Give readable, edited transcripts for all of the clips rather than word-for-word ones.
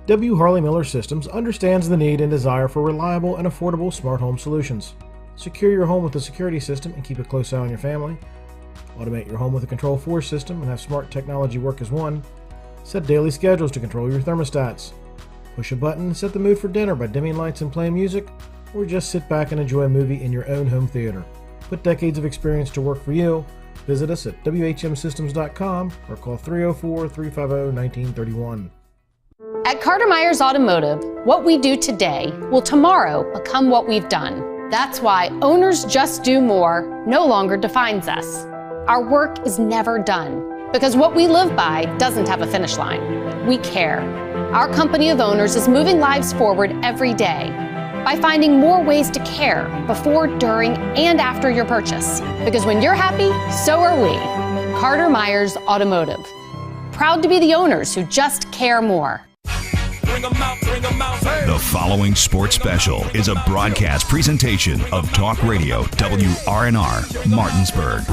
W. Harley Miller Systems understands the need and desire for reliable and affordable smart home solutions. Secure your home with a security system and keep a close eye on your family. Automate your home with a Control4 system and have smart technology work as one. Set daily schedules to control your thermostats. Push a button and set the mood for dinner by dimming lights and playing music, or just sit back and enjoy a movie in your own home theater. Put decades of experience to work for you. Visit us at whmsystems.com or call 304-350-1931. At Carter Myers Automotive, what we do today will tomorrow become what we've done. That's why Owners Just Do More no longer defines us. Our work is never done because what we live by doesn't have a finish line. We care. Our company of owners is moving lives forward every day by finding more ways to care before, during, and after your purchase. Because when you're happy, so are we. Carter Myers Automotive. Proud to be the owners who just care more. The following sports special is a broadcast presentation of Talk Radio WRNR Martinsburg.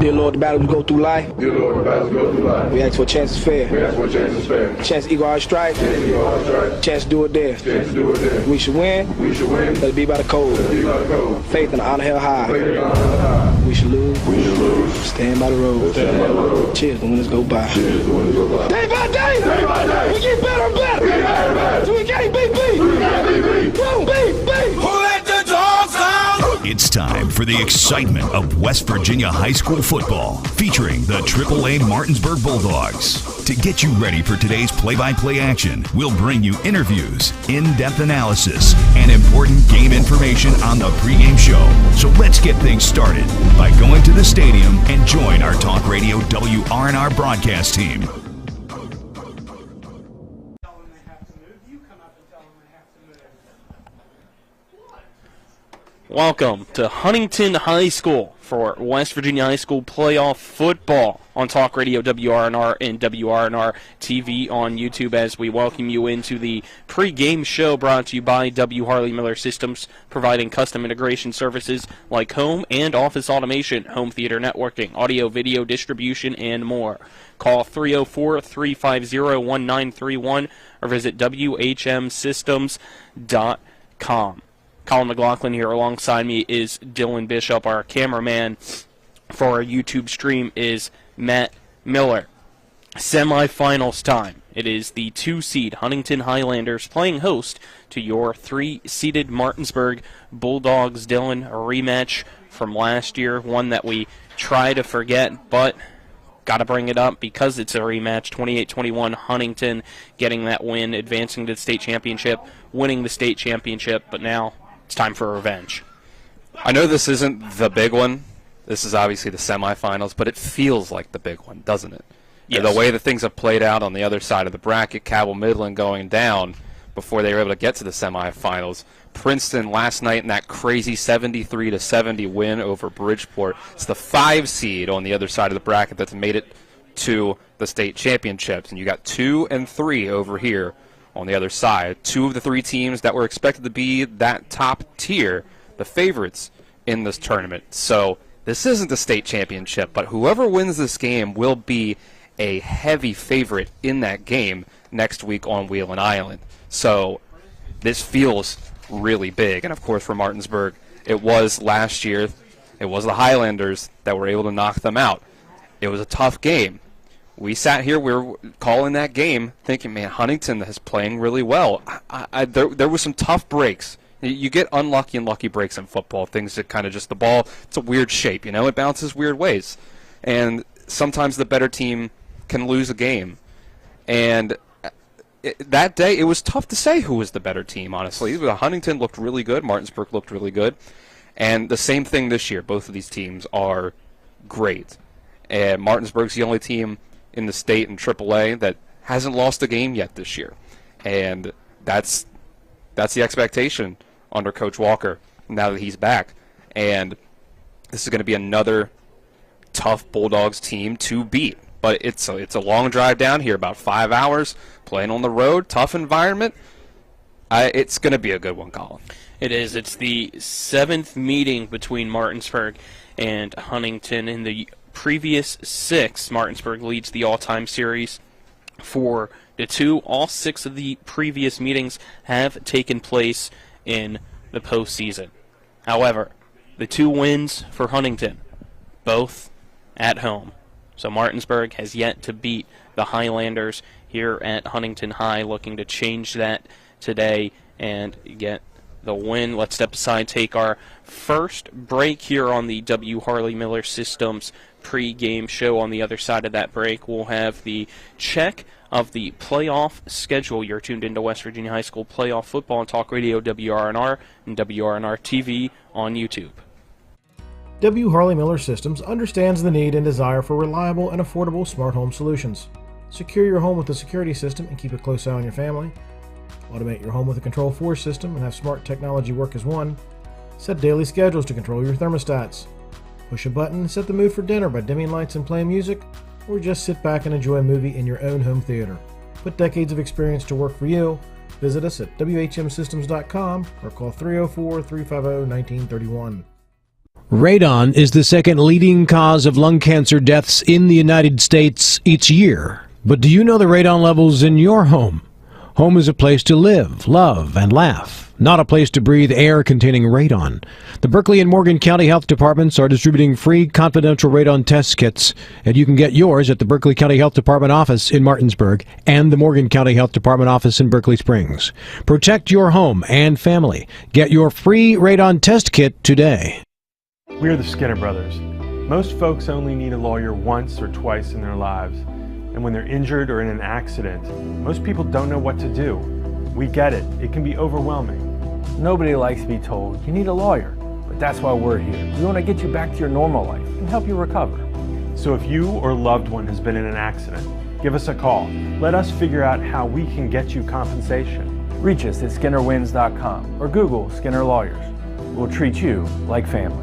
Dear Lord, the battles we go through life. Dear Lord, the battles we go through life. We ask for a chance is fair. We ask for a chance is fair. Chance to equal our strife. Chance to equal our strife. Chance to do it there. Chance to do it there. We should win. We should win. Let it be by the code. Let it be by the code. Faith and honor held high. Faith and honor held high. We should lose. We should lose. Stand by the road. Stand by the road. Cheers, the winners go by. Cheers, the winners go by. Day by day. Day by day. We get better and better. We get better and better. So we can't beat. We can't beat. Boom, beat. Who let the dogs out? It's time for the excitement of West Virginia high school football, featuring the AAA Martinsburg Bulldogs. To get you ready for today's play-by-play action, we'll bring you interviews, in-depth analysis, and important game information on the pregame show. So let's get things started by going to the stadium and join our Talk Radio WRNR broadcast team. Welcome to Huntington High School for West Virginia High School playoff football on Talk Radio WRNR and WRNR TV on YouTube, as we welcome you into the pregame show brought to you by W. Harley Miller Systems, providing custom integration services like home and office automation, home theater networking, audio, video distribution, and more. Call 304-350-1931 or visit whmsystems.com. Colin McLaughlin here alongside me is Dylan Bishop. Our cameraman for our YouTube stream is Matt Miller. Semifinals time. It is the 2-seed Huntington Highlanders playing host to your 3-seeded Martinsburg Bulldogs. Dylan, a rematch from last year, one that we try to forget, but got to bring it up because it's a rematch. 28-21 Huntington getting that win, advancing to the state championship, winning the state championship, but now it's time for revenge. I know this isn't the big one. This is obviously the semifinals, but it feels like the big one, doesn't it? Yes. The way that things have played out on the other side of the bracket, Cabell Midland going down before they were able to get to the semifinals. Princeton last night in that crazy 73-70 win over Bridgeport. It's the 5 seed on the other side of the bracket that's made it to the state championships. And you got 2 and 3 over here on the other side. 2 of the 3 teams that were expected to be that top tier, the favorites in this tournament. So this isn't the state championship, but whoever wins this game will be a heavy favorite in that game next week on Wheeling Island. So this feels really big. And of course for Martinsburg, it was last year, it was the Highlanders that were able to knock them out. It was a tough game. We sat here, we were calling that game, thinking, man, Huntington is playing really well. There was some tough breaks. You get unlucky and lucky breaks in football. Things that kind of just, the ball, it's a weird shape, it bounces weird ways. And sometimes the better team can lose a game. And that day, it was tough to say who was the better team, honestly. Huntington looked really good. Martinsburg looked really good. And the same thing this year. Both of these teams are great. And Martinsburg's the only team in the state in AAA that hasn't lost a game yet this year. And that's the expectation under Coach Walker now that he's back. And this is going to be another tough Bulldogs team to beat. But it's a long drive down here, about 5 hours, playing on the road, tough environment. It's going to be a good one, Colin. It is. It's the 7th meeting between Martinsburg and Huntington. In the previous 6, Martinsburg leads the all-time series for 2. All 6 of the previous meetings have taken place in the postseason. However, the 2 wins for Huntington, both at home. So Martinsburg has yet to beat the Highlanders here at Huntington High, looking to change that today and get the win. Let's step aside, take our first break here on the W. Harley Miller Systems pregame show. On the other side of that break, we'll have the check of the playoff schedule. You're tuned into West Virginia High School playoff football on Talk Radio WRNR and WRNR TV on YouTube. W. Harley Miller Systems understands the need and desire for reliable and affordable smart home solutions. Secure your home with a security system and keep a close eye on your family. Automate your home with a Control4 system and have smart technology work as one. Set daily schedules to control your thermostats. Push a button and set the mood for dinner by dimming lights and playing music, or just sit back and enjoy a movie in your own home theater. Put decades of experience to work for you. Visit us at whmsystems.com or call 304-350-1931. Radon is the second leading cause of lung cancer deaths in the United States each year. But do you know the radon levels in your home? Home is a place to live, love, and laugh, not a place to breathe air containing radon. The Berkeley and Morgan County Health Departments are distributing free confidential radon test kits, and you can get yours at the Berkeley County Health Department office in Martinsburg and the Morgan County Health Department office in Berkeley Springs. Protect your home and family. Get your free radon test kit today. We're the Skinner Brothers. Most folks only need a lawyer once or twice in their lives. And when they're injured or in an accident, most people don't know what to do. We get it. It can be overwhelming. Nobody likes to be told, you need a lawyer. But that's why we're here. We want to get you back to your normal life and help you recover. So if you or a loved one has been in an accident, give us a call. Let us figure out how we can get you compensation. Reach us at SkinnerWins.com or Google Skinner Lawyers. We'll treat you like family.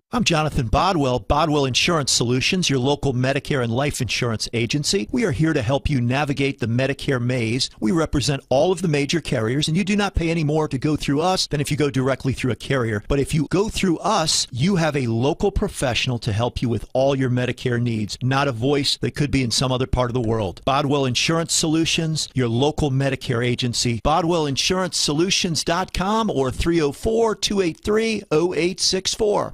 I'm Jonathan Bodwell, Bodwell Insurance Solutions, your local Medicare and life insurance agency. We are here to help you navigate the Medicare maze. We represent all of the major carriers, and you do not pay any more to go through us than if you go directly through a carrier. But if you go through us, you have a local professional to help you with all your Medicare needs, not a voice that could be in some other part of the world. Bodwell Insurance Solutions, your local Medicare agency. BodwellInsuranceSolutions.com or 304-283-0864.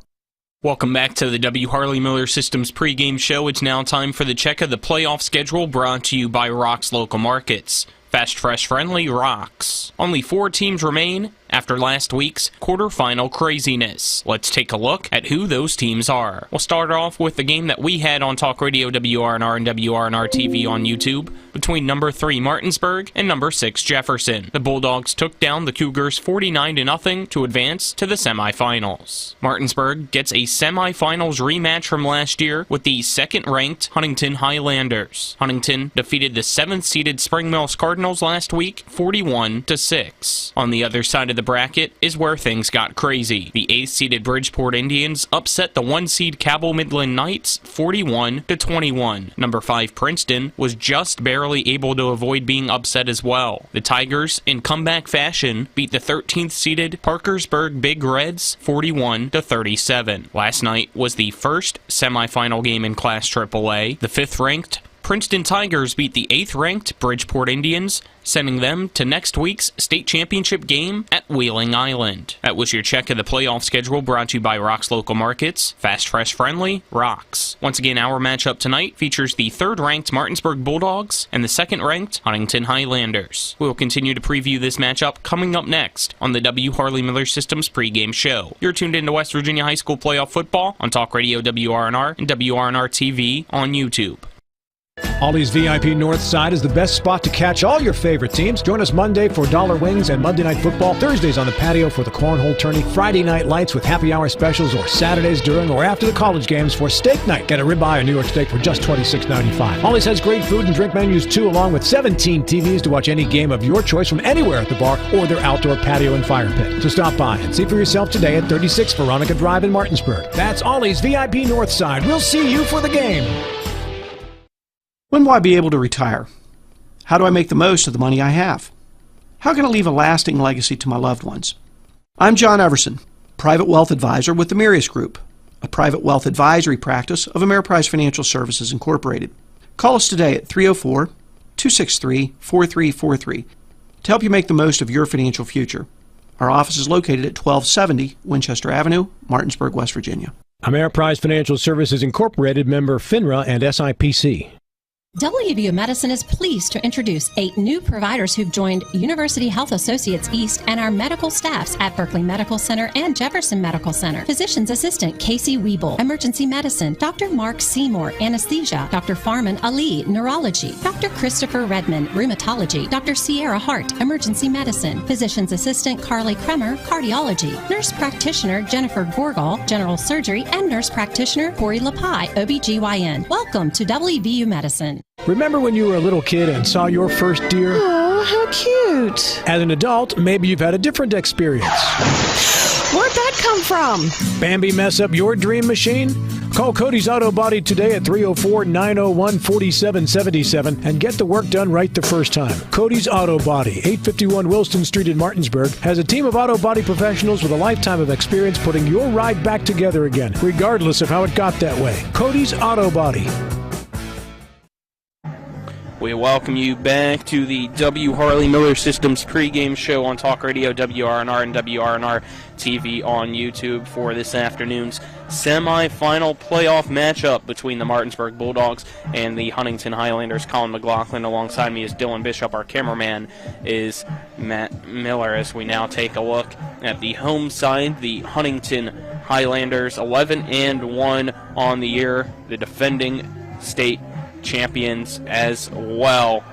Welcome back to the W. Harley Miller Systems pregame show. It's now time for the check of the playoff schedule, brought to you by Rock's Local Markets. Fast, fresh, friendly Rocks. Only 4 teams remain after last week's quarterfinal craziness. Let's take a look at who those teams are. We'll start off with the game that we had on Talk Radio WRNR and WRNR TV on YouTube between number 3 Martinsburg and number 6 Jefferson. The Bulldogs took down the Cougars 49-0 to advance to the semifinals. Martinsburg gets a semifinals rematch from last year with the second-ranked Huntington Highlanders. Huntington defeated the 7th-seeded Spring Mills Cardinals last week 41-6. On the other side of the bracket is where things got crazy. The 8th-seeded Bridgeport Indians upset the 1-seed Cabell Midland Knights 41-21. Number 5 Princeton was just barely able to avoid being upset as well. The Tigers, in comeback fashion, beat the 13th-seeded Parkersburg Big Reds 41-37. Last night was the first semifinal game in Class AAA. The 5th-ranked Princeton Tigers beat the 8th-ranked Bridgeport Indians, sending them to next week's state championship game at Wheeling Island. That was your check of the playoff schedule, brought to you by Rock's Local Markets. Fast, fresh, friendly Rocks. Once again, our matchup tonight features the 3rd-ranked Martinsburg Bulldogs and the 2nd-ranked Huntington Highlanders. We will continue to preview this matchup coming up next on the W. Harley Miller Systems pregame show. You're tuned into West Virginia High School playoff football on Talk Radio WRNR and WRNR TV on YouTube. Ollie's VIP North Side is the best spot to catch all your favorite teams. Join us Monday for dollar wings and Monday Night Football, Thursdays on the patio for the cornhole tourney, Friday night lights with happy hour specials, or Saturdays during or after the college games for steak night. Get a ribeye or New York steak for just $26.95. Ollie's has great food and drink menus too, along with 17 TVs to watch any game of your choice from anywhere at the bar or their outdoor patio and fire pit. So stop by and see for yourself today at 36 Veronica Drive in Martinsburg. That's Ollie's VIP North Side. We'll see you for the game. When will I be able to retire? How do I make the most of the money I have? How can I leave a lasting legacy to my loved ones? I'm John Everson, Private Wealth Advisor with the Mirius Group, a private wealth advisory practice of Ameriprise Financial Services Incorporated. Call us today at 263-4343 to help you make the most of your financial future. Our office is located at 1270 Winchester Avenue, Martinsburg, West Virginia. Ameriprise Financial Services Incorporated, member FINRA and SIPC. WVU Medicine is pleased to introduce 8 new providers who've joined University Health Associates East and our medical staffs at Berkeley Medical Center and Jefferson Medical Center. Physician's Assistant Casey Wiebel, Emergency Medicine, Dr. Mark Seymour, Anesthesia, Dr. Farman Ali, Neurology, Dr. Christopher Redmond, Rheumatology, Dr. Sierra Hart, Emergency Medicine, Physician's Assistant Carly Kremer, Cardiology, Nurse Practitioner Jennifer Gorgal, General Surgery, and Nurse Practitioner Corey Lapai, OBGYN. Welcome to WVU Medicine. Remember when you were a little kid and saw your first deer? Oh, how cute. As an adult, maybe you've had a different experience. Where'd that come from? Bambi mess up your dream machine? Call Cody's Auto Body today at 304-901-4777 and get the work done right the first time. Cody's Auto Body, 851 Wilston Street in Martinsburg, has a team of auto body professionals with a lifetime of experience putting your ride back together again, regardless of how it got that way. Cody's Auto Body. We welcome you back to the W. Harley Miller Systems pregame show on Talk Radio, WRNR, and WRNR TV on YouTube for this afternoon's semifinal playoff matchup between the Martinsburg Bulldogs and the Huntington Highlanders. Colin McLaughlin alongside me is Dylan Bishop. Our cameraman is Matt Miller as we now take a look at the home side, the Huntington Highlanders, 11-1 on the year, the defending state champions as well,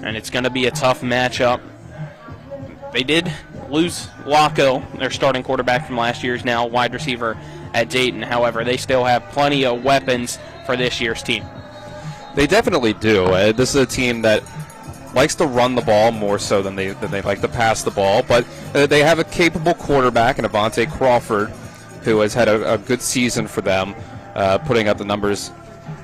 and it's going to be a tough matchup. They did lose Laco, their starting quarterback from last year's now wide receiver at Dayton. However, they still have plenty of weapons for this year's team. They definitely do. This is a team that likes to run the ball more so than they like to pass the ball, but they have a capable quarterback in Avante Crawford, who has had a good season for them, putting up the numbers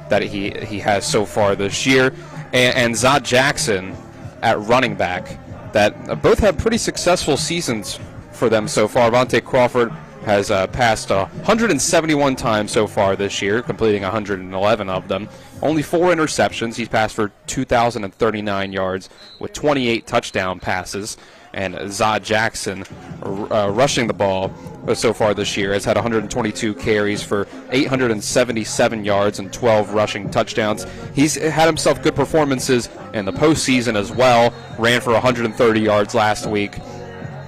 that he has so far this year, and Zod Jackson at running back, that both have pretty successful seasons for them so far. Avante Crawford has passed 171 times so far this year, completing 111 of them. Only 4 interceptions. He's passed for 2,039 yards with 28 touchdown passes. And Zod Jackson, rushing the ball so far this year, has had 122 carries for 877 yards and 12 rushing touchdowns. He's had himself good performances in the postseason as well. Ran for 130 yards last week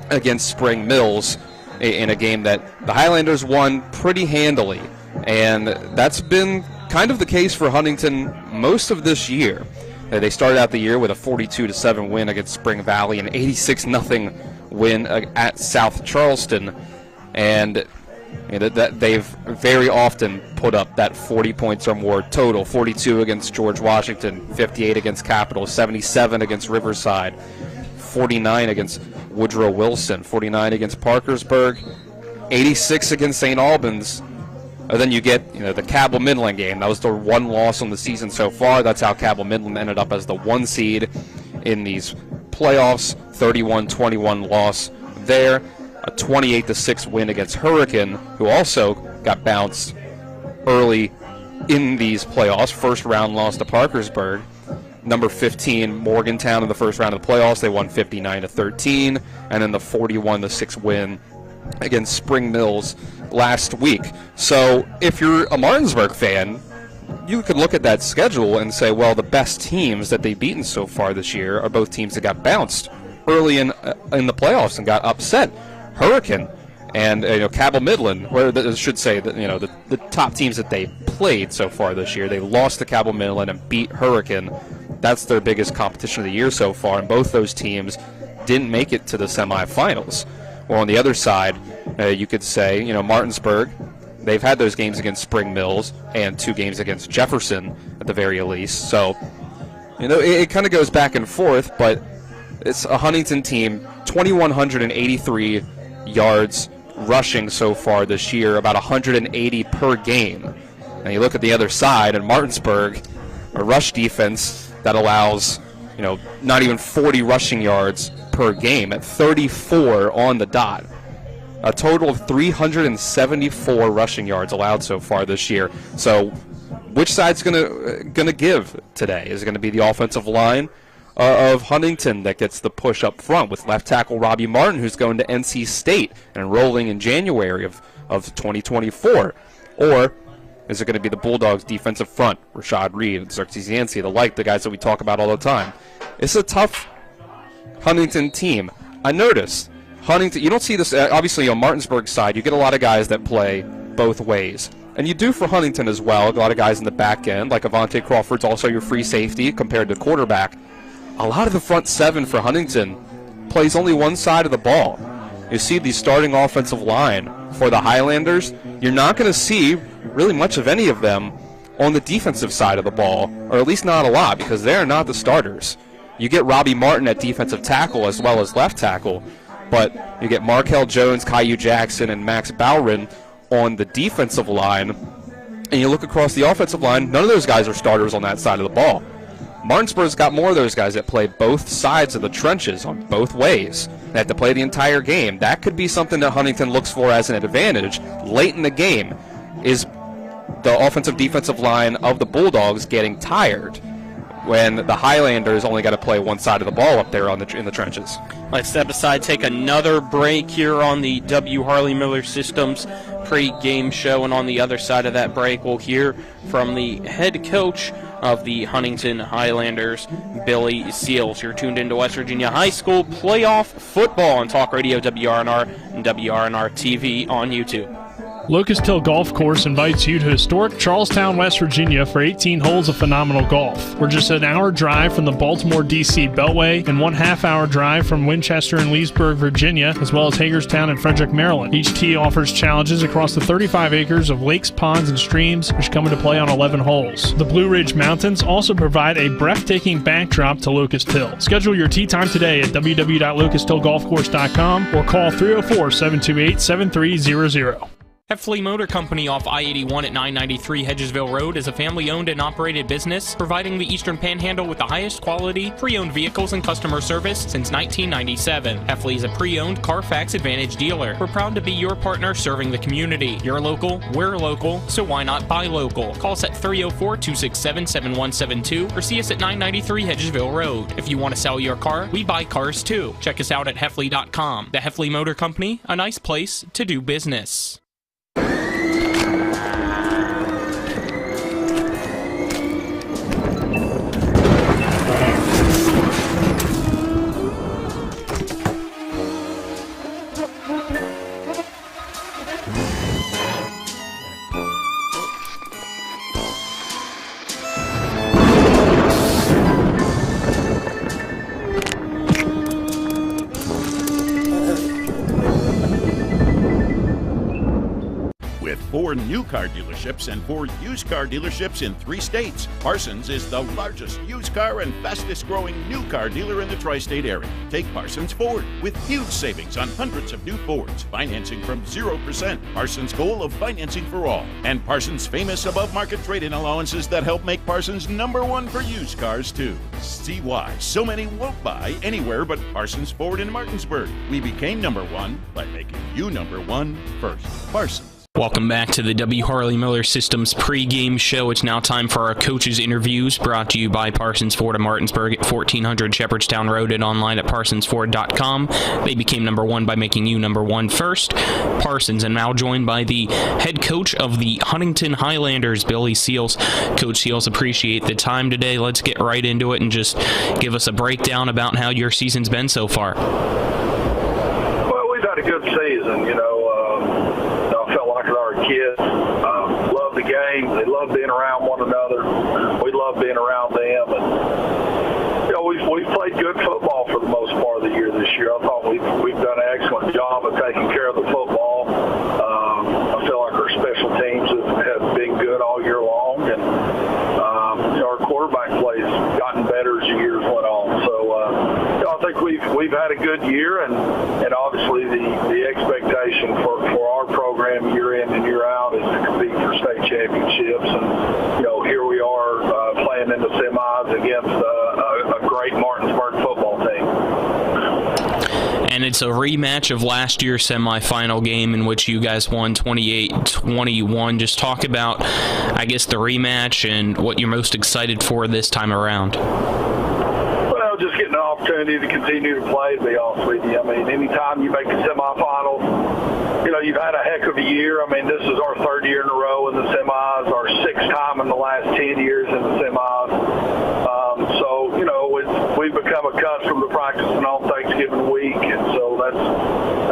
against Spring Mills in a game that the Highlanders won pretty handily. And that's been kind of the case for Huntington most of this year. They started out the year with a 42-7 win against Spring Valley, an 86-0 win at South Charleston, and that they've very often put up that 40 points or more total. 42 against George Washington, 58 against Capital, 77 against Riverside, 49 against Woodrow Wilson, 49 against Parkersburg, 86 against St. Albans. And then you get the Cabell Midland game. That was their one loss on the season so far. That's how Cabell Midland ended up as the 1 seed in these playoffs. 31-21 loss there. A 28-6 win against Hurricane, who also got bounced early in these playoffs. First round loss to Parkersburg. Number 15, Morgantown in the first round of the playoffs. They won 59-13. And then the 41-6 win against Spring Mills last week. So if you're a Martinsburg fan, you could look at that schedule and say, well, the best teams that they've beaten so far this year are both teams that got bounced early in the playoffs and got upset. Hurricane and Cabell Midland, or I should say that the top teams that they played so far this year, they lost to Cabell Midland and beat Hurricane. That's their biggest competition of the year so far, and both those teams didn't make it to the semifinals. Well, on the other side, you could say, Martinsburg, they've had those games against Spring Mills and 2 games against Jefferson at the very least. So, it kind of goes back and forth, but it's a Huntington team, 2,183 yards rushing so far this year, about 180 per game. And you look at the other side, and Martinsburg, a rush defense that allows, not even 40 rushing yards per game at 34 on the dot. A total of 374 rushing yards allowed so far this year. So which side's gonna give today? Is it going to be the offensive line of Huntington that gets the push up front with left tackle Robbie Martin, who's going to NC State and enrolling in January of 2024? Or is it going to be the Bulldogs' defensive front, Rashad Reed, Xerxes Yancey, the guys that we talk about all the time? It's a tough Huntington team. I noticed Huntington, you don't see this, obviously on Martinsburg's side, you get a lot of guys that play both ways. And you do for Huntington as well, a lot of guys in the back end, like Avante Crawford's also your free safety compared to quarterback. A lot of the front seven for Huntington plays only one side of the ball. You see the starting offensive line for the Highlanders, you're not going to see really much of any of them on the defensive side of the ball, or at least not a lot, because they're not the starters. You get Robbie Martin at defensive tackle as well as left tackle, but you get Markel Jones, Caillou Jackson, and Max Bowron on the defensive line, and you look across the offensive line, none of those guys are starters on that side of the ball. Martinsburg's got more of those guys that play both sides of the trenches on both ways. They have to play the entire game. That could be something that Huntington looks for as an advantage late in the game, is the offensive defensive line of the Bulldogs getting tired when the Highlanders only got to play one side of the ball up there in the trenches. Let's step aside, take another break here on the W. Harley Miller Systems pre-game show, and on the other side of that break, we'll hear from the head coach of the Huntington Highlanders, Billy Seals. You're tuned into West Virginia High School playoff football on Talk Radio WRNR and WRNR TV on YouTube. Locust Hill Golf Course invites you to historic Charlestown, West Virginia for 18 holes of phenomenal golf. We're just an hour drive from the Baltimore, D.C. Beltway and 1/2 hour drive from Winchester and Leesburg, Virginia, as well as Hagerstown and Frederick, Maryland. Each tee offers challenges across the 35 acres of lakes, ponds, and streams, which come into play on 11 holes. The Blue Ridge Mountains also provide a breathtaking backdrop to Locust Hill. Schedule your tee time today at www.locusthillgolfcourse.com or call 304-728-7300. Heffley Motor Company off I-81 at 993 Hedgesville Road is a family-owned and operated business providing the Eastern Panhandle with the highest quality pre-owned vehicles and customer service since 1997. Heffley is a pre-owned Carfax Advantage dealer. We're proud to be your partner serving the community. You're local, we're local, so why not buy local? Call us at 304-267-7172 or see us at 993 Hedgesville Road. If you want to sell your car, we buy cars too. Check us out at Heffley.com. The Heffley Motor Company, a nice place to do business. With 4 new car dealerships and 4 used car dealerships in 3 states, Parsons is the largest used car and fastest growing new car dealer in the tri-state area. Take Parsons Ford with huge savings on hundreds of new Fords, financing from 0%, Parsons' goal of financing for all, and Parsons' famous above-market trade-in allowances that help make Parsons #1 for used cars too. See why so many won't buy anywhere but Parsons Ford in Martinsburg. We became #1 by making you #1 first. Parsons. Welcome back to the W. Harley Miller Systems pre-game show. It's now time for our coaches' interviews, brought to you by Parsons Ford of Martinsburg at 1400 Shepherdstown Road and online at parsonsford.com. They became #1 by making you #1 first. Parsons, and now joined by the head coach of the Huntington Highlanders, Billy Seals. Coach Seals, appreciate the time today. Let's get right into it and just give us a breakdown about how your season's been so far. Well, we've had a good season, kids love the game. They love being around one another. We love being around them, and we've played good football for the most part of the year this year. I thought we've done an excellent job of taking care of the football. I feel like our special teams have been good all year long, and our quarterback play's gotten better as the years went on. So I think we've had a good year, and obviously the expectation for our program year in and year out is to compete for state championships. And here we are playing in the semis against a great Martinsburg football team. And it's a rematch of last year's semifinal game in which you guys won 28-21. Just talk about, I guess, the rematch and what you're most excited for this time around. Well, just getting an opportunity to continue to play, to be honest with you. I mean, anytime you make the semifinals, you know, you've had a heck of a year. I mean, this is our third year in a row in the semis, our sixth time in the last 10 years in the semis. So, you know, we've become accustomed to practicing on Thanksgiving week, and so that's,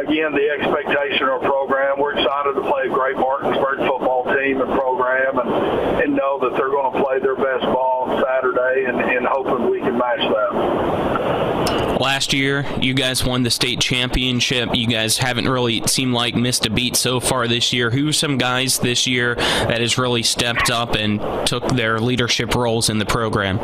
again, the expectation of our program. We're excited to play a great Martinsburg football team and program and know that they're going to play their best ball on Saturday and hoping we can match that. Last year, you guys won the state championship. You guys haven't really seemed like missed a beat so far this year. Who are some guys this year that has really stepped up and took their leadership roles in the program?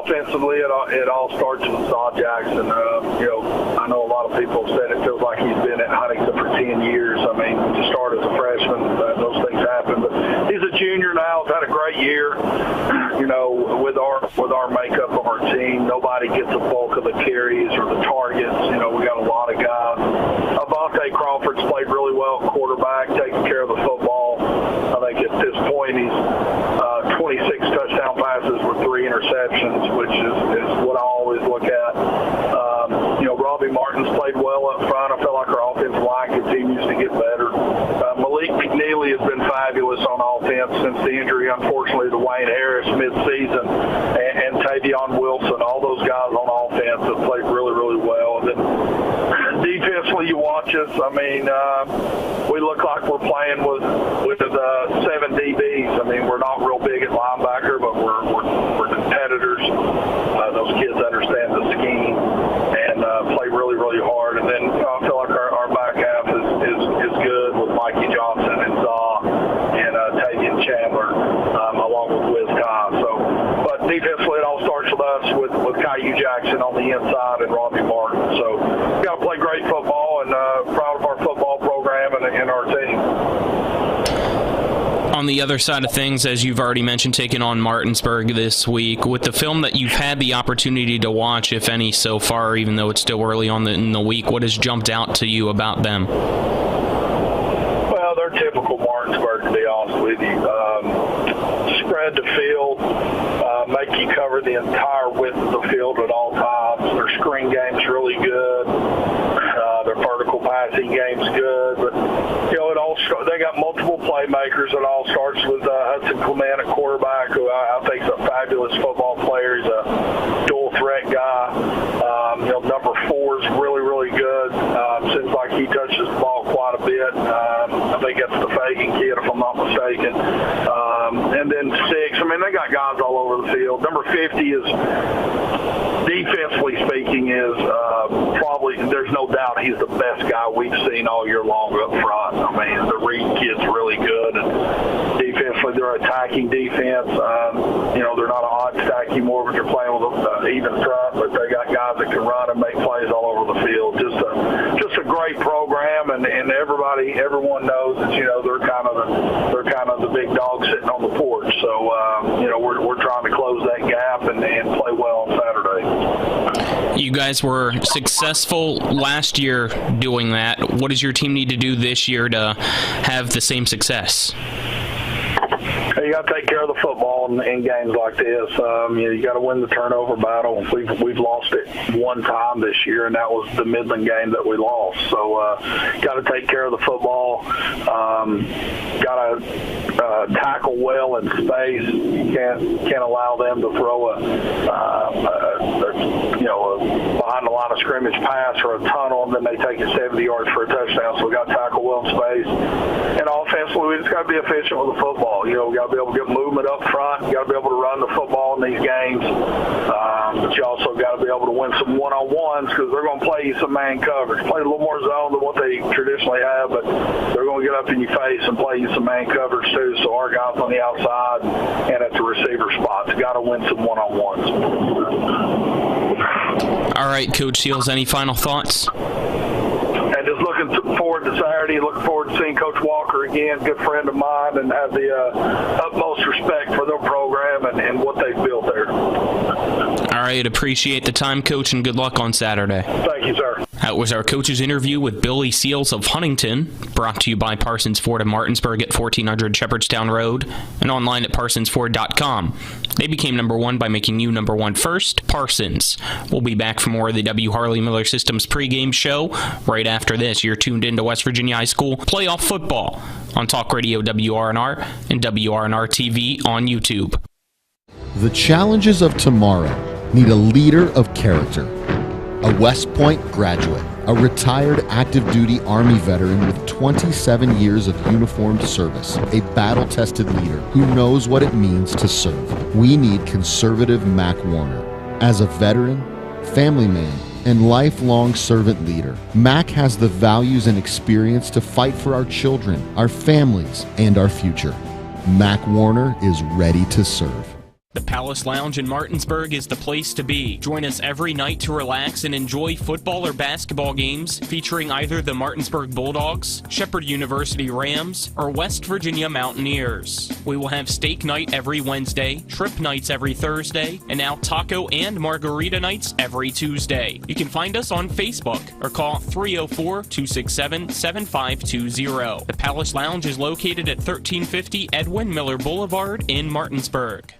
Offensively, it all starts with Saw Jackson. You know, I know a lot of people have said it feels like he's been at Huntington for 10 years. I mean, to start as a freshman, those things happen. But he's a junior now. He's had a great year. You know, with our makeup of our team, nobody gets the bulk of the carries or the targets. You know, we got a lot of guys. Avante Crawford's played really well at quarterback, taking care of the football. I think at this point he's 26 touchdown passes with 3 interceptions, which is what I always look at. You know, Robbie Martin's played well up front. I feel like our offensive line continues to get better. Malik McNeely has been fabulous on offense since the injury, unfortunately, to Wayne Harris mid-season, and Tavion Wilson. All those guys on offense have played really, really well. And then defensively, you watch us. I mean, we look like we're playing with 7 DBs. I mean, we're not real big at linebacker, but we're competitors. Those kids understand the scheme and play really, really hard. And then, you know, I feel like our back half is good with Mikey Johnson and Zaw and Tavian Chandler, along with Wiz Ty. So, but defensively, it all starts with us with Caillou Jackson on the inside and Robbie Martin. So, we got to play great football, and proud of our football program and our team. On the other side of things, as you've already mentioned, taking on Martinsburg this week, with the film that you've had the opportunity to watch, if any, so far, even though it's still early on in the week, what has jumped out to you about them? Well, they're typical Martinsburg, to be honest with you. Spread the field, make you cover the entire width of the field at all times. Their screen game's really good. Their vertical passing game's good, but you know, they got multiple playmakers. It all starts with Hudson Clement at quarterback, who I think is a fabulous football player. He's a dual threat guy. You know, number 4 is really, really good. Seems like he touches the ball quite a bit. I think that's the Fagan kid, if I'm not mistaken. And then 6, I mean, they got guys all over the field. Number 50 is, defensively speaking, is probably, there's no doubt he's the best guy we've seen all year long up front. I mean, the Reed kid's really good. And defensively, they're attacking defense. You know, they're not an odd stack anymore, but they're playing with an even front, but they got guys that can run and make plays all over the field. Just a great program, and everyone knows that, you know, they're kind of the big dog sitting on the porch. So you know, we're trying to close that gap and play well on Saturday. You guys were successful last year doing that. What does your team need to do this year to have the same success? You got to take care of the football in games like this. You got to win the turnover battle. We've lost it one time this year, and that was the Midland game that we lost. So got to take care of the football. Got to tackle well in space. You can't allow them to throw a behind the line of scrimmage pass or a tunnel, and then they take it 70 yards for a touchdown. So we got to tackle well in space. And offensively, we just got to be efficient with the football. You know, we got to be able to get movement up front. You got to be able to run the football in these games. But you also got to be able to win some one-on-ones, because they're going to play you some man coverage. Play a little more zone than what they traditionally have, but they're going to get up in your face and play you some man coverage too. So our guys on the outside and at the receiver spots got to win some one-on-ones. All right, Coach Seals, any final thoughts? And just looking forward to Saturday, looking forward to seeing Coach Walker again, good friend of mine, and have the utmost respect for their program and what they've built there. All right. right, appreciate the time, Coach, and good luck on Saturday. Thank you, sir. That was our coach's interview with Billy Seals of Huntington, brought to you by Parsons Ford of Martinsburg at 1400 Shepherdstown Road and online at parsonsford.com. They became number one by making you number one first, Parsons. We'll be back for more of the W. Harley Miller Systems pregame show right after this. You're tuned into West Virginia High School playoff football on Talk Radio WRNR and WRNR TV on YouTube. The challenges of tomorrow need a leader of character. A West Point graduate, a retired active duty Army veteran with 27 years of uniformed service, a battle-tested leader who knows what it means to serve. We need conservative Mac Warner. As a veteran, family man, and lifelong servant leader, Mac has the values and experience to fight for our children, our families, and our future. Mac Warner is ready to serve. The Palace Lounge in Martinsburg is the place to be. Join us every night to relax and enjoy football or basketball games featuring either the Martinsburg Bulldogs, Shepherd University Rams, or West Virginia Mountaineers. We will have steak night every Wednesday, trip nights every Thursday, and now taco and margarita nights every Tuesday. You can find us on Facebook or call 304-267-7520. The Palace Lounge is located at 1350 Edwin Miller Boulevard in Martinsburg.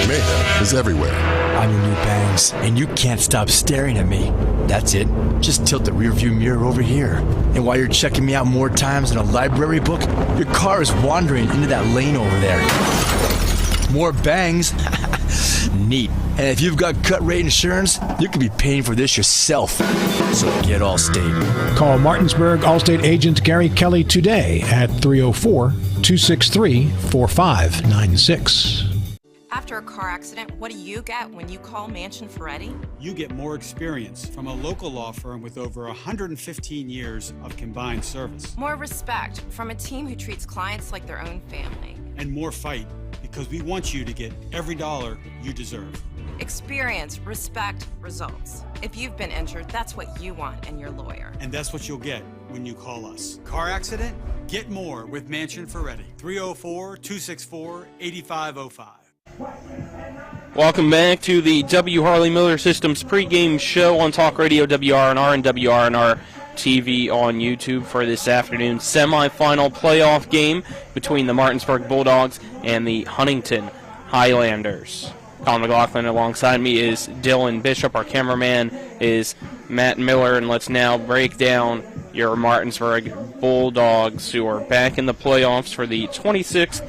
Mayhem is everywhere. I'm your new bangs, and you can't stop staring at me. That's it. Just tilt the rearview mirror over here. And while you're checking me out more times than a library book, your car is wandering into that lane over there. More bangs. Neat. And if you've got cut rate insurance, you could be paying for this yourself. So get Allstate. Call Martinsburg Allstate agent Gary Kelly today at 304-263-4596. After a car accident, what do you get when you call Mansion Ferretti? You get more experience from a local law firm with over 115 years of combined service. More respect from a team who treats clients like their own family. And more fight, because we want you to get every dollar you deserve. Experience, respect, results. If you've been injured, that's what you want in your lawyer. And that's what you'll get when you call us. Car accident? Get more with Mansion Ferretti. 304-264-8505. Welcome back to the W. Harley Miller Systems pregame show on Talk Radio WRNR and WRNR TV on YouTube for this afternoon's semifinal playoff game between the Martinsburg Bulldogs and the Huntington Highlanders. Colin McLaughlin alongside me is Dylan Bishop. Our cameraman is Matt Miller, and let's now break down your Martinsburg Bulldogs, who are back in the playoffs for the 26th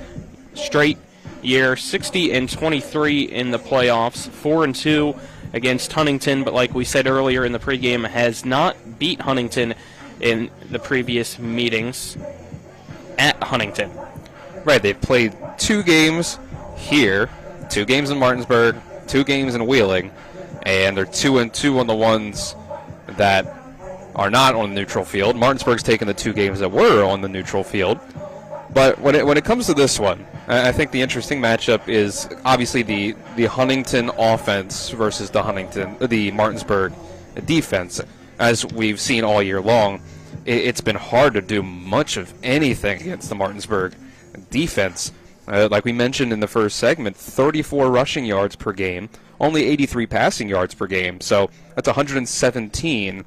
straight year, 60-23 in the playoffs, 4-2 against Huntington, but like we said earlier in the pregame, has not beat Huntington in the previous meetings at Huntington. Right, they've played 2 games here, 2 games in Martinsburg, 2 games in Wheeling, and they're 2-2 on the ones that are not on the neutral field. Martinsburg's taken the 2 games that were on the neutral field. But when it comes to this one, I think the interesting matchup is obviously the Huntington offense versus the Martinsburg defense. As we've seen all year long, it's been hard to do much of anything against the Martinsburg defense. Like we mentioned in the first segment, 34 rushing yards per game, only 83 passing yards per game. So that's 117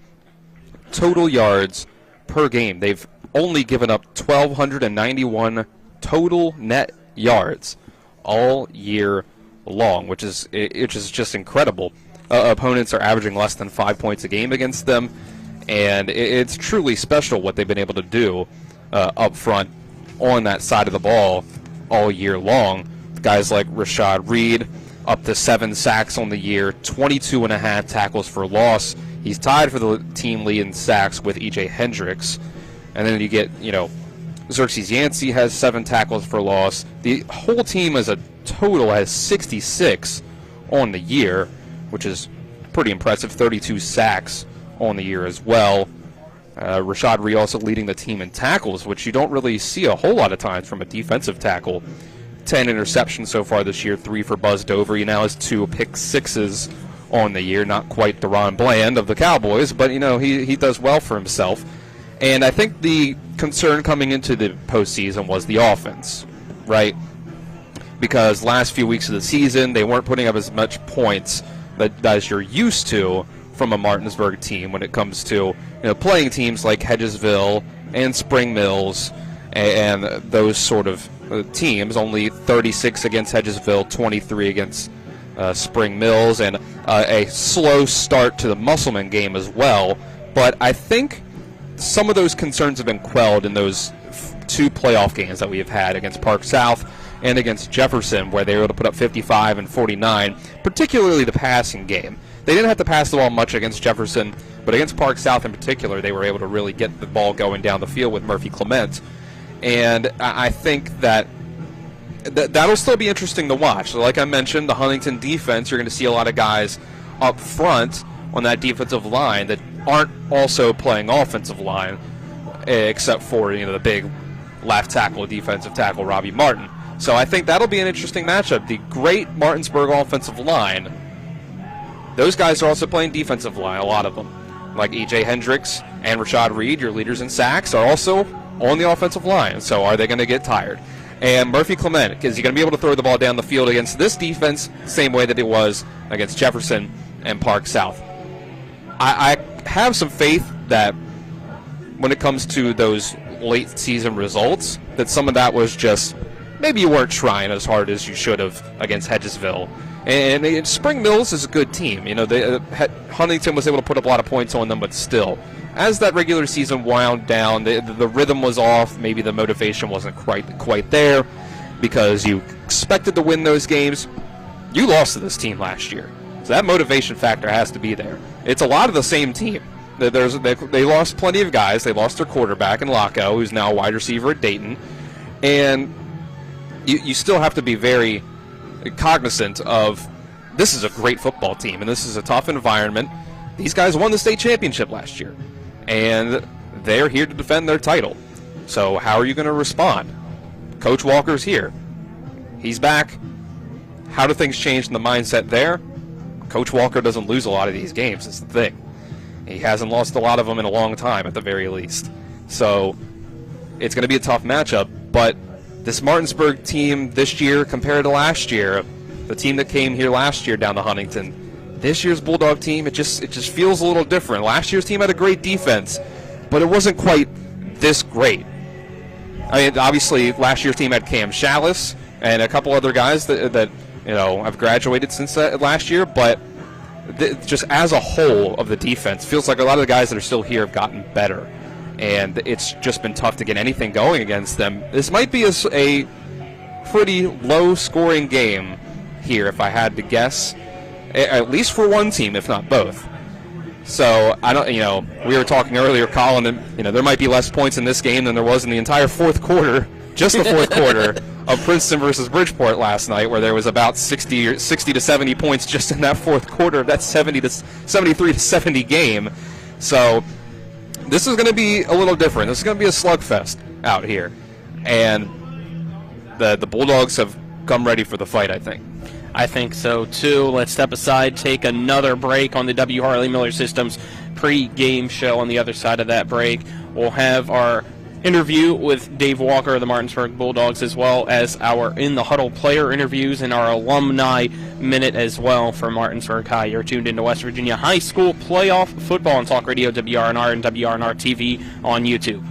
total yards per game. They've only given up 1,291 total net yards all year long, which is just incredible. Opponents are averaging less than 5 points a game against them, and it's truly special what they've been able to do up front on that side of the ball all year long. Guys like Rashad Reed, up to 7 sacks on the year, 22.5 tackles for loss. He's tied for the team lead in sacks with E.J. Hendricks. And then you get, Xerxes Yancey has 7 tackles for loss. The whole team as a total has 66 on the year, which is pretty impressive. 32 sacks on the year as well. Rashad Reed also leading the team in tackles, which you don't really see a whole lot of times from a defensive tackle. 10 interceptions so far this year, 3 for Buzz Dover. He now has 2 pick sixes on the year. Not quite Deron Bland of the Cowboys, but, he does well for himself. And I think the concern coming into the postseason was the offense, right? because last few weeks of the season they weren't putting up as much points as you're used to from a Martinsburg team when it comes to playing teams like Hedgesville and Spring Mills and those sort of teams. Only 36 against Hedgesville, 23 against Spring Mills, and a slow start to the Musselman game as well. But I think some of those concerns have been quelled in those 2 playoff games that we have had against Park South and against Jefferson, where they were able to put up 55 and 49, particularly the passing game. They didn't have to pass the ball much against Jefferson, but against Park South in particular, they were able to really get the ball going down the field with Murphy Clement. And I think that'll still be interesting to watch. So like I mentioned, the Huntington defense, you're going to see a lot of guys up front on that defensive line that aren't also playing offensive line, except for the big left tackle, defensive tackle Robbie Martin. So I think that'll be an interesting matchup. The great Martinsburg offensive line, those guys are also playing defensive line, a lot of them. Like E.J. Hendricks and Rashad Reed, your leaders in sacks, are also on the offensive line. So are they going to get tired? And Murphy Clement, is he going to be able to throw the ball down the field against this defense, same way that it was against Jefferson and Park South? I have some faith that when it comes to those late season results, that some of that was just maybe you weren't trying as hard as you should have against Hedgesville. And Spring Mills is a good team. Huntington was able to put up a lot of points on them, but still, as that regular season wound down, the rhythm was off. Maybe the motivation wasn't quite there because you expected to win those games. You lost to this team last year, so that motivation factor has to be there. It's a lot of the same team. They lost plenty of guys. They lost their quarterback in Laco, who's now a wide receiver at Dayton, and you still have to be very cognizant of this is a great football team and this is a tough environment. These guys won the state championship last year and they're here to defend their title. So how are you going to respond? Coach Walker's here. He's back. How do things change in the mindset there? Coach Walker doesn't lose a lot of these games, is the thing. He hasn't lost a lot of them in a long time at the very least. So it's going to be a tough matchup, but this Martinsburg team this year compared to last year, the team that came here last year down to Huntington, this year's Bulldog team, it just feels a little different. Last year's team had a great defense, but it wasn't quite this great. I mean, obviously, last year's team had Cam Shallis and a couple other guys that have graduated since last year, but just as a whole of the defense, feels like a lot of the guys that are still here have gotten better. And it's just been tough to get anything going against them. This might be a pretty low-scoring game here, if I had to guess, at least for one team, if not both. So I don't, we were talking earlier, Colin, and there might be less points in this game than there was in the entire fourth quarter, just the fourth quarter of Princeton versus Bridgeport last night, where there was about 60 to 70 points just in that fourth quarter of that 73 to 70 game. So this is going to be a little different. This is going to be a slugfest out here. And the Bulldogs have come ready for the fight, I think. I think so, too. Let's step aside, take another break on the W. Harley Miller Systems pre-game show. On the other side of that break, we'll have our interview with Dave Walker of the Martinsburg Bulldogs, as well as our In the Huddle player interviews and our alumni minute as well for Martinsburg High. You're tuned into West Virginia High School playoff football on Talk Radio WRNR and WRNR TV on YouTube.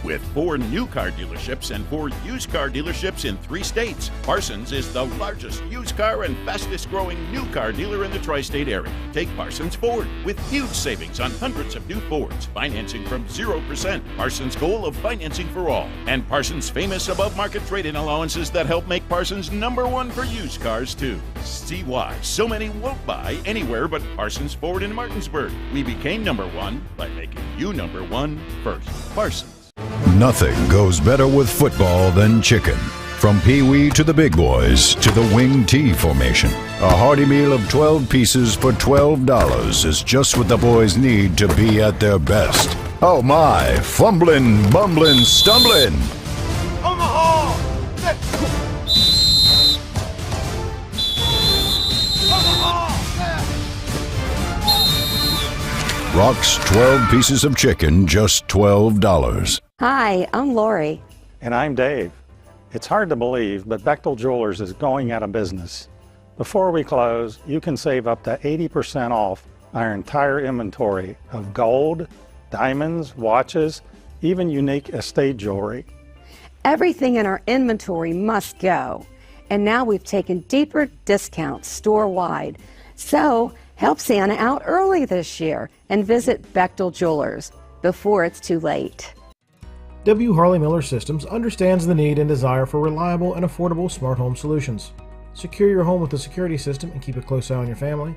With 4 new car dealerships and 4 used car dealerships in 3 states, Parsons is the largest used car and fastest growing new car dealer in the tri-state area. Take Parsons Ford with huge savings on hundreds of new Fords, financing from 0%, Parsons' goal of financing for all, and Parsons' famous above-market trade-in allowances that help make Parsons #1 for used cars too. See why so many won't buy anywhere but Parsons Ford in Martinsburg. We became #1 by making you #1 first. Parsons. Nothing goes better with football than chicken. From Pee-wee to the big boys to the wing T formation. A hearty meal of 12 pieces for $12 is just what the boys need to be at their best. Oh my, fumbling, bumbling, stumbling. Omaha! Rock's 12 pieces of chicken, just $12. Hi, I'm Lori. And I'm Dave. It's hard to believe, but Bechtel Jewelers is going out of business. Before we close, you can save up to 80% off our entire inventory of gold, diamonds, watches, even unique estate jewelry. Everything in our inventory must go. And now we've taken deeper discounts store-wide. So help Santa out early this year and visit Bechtel Jewelers before it's too late. W. Harley Miller Systems understands the need and desire for reliable and affordable smart home solutions. Secure your home with a security system and keep a close eye on your family.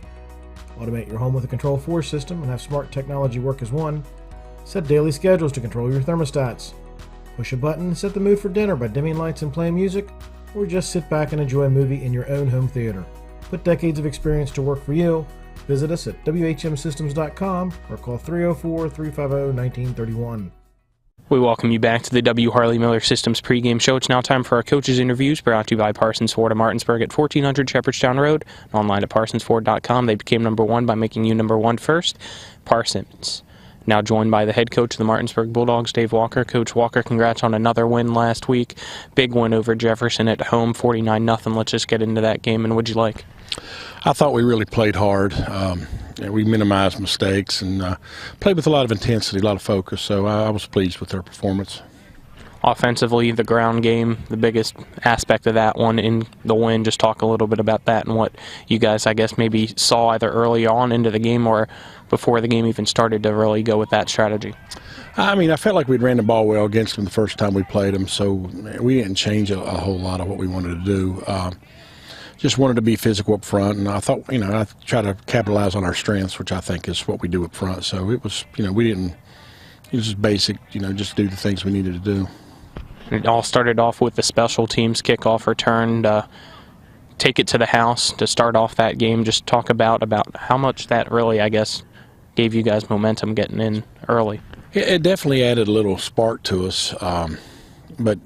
Automate your home with a Control4 system and have smart technology work as one. Set daily schedules to control your thermostats. Push a button and set the mood for dinner by dimming lights and playing music, or just sit back and enjoy a movie in your own home theater. Put decades of experience to work for you. Visit us at WHMsystems.com or call 304-350-1931. We welcome you back to the W. Harley Miller Systems pregame show. It's now time for our coaches' interviews, brought to you by Parsons Ford of Martinsburg at 1400 Shepherdstown Road, and online at parsonsford.com. They became number one by making you number one first. Parsons, now joined by the head coach of the Martinsburg Bulldogs, Dave Walker. Coach Walker, congrats on another win last week. Big win over Jefferson at home, 49-0. Let's just get into that game, and what'd you like? I thought we really played hard. We minimized mistakes and played with a lot of intensity, a lot of focus, so I was pleased with their performance. Offensively, the ground game, the biggest aspect of that one in the win. Just talk a little bit about that and what you guys, I guess, maybe saw either early on into the game or before the game even started to really go with that strategy. I mean, I felt like we'd ran the ball well against them the first time we played them, so we didn't change a whole lot of what we wanted to do. Just wanted to be physical up front, and I thought, I try to capitalize on our strengths, which I think is what we do up front. So it was, we didn't, it was just basic, just do the things we needed to do. It all started off with the special teams kickoff return to take it to the house to start off that game. Just talk about how much that really, I guess, gave you guys momentum getting in early. It definitely added a little spark to us. But,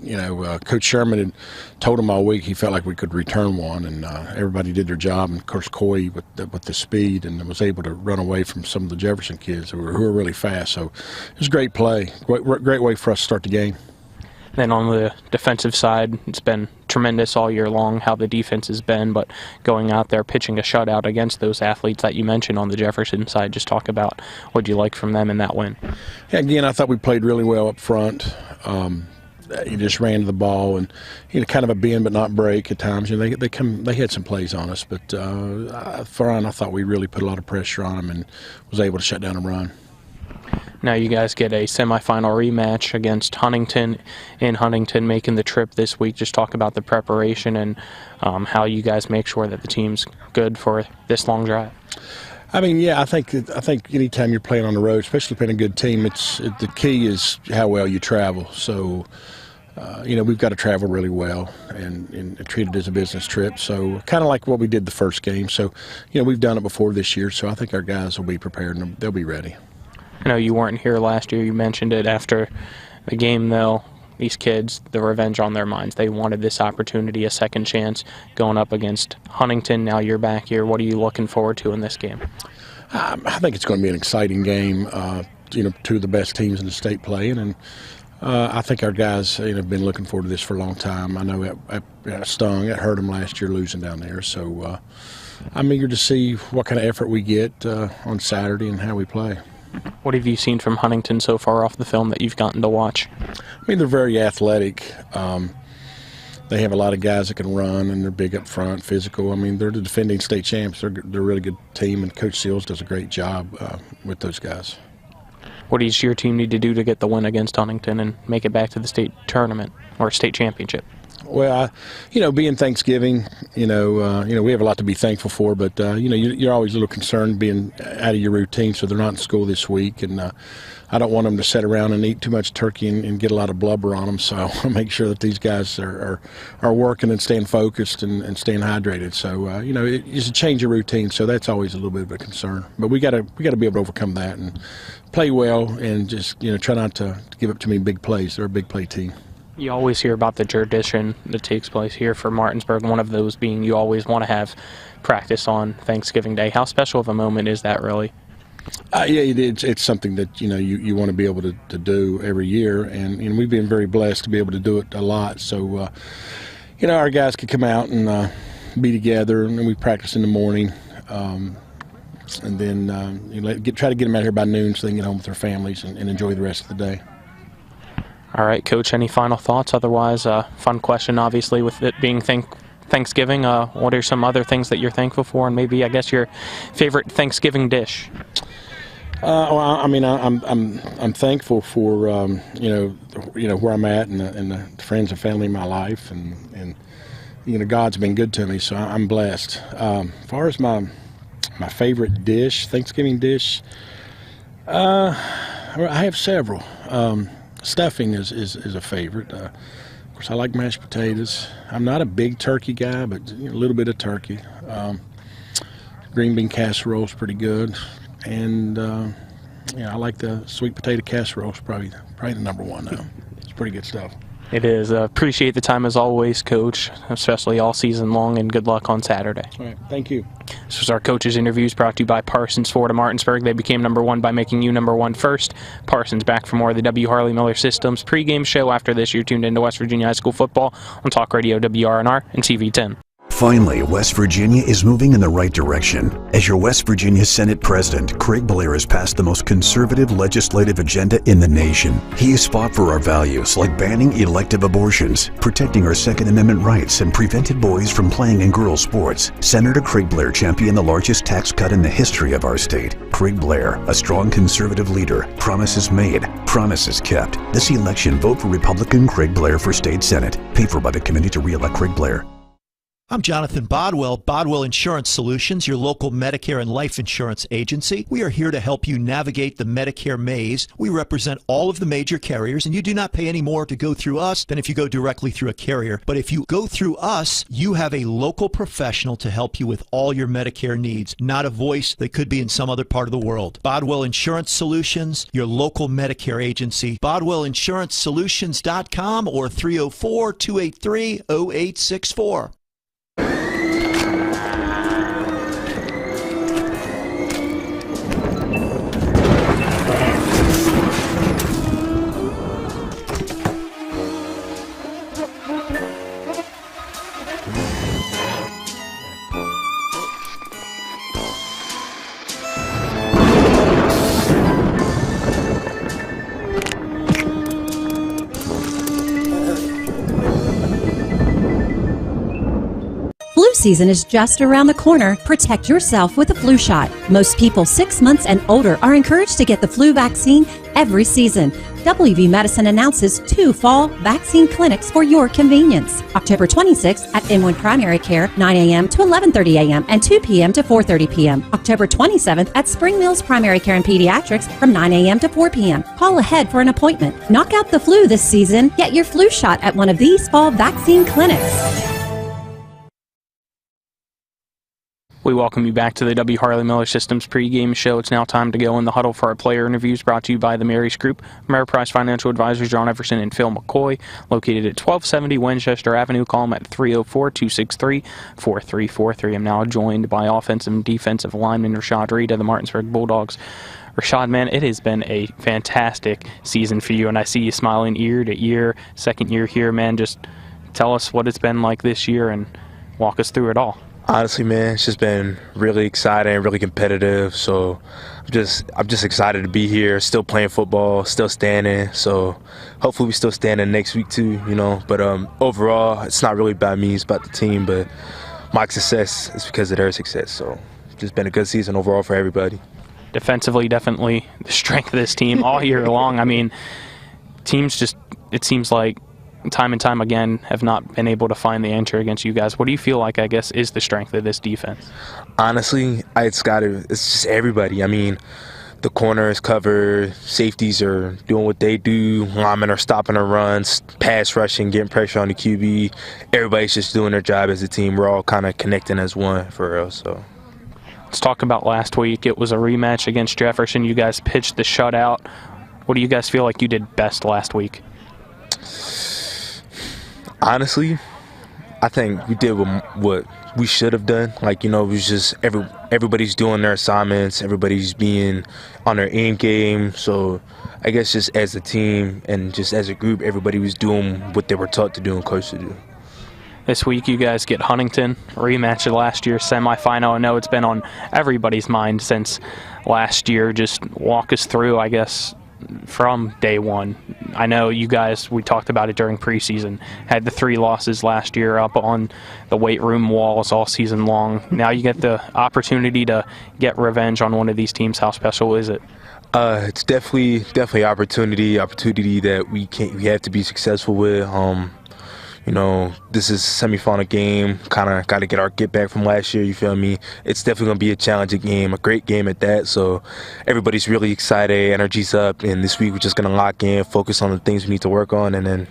Coach Sherman had told him all week he felt like we could return one, and everybody did their job. And, of course, Coy with the speed and was able to run away from some of the Jefferson kids who were really fast. So it was a great play, great way for us to start the game. Then on the defensive side, it's been tremendous all year long how the defense has been, but going out there pitching a shutout against those athletes that you mentioned on the Jefferson side, just talk about what you like from them in that win. Yeah, again, I thought we played really well up front. You just ran to the ball and kind of a bend but not break at times. They had some plays on us, but I thought we really put a lot of pressure on them and was able to shut down a run. Now you guys get a semifinal rematch against Huntington in Huntington, making the trip this week. Just talk about the preparation and how you guys make sure that the team's good for this long drive. I mean, yeah, I think anytime you're playing on the road, especially playing a good team, the key is how well you travel. So, we've got to travel really well and treat it as a business trip. So, kind of like what we did the first game. So, we've done it before this year, so I think our guys will be prepared and they'll be ready. I know you weren't here last year. You mentioned it after the game, though. These kids, the revenge on their minds. They wanted this opportunity, a second chance, going up against Huntington. Now you're back here. What are you looking forward to in this game? I think it's going to be an exciting game. Two of the best teams in the state playing, and I think our guys have been looking forward to this for a long time. I know it stung. It hurt them last year losing down there. So I'm eager to see what kind of effort we get on Saturday and how we play. What have you seen from Huntington so far off the film that you've gotten to watch? I mean, they're very athletic. They have a lot of guys that can run, and they're big up front, physical. I mean, they're the defending state champs. They're a really good team, and Coach Seals does a great job with those guys. What does your team need to do to get the win against Huntington and make it back to the state tournament or state championship? Well, being Thanksgiving, we have a lot to be thankful for, but, you're always a little concerned being out of your routine, so they're not in school this week, and I don't want them to sit around and eat too much turkey and get a lot of blubber on them, so I'll make sure that these guys are working and staying focused and staying hydrated. So, it's a change of routine, so that's always a little bit of a concern. But we got to be able to overcome that and play well and just, try not to give up too many big plays. They're a big play team. You always hear about the tradition that takes place here for Martinsburg, one of those being you always want to have practice on Thanksgiving Day. How special of a moment is that really? Yeah, it's something that you want to be able to do every year, and we've been very blessed to be able to do it a lot. So our guys could come out and be together, and we practice in the morning, and then try to get them out here by noon so they can get home with their families and enjoy the rest of the day. All right, Coach, any final thoughts? Otherwise, fun question, obviously, with it being Thanksgiving. What are some other things that you're thankful for, and maybe, I guess, your favorite Thanksgiving dish? Well, I mean, I'm thankful for where I'm at and the friends and family in my life, and God's been good to me, so I'm blessed. As far as my favorite dish, Thanksgiving dish, I have several. Stuffing is a favorite. Of course, I like mashed potatoes. I'm not a big turkey guy, but a little bit of turkey. Green bean casserole is pretty good. And I like the sweet potato casserole. It's probably the number one now. It's pretty good stuff. It is. Appreciate the time as always, Coach, especially all season long, and good luck on Saturday. All right. Thank you. This was our coaches' interviews brought to you by Parsons Ford of Martinsburg. They became number one by making you number one first. Parsons back for more of the W. Harley Miller Systems pregame show after this. You're tuned into West Virginia High School football on Talk Radio WRNR and TV10. Finally, West Virginia is moving in the right direction. As your West Virginia Senate President, Craig Blair has passed the most conservative legislative agenda in the nation. He has fought for our values like banning elective abortions, protecting our Second Amendment rights, and prevented boys from playing in girls' sports. Senator Craig Blair championed the largest tax cut in the history of our state. Craig Blair, a strong conservative leader. Promises made, promises kept. This election, vote for Republican Craig Blair for State Senate. Paid for by the committee to re-elect Craig Blair. I'm Jonathan Bodwell, Bodwell Insurance Solutions, your local Medicare and life insurance agency. We are here to help you navigate the Medicare maze. We represent all of the major carriers, and you do not pay any more to go through us than if you go directly through a carrier. But if you go through us, you have a local professional to help you with all your Medicare needs, not a voice that could be in some other part of the world. Bodwell Insurance Solutions, your local Medicare agency. BodwellInsuranceSolutions.com or 304-283-0864. Flu season is just around the corner. Protect yourself with a flu shot. Most people 6 months and older are encouraged to get the flu vaccine every season. WV Medicine announces 2 fall vaccine clinics for your convenience. October 26th at Inwood Primary Care, 9 a.m. to 11:30 a.m. and 2 p.m. to 4:30 p.m. October 27th at Spring Mills Primary Care and Pediatrics from 9 a.m. to 4 p.m. Call ahead for an appointment. Knock out the flu this season. Get your flu shot at one of these fall vaccine clinics. We welcome you back to the W. Harley Miller Systems pregame show. It's now time to go in the huddle for our player interviews brought to you by the Mary's Group. Ameriprise Financial Advisors John Everson and Phil McCoy, located at 1270 Winchester Avenue. Call them at 304-263-4343. I'm now joined by offensive and defensive lineman Rashad Reed of the Martinsburg Bulldogs. Rashad, man, it has been a fantastic season for you, and I see you smiling ear to ear, second year here, man. Just tell us what it's been like this year and walk us through it all. Honestly, man, it's just been really exciting, really competitive. So I'm just excited to be here, still playing football, still standing. So hopefully we still standing next week too, But overall, it's not really about me, it's about the team. But my success is because of their success. So it's just been a good season overall for everybody. Defensively, definitely the strength of this team all year long. I mean, teams just, it seems like, time and time again have not been able to find the answer against you guys. What do you feel like, I guess, is the strength of this defense? Honestly, it's just everybody. I mean, the corner is covered, safeties are doing what they do, linemen are stopping their runs, pass rushing, getting pressure on the QB. Everybody's just doing their job as a team. We're all kind of connecting as one for real. So let's talk about last week. It was a rematch against Jefferson. You guys pitched the shutout. What do you guys feel like you did best last week? Honestly, I think we did what we should have done. It was just every everybody's doing their assignments, everybody's being on their aim game. So I guess just as a team and just as a group, everybody was doing what they were taught to do and coached to do. This week you guys get Huntington, rematch of last year's semifinal. I know it's been on everybody's mind since last year. Just walk us through, I guess, from day one. I know you guys, we talked about it during preseason, had the 3 losses last year up on the weight room walls all season long. Now you get the opportunity to get revenge on one of these teams. How special is it? It's definitely opportunity that we have to be successful with. You know, this is a semifinal game, kind of got to get back from last year, you feel me? It's definitely going to be a challenging game, a great game at that, so everybody's really excited, energy's up, and this week we're just going to lock in, focus on the things we need to work on, and then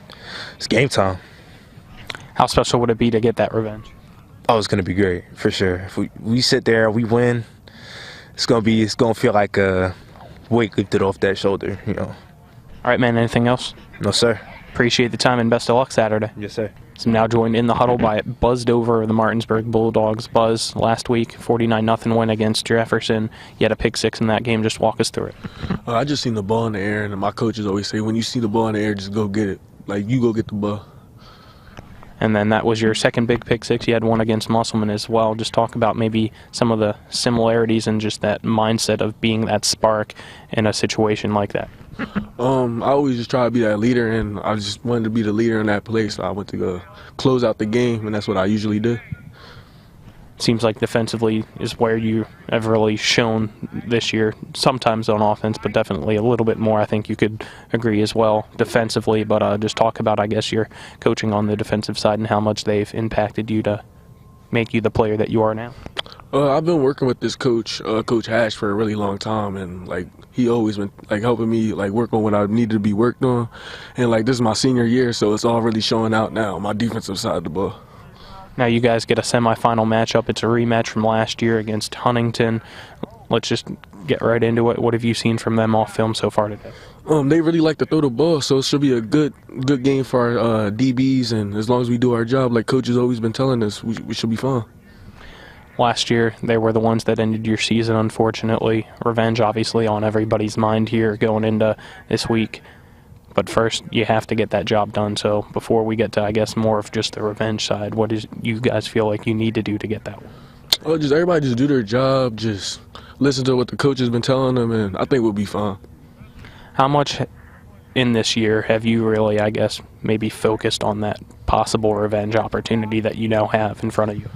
it's game time. How special would it be to get that revenge? Oh, it's going to be great, for sure. If we sit there and we win, it's going to feel like a weight lifted off that shoulder, you know. All right, man, anything else? No, sir. Appreciate the time and best of luck Saturday. Yes, sir. So now joined in the huddle by buzzed over the Martinsburg Bulldogs. Buzz, last week, 49-0 win against Jefferson. You had a pick 6 in that game. Just walk us through it. I just seen the ball in the air, and my coaches always say, when you see the ball in the air, just go get it. Like, you go get the ball. And then that was your second big pick 6. You had one against Musselman as well. Just talk about maybe some of the similarities and just that mindset of being that spark in a situation like that. I always just try to be that leader, and I just wanted to be the leader in that play, so I went to go close out the game, and that's what I usually do. Seems like defensively is where you have really shown this year, sometimes on offense, but definitely a little bit more. I think you could agree as well defensively, but just talk about, I guess, your coaching on the defensive side and how much they've impacted you to make you the player that you are now. I've been working with this coach, Coach Hash, for a really long time, and like he always been like helping me like work on what I needed to be worked on, and like this is my senior year, so it's all really showing out now, my defensive side of the ball. Now you guys get a semifinal matchup. It's a rematch from last year against Huntington. Let's just get right into it. What have you seen from them off film so far today? They really like to throw the ball, so it should be a good game for our DBs, and as long as we do our job, like Coach has always been telling us, we should be fine. Last year, they were the ones that ended your season, unfortunately. Revenge, obviously, on everybody's mind here going into this week. But first, you have to get that job done. So before we get to, I guess, more of just the revenge side, what do you guys feel like you need to do to get that one? Just everybody just do their job, just listen to what the coach has been telling them, and I think we'll be fine. How much in this year have you really, I guess, maybe focused on that possible revenge opportunity that you now have in front of you?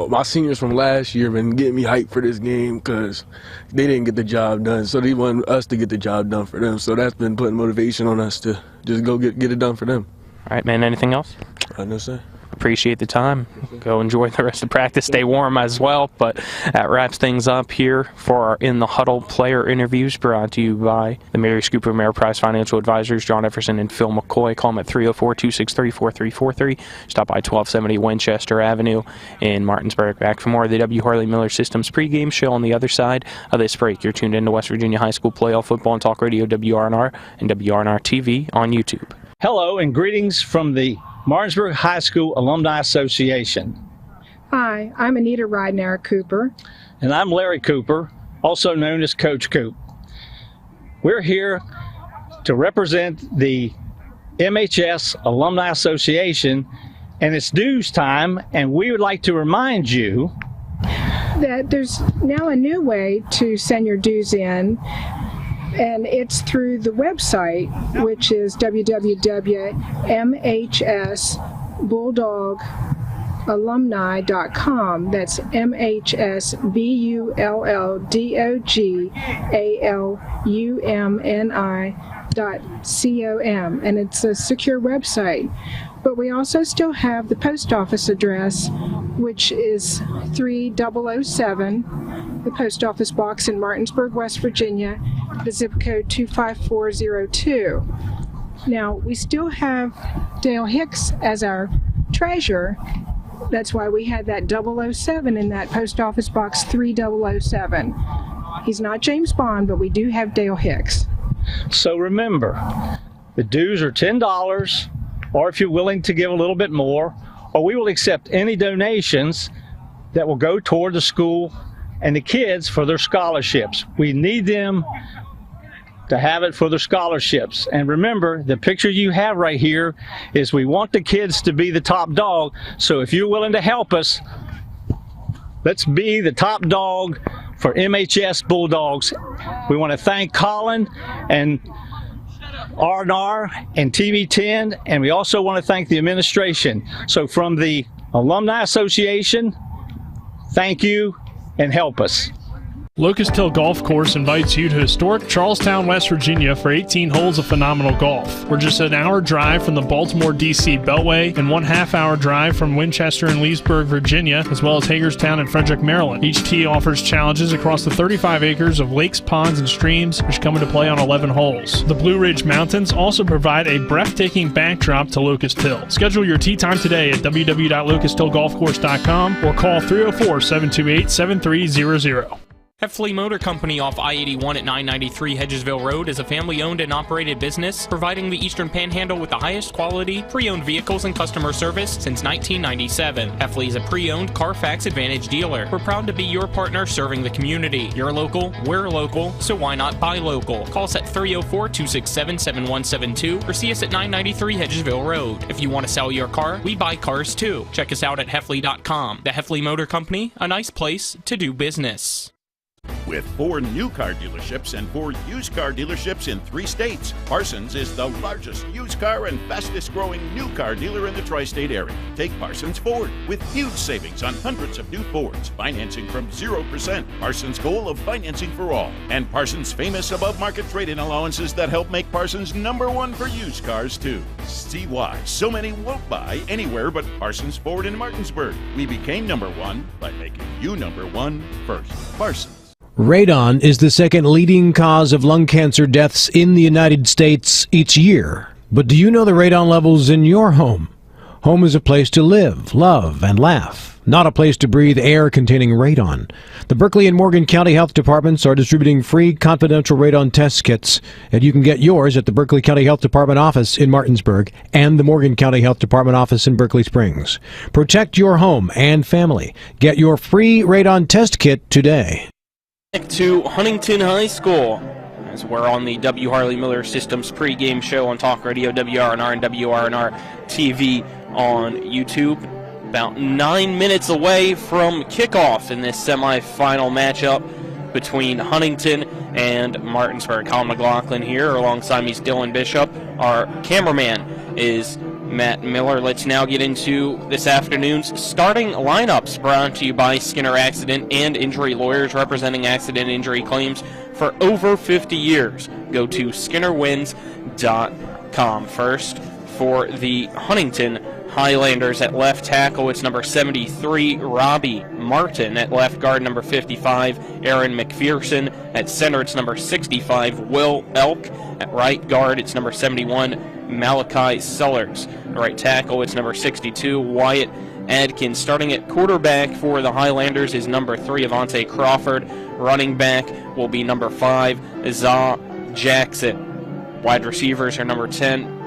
My seniors from last year been getting me hyped for this game because they didn't get the job done, so they want us to get the job done for them. So that's been putting motivation on us to just go get it done for them. All right, man. Anything else? No, sir. Appreciate the time. Go enjoy the rest of practice. Stay warm as well. But that wraps things up here for our In the Huddle player interviews brought to you by the Mary Scooper Ameriprise Financial Advisors, John Everson and Phil McCoy. Call them at 304-263-4343. Stop by 1270 Winchester Avenue in Martinsburg. Back for more of the W. Harley Miller Systems pregame show on the other side of this break. You're tuned into West Virginia High School Playoff Football and Talk Radio, WRNR, and WRNR TV on YouTube. Hello and greetings from the Martinsburg High School Alumni Association. Hi, I'm Anita Ridenour Cooper. And I'm Larry Cooper, also known as Coach Coop. We're here to represent the MHS Alumni Association, and it's dues time, and we would like to remind you that there's now a new way to send your dues in, and it's through the website, which is www.mhsbulldog.alumni.com. That's MHSBULLDOGALUMNI.com, and it's a secure website. But we also still have the post office address, which is 3007, the post office box in Martinsburg, West Virginia, the zip code 25402. Now, we still have Dale Hicks as our treasurer. That's why we had that 007 in that post office box 3007. He's not James Bond, but we do have Dale Hicks. So remember, the dues are $10, or if you're willing to give a little bit more, or we will accept any donations that will go toward the school and the kids for their scholarships. We need them to have it for their scholarships. And remember, the picture you have right here is we want the kids to be the top dog. So if you're willing to help us, let's be the top dog for MHS Bulldogs. We want to thank Colin and R&R and TV10, and we also want to thank the administration. So from the Alumni Association, thank you and help us. Locust Hill Golf Course invites you to historic Charlestown, West Virginia for 18 holes of phenomenal golf. We're just an hour drive from the Baltimore, D.C. Beltway and 1/2 hour drive from Winchester and Leesburg, Virginia, as well as Hagerstown and Frederick, Maryland. Each tee offers challenges across the 35 acres of lakes, ponds, and streams, which come into play on 11 holes. The Blue Ridge Mountains also provide a breathtaking backdrop to Locust Hill. Schedule your tee time today at www.locusthillgolfcourse.com or call 304-728-7300. Heffley Motor Company off I-81 at 993 Hedgesville Road is a family-owned and operated business providing the Eastern Panhandle with the highest quality pre-owned vehicles and customer service since 1997. Heffley is a pre-owned Carfax Advantage dealer. We're proud to be your partner serving the community. You're local, we're local, so why not buy local? Call us at 304-267-7172 or see us at 993 Hedgesville Road. If you want to sell your car, we buy cars too. Check us out at Heffley.com. The Heffley Motor Company, a nice place to do business. With 4 new car dealerships and 4 used car dealerships in 3 states, Parsons is the largest used car and fastest growing new car dealer in the tri-state area. Take Parsons Ford with huge savings on hundreds of new Fords, financing from 0%, Parsons' goal of financing for all, and Parsons' famous above-market trade-in allowances that help make Parsons #1 for used cars too. See why so many won't buy anywhere but Parsons Ford in Martinsburg. We became #1 by making you #1 first. Parsons. Radon is the second leading cause of lung cancer deaths in the United States each year. But do you know the radon levels in your home? Home is a place to live, love, and laugh, not a place to breathe air containing radon. The Berkeley and Morgan County Health Departments are distributing free confidential radon test kits, and you can get yours at the Berkeley County Health Department office in Martinsburg and the Morgan County Health Department office in Berkeley Springs. Protect your home and family. Get your free radon test kit today. To Huntington High School, as we're on the W. Harley Miller Systems pregame show on Talk Radio, WRNR and WRNR TV on YouTube. About 9 minutes away from kickoff in this semifinal matchup between Huntington and Martinsburg. Colin McLaughlin here, alongside me is Dylan Bishop. Our cameraman is Matt Miller. Let's now get into this afternoon's starting lineups, brought to you by Skinner Accident and Injury Lawyers, representing accident injury claims for over 50 years. Go to skinnerwins.com. First, for the Huntington Highlanders at left tackle, it's number 73, Robbie Martin. At left guard, number 55, Aaron McPherson. At center, it's number 65, Will Elk. At right guard, it's number 71, Malachi Sellers. At right tackle, it's number 62, Wyatt Adkins. Starting at quarterback for the Highlanders is number 3, Avante Crawford. Running back will be number 5, Zah Jackson. Wide receivers are number 10,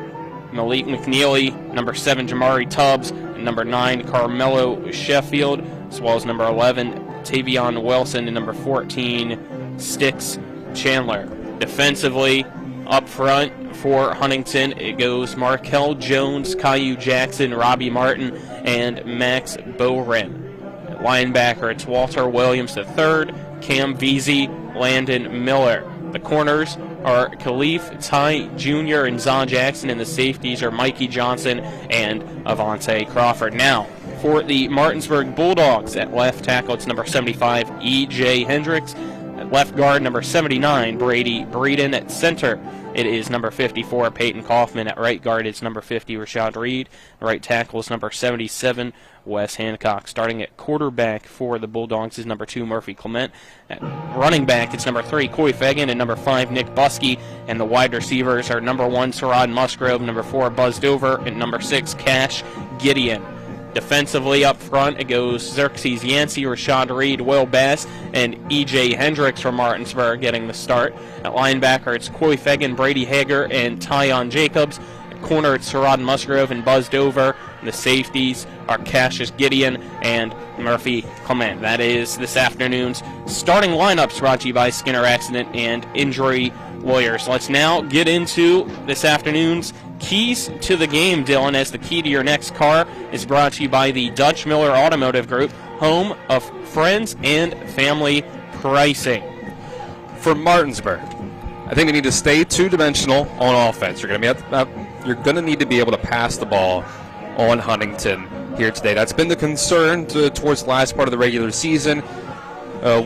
Malik McNeely, number 7, Jamari Tubbs, and number 9, Carmelo Sheffield, as well as number 11, Tavion Wilson, and number 14, Sticks Chandler. Defensively, up front for Huntington, it goes Markel Jones, Caillou Jackson, Robbie Martin, and Max Bowren. At linebacker, it's Walter Williams III, Cam Veazey, Landon Miller. The corners are Khalif Ty Jr. and Zah Jackson, and the safeties are Mikey Johnson and Avante Crawford. Now, for the Martinsburg Bulldogs, at left tackle, it's number 75, E.J. Hendricks. At left guard, number 79, Brady Breeden. At center, it is number 54, Peyton Kaufman. At right guard, it's number 50, Rashad Reed. Right tackle is number 77, Wes Hancock. Starting at quarterback for the Bulldogs is number 2, Murphy Clement. At running back, it's number 3, Coy Fagan, and number 5, Nick Buskey. And the wide receivers are number 1, Sarad Musgrove, number 4, Buzz Dover, and number 6, Cash Gideon. Defensively up front, it goes Xerxes Yancey, Rashad Reed, Will Bass, and E.J. Hendricks from Martinsburg getting the start. At linebacker, it's Coy Fagan, Brady Hager, and Tyon Jacobs. At corner, it's Sarad Musgrove and Buzz Dover. The safeties are Cassius Gideon and Murphy Clement. That is this afternoon's starting lineups, brought to you by Skinner Accident and Injury Lawyers. Let's now get into this afternoon's keys to the game, Dylan, as the key to your next car is brought to you by the Dutch Miller Automotive Group, home of friends and family pricing. For Martinsburg, I think they need to stay two-dimensional on offense. You're going to need to be able to pass the ball on Huntington here today. That's been the concern towards the last part of the regular season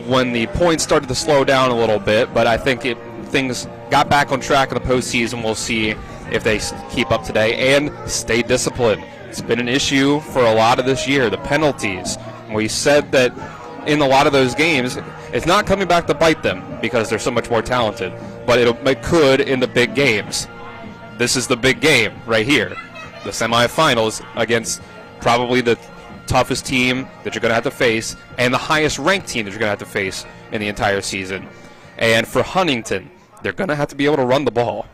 when the points started to slow down a little bit, but I think things got back on track in the postseason. We'll see if they keep up today and stay disciplined. It's been an issue for a lot of this year, the penalties. We said that in a lot of those games, it's not coming back to bite them because they're so much more talented, but it could in the big games. This is the big game right here, the semifinals against probably the toughest team that you're going to have to face and the highest ranked team that you're going to have to face in the entire season. And for Huntington, they're going to have to be able to run the ball.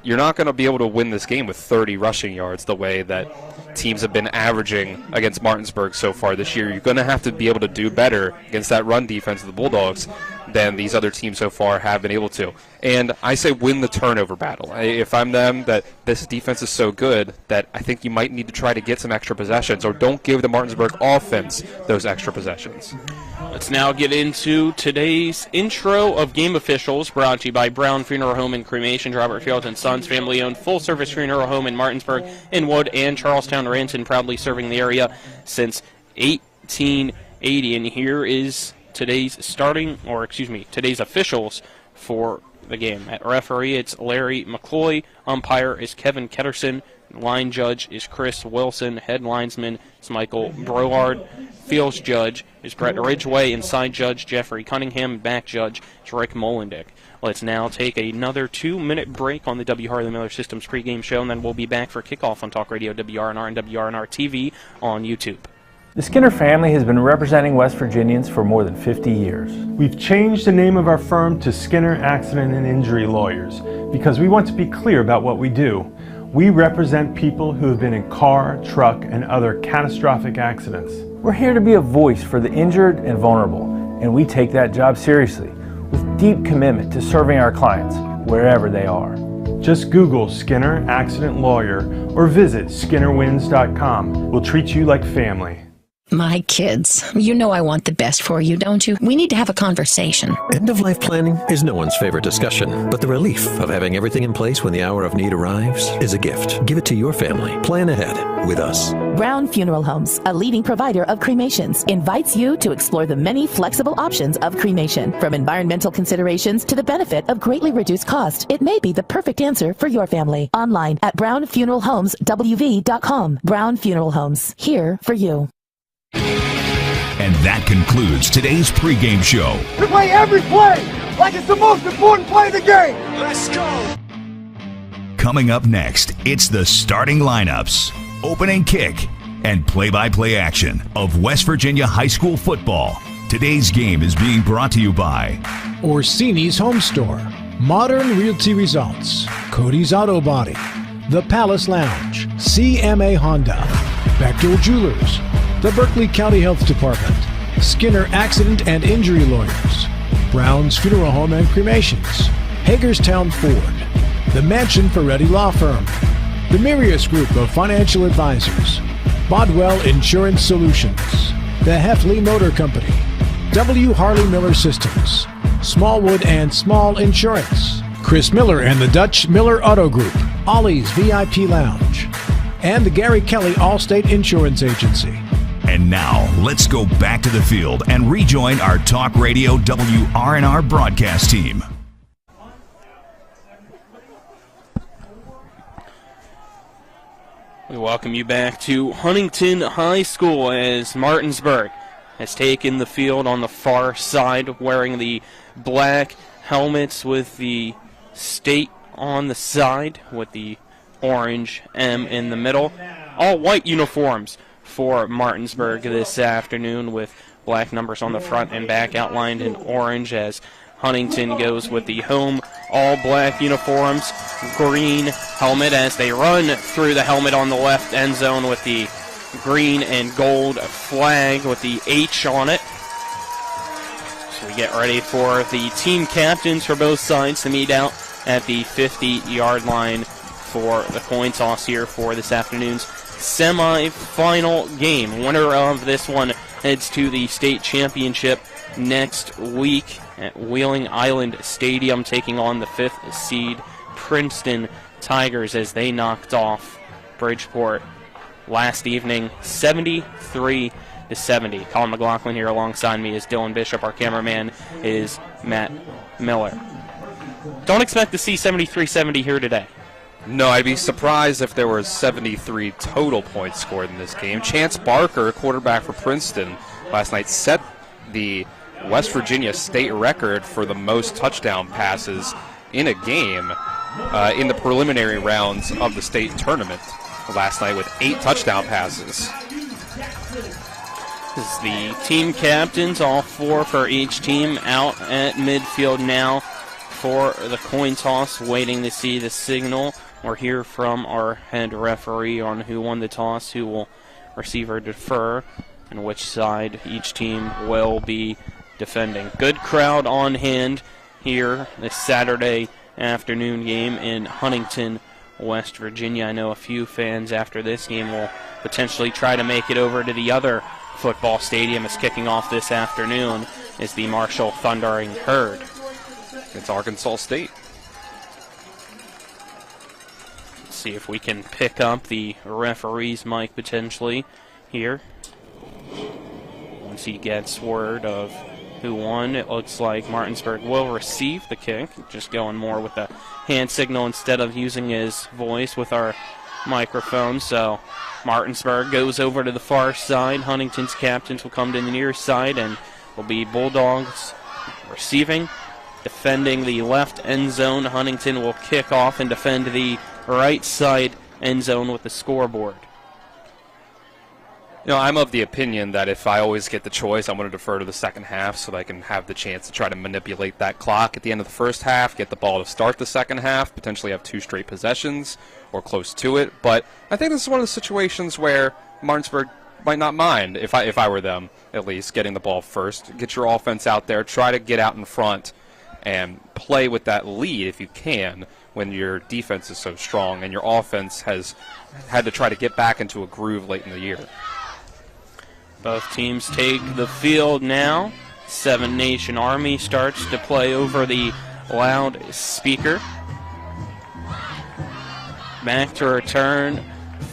You're not going to be able to win this game with 30 rushing yards the way that teams have been averaging against Martinsburg so far this year. You're going to have to be able to do better against that run defense of the Bulldogs than these other teams so far have been able to. And I say win the turnover battle. If I'm them, that this defense is so good that I think you might need to try to get some extra possessions, or don't give the Martinsburg offense those extra possessions. Let's now get into today's intro of game officials, brought to you by Brown Funeral Home and Cremation, Robert Field & Sons, family-owned full-service funeral home in Martinsburg, Inwood, and Charlestown, Ranton, proudly serving the area since 1880. And here is today's today's officials for the game. At referee, it's Larry McCloy. Umpire is Kevin Ketterson. Line judge is Chris Wilson. Head linesman is Michael Broard. Fields judge is Brett Ridgway. And side judge Jeffrey Cunningham. Back judge is Rick Molendick. Let's now take another 2-minute break on the W. Harley Miller Systems pregame show, and then we'll be back for kickoff on Talk Radio WRNR and WRNR TV on YouTube. The Skinner family has been representing West Virginians for more than 50 years. We've changed the name of our firm to Skinner Accident and Injury Lawyers because we want to be clear about what we do. We represent people who have been in car, truck, and other catastrophic accidents. We're here to be a voice for the injured and vulnerable, and we take that job seriously with deep commitment to serving our clients wherever they are. Just Google Skinner Accident Lawyer or visit skinnerwins.com. We'll treat you like family. My kids, you know I want the best for you, don't you? We need to have a conversation. End-of-life planning is no one's favorite discussion, but the relief of having everything in place when the hour of need arrives is a gift. Give it to your family. Plan ahead with us. Brown Funeral Homes, a leading provider of cremations, invites you to explore the many flexible options of cremation. From environmental considerations to the benefit of greatly reduced cost, it may be the perfect answer for your family. Online at brownfuneralhomeswv.com. Brown Funeral Homes, here for you. And that concludes today's pregame show. We play every play like it's the most important play of the game. Let's go. Coming up next, it's the starting lineups, opening kick, and play-by-play action of West Virginia high school football. Today's game is being brought to you by Orsini's Home Store, Modern Realty Results, Cody's Auto Body, The Palace Lounge, CMA Honda, Bechtel Jewelers, the Berkeley County Health Department, Skinner Accident and Injury Lawyers, Brown's Funeral Home and Cremations, Hagerstown Ford, the Mansion Ferretti Law Firm, the Mirius Group of Financial Advisors, Bodwell Insurance Solutions, the Heffley Motor Company, W. Harley Miller Systems, Smallwood and Small Insurance, Chris Miller and the Dutch Miller Auto Group, Ollie's VIP Lounge, and the Gary Kelly Allstate Insurance Agency. And now, let's go back to the field and rejoin our Talk Radio WRNR broadcast team. We welcome you back to Huntington High School as Martinsburg has taken the field on the far side, wearing the black helmets with the state on the side with the orange M in the middle. All white uniforms for Martinsburg this afternoon, with black numbers on the front and back outlined in orange, as Huntington goes with the home all-black uniforms, green helmet as they run through the helmet on the left end zone with the green and gold flag with the H on it. So we get ready for the team captains for both sides to meet out at the 50-yard line for the coin toss here for this afternoon's semi-final game. Winner of this one heads to the state championship next week at Wheeling Island Stadium, taking on the 5th seed Princeton Tigers as they knocked off Bridgeport last evening 73-70. Colin McLaughlin here alongside me is Dylan Bishop. Our cameraman is Matt Miller. Don't expect to see 73-70 here today. No, I'd be surprised if there were 73 total points scored in this game. Chance Barker, quarterback for Princeton, last night set the West Virginia state record for the most touchdown passes in a game in the preliminary rounds of the state tournament last night with 8 touchdown passes. This is the team captains, all 4 for each team, out at midfield now for the coin toss, waiting to see the signal or hear from our head referee on who won the toss, who will receive or defer, and which side each team will be defending. Good crowd on hand here this Saturday afternoon game in Huntington, West Virginia. I know a few fans after this game will potentially try to make it over to the other football stadium as kicking off this afternoon is the Marshall Thundering Herd. It's Arkansas State. Let's see if we can pick up the referee's mic potentially here. Once he gets word of who won, it looks like Martinsburg will receive the kick. Just going more with the hand signal instead of using his voice with our microphone. So Martinsburg goes over to the far side. Huntington's captains will come to the near side and will be Bulldogs receiving. Defending the left end zone, Huntington will kick off and defend the right side end zone with the scoreboard. You know, I'm of the opinion that if I always get the choice, I'm going to defer to the second half so that I can have the chance to try to manipulate that clock at the end of the first half, get the ball to start the second half, potentially have 2 straight possessions or close to it. But I think this is one of the situations where Martinsburg might not mind, if I were them, at least, getting the ball first. Get your offense out there, try to get out in front, and play with that lead if you can when your defense is so strong and your offense has had to try to get back into a groove late in the year. Both teams take the field now. Seven Nation Army starts to play over the loudspeaker. Back to return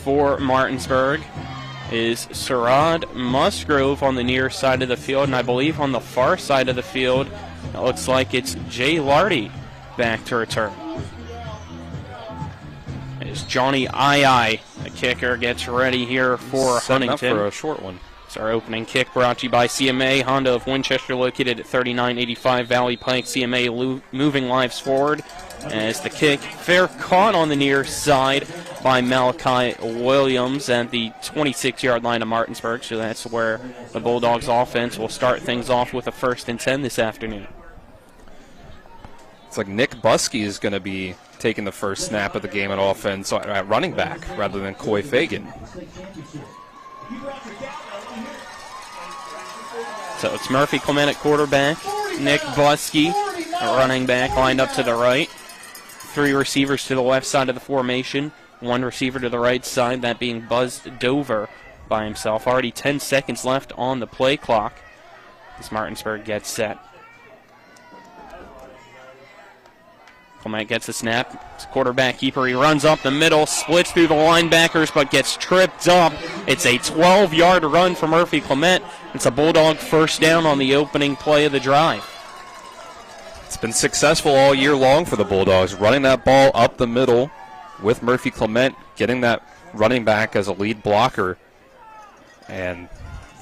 for Martinsburg is Sarad Musgrove on the near side of the field, and I believe on the far side of the field it looks like it's Jay Lardy back to return. As Johnny Ii, the kicker, gets ready here for Setting Huntington. up for a short one. It's our opening kick brought to you by CMA Honda of Winchester, located at 3985 Valley Pike. CMA moving lives forward as the kick fair caught on the near side by Malachi Williams at the 26-yard line of Martinsburg. So that's where the Bulldogs offense will start things off with a 1st and 10 this afternoon. It's like Nick Buskey is going to be taking the first snap of the game at offense at running back rather than Coy Fagan. So it's Murphy Clement at quarterback, Nick Buskey at running back, lined up to the right. 3 receivers to the left side of the formation, 1 receiver to the right side, that being Buzz Dover by himself. Already 10 seconds left on the play clock as Martinsburg gets set. Clement gets the snap. It's quarterback keeper. He runs up the middle, splits through the linebackers, but gets tripped up. It's a 12-yard run for Murphy Clement. It's a Bulldog first down on the opening play of the drive. It's been successful all year long for the Bulldogs, running that ball up the middle with Murphy Clement, getting that running back as a lead blocker, and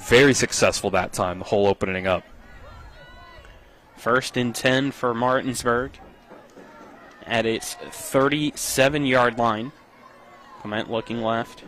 very successful that time, the whole opening up. 1st and 10 for Martinsburg at its 37-yard line. Clement looking left.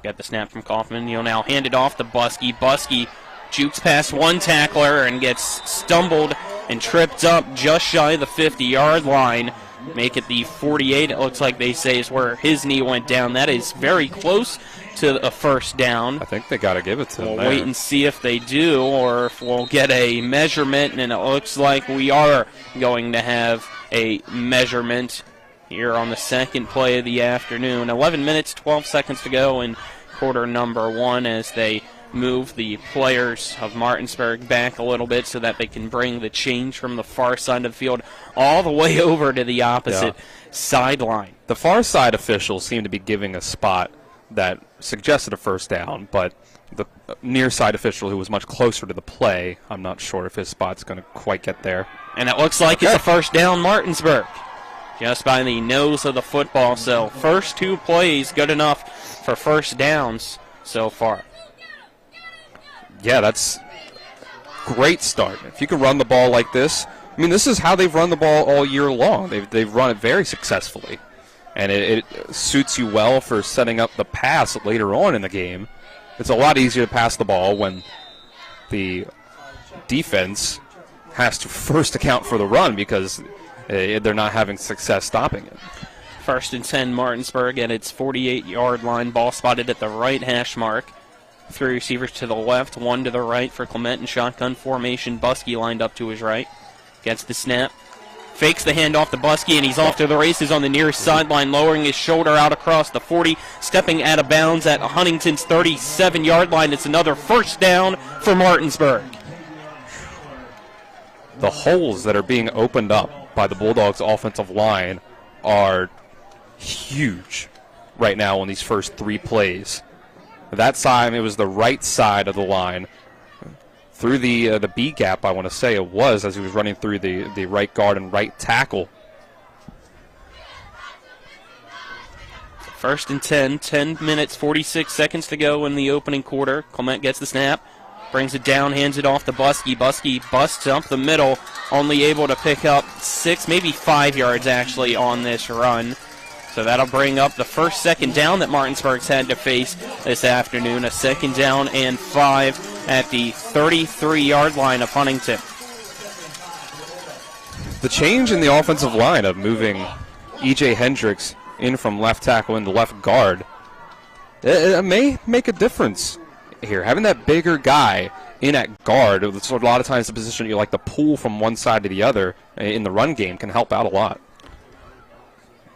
Got the snap from Kaufman. He'll now hand it off to Buskey. Buskey jukes past one tackler and gets stumbled and tripped up just shy of the 50-yard line make it the 48. It looks like they say is where his knee went down. That is very close to a first down. I think they got to give it to him. We'll wait and see if they do, or if we'll get a measurement, and it looks like we are going to have a measurement here on the second play of the afternoon. 11 minutes, 12 seconds to go in quarter number 1 as they move the players of Martinsburg back a little bit so that they can bring the change from the far side of the field all the way over to the opposite sideline. The far side officials seem to be giving a spot that suggested a first down, but the near side official, who was much closer to the play, I'm not sure if his spot's going to quite get there. And it looks like it's a first down, Martinsburg, just by the nose of the football. So first 2 plays good enough for first downs so far. Yeah, that's great start. If you can run the ball like this, I mean, this is how they've run the ball all year long. They've run it very successfully, and it suits you well for setting up the pass later on in the game. It's a lot easier to pass the ball when the defense has to first account for the run because they're not having success stopping it. First and 10, Martinsburg at its 48-yard line. Ball spotted at the right hash mark. 3 receivers to the left, 1 to the right for Clement in shotgun formation. Buskey lined up to his right. Gets the snap. Fakes the handoff to Buskey, and he's off to the races on the nearest sideline, lowering his shoulder out across the 40, stepping out of bounds at Huntington's 37-yard line. It's another first down for Martinsburg. The holes that are being opened up by the Bulldogs' offensive line are huge right now on these first 3 plays. That time, it was the right side of the line. Through the B gap, I want to say it was, as he was running through the right guard and right tackle. First and 10, 10 minutes, 46 seconds to go in the opening quarter. Clement gets the snap, brings it down, hands it off to Buskey. Buskey busts up the middle, only able to pick up 6, maybe 5 yards actually on this run. So that'll bring up the first second down that Martinsburg's had to face this afternoon. A second down and 5 at the 33-yard line of Huntington. The change in the offensive line of moving E.J. Hendricks in from left tackle into left guard, it may make a difference here. Having that bigger guy in at guard, it's a lot of times the position you like to pull from one side to the other in the run game can help out a lot.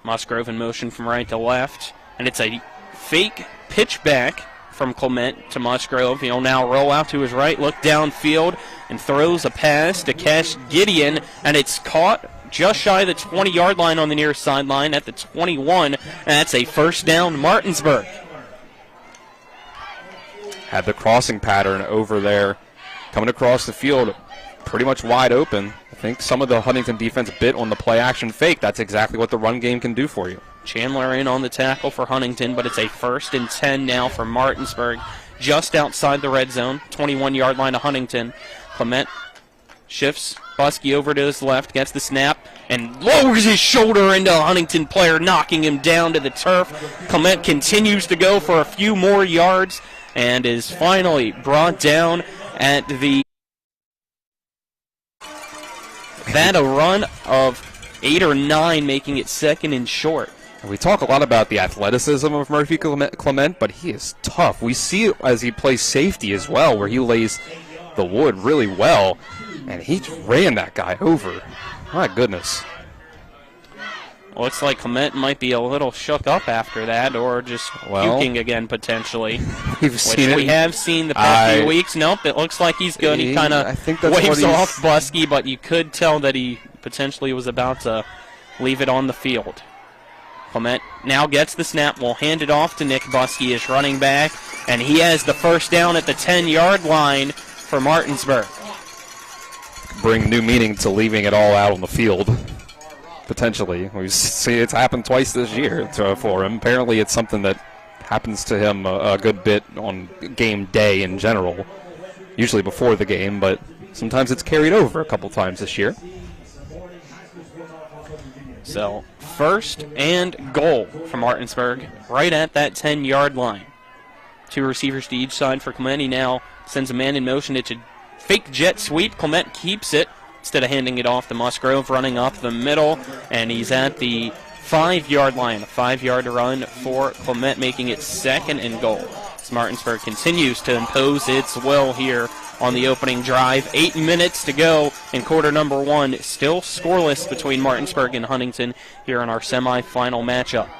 Musgrove in motion from right to left, and it's a fake pitch back from Clement to Musgrove. He'll now roll out to his right, look downfield, and throws a pass to Cash Gideon, and it's caught just shy of the 20-yard line on the near sideline at the 21, and that's a first down, Martinsburg. Had the crossing pattern over there, coming across the field, pretty much wide open. I think some of the Huntington defense bit on the play-action fake. That's exactly what the run game can do for you. Chandler in on the tackle for Huntington, but it's a first and 10 now for Martinsburg, just outside the red zone, 21-yard line of Huntington. Clement shifts Buskey over to his left, gets the snap, and lowers his shoulder into a Huntington player, knocking him down to the turf. Clement continues to go for a few more yards and is finally brought down at the... That a run of 8 or 9, making it second and short. We talk a lot about the athleticism of Murphy Clement, but he is tough. We see it as he plays safety as well, where he lays the wood really well, and he ran that guy over. My goodness. Looks like Clement might be a little shook up after that, or just puking again, potentially. We have seen the past few weeks. Nope, it looks like he's good. He kind of waves off Buskey, but you could tell that he potentially was about to leave it on the field. Clement now gets the snap, will hand it off to Nick Buskey, his running back, and he has the first down at the 10-yard line for Martinsburg. Bring new meaning to leaving it all out on the field, potentially. We see it's happened twice this year for him. Apparently it's something that happens to him a good bit on game day in general, usually before the game, but sometimes it's carried over a couple times this year. So, first and goal for Martinsburg, right at that 10-yard line. 2 receivers to each side for Clement. He now sends a man in motion. It's a fake jet sweep. Clement keeps it. instead of handing it off to Musgrove, running up the middle, and he's at the 5-yard line. A 5-yard run for Clement, making it 2nd and goal. As Martinsburg continues to impose its will here on the opening drive. 8 minutes to go in quarter number 1. Still scoreless between Martinsburg and Huntington here in our semifinal matchup.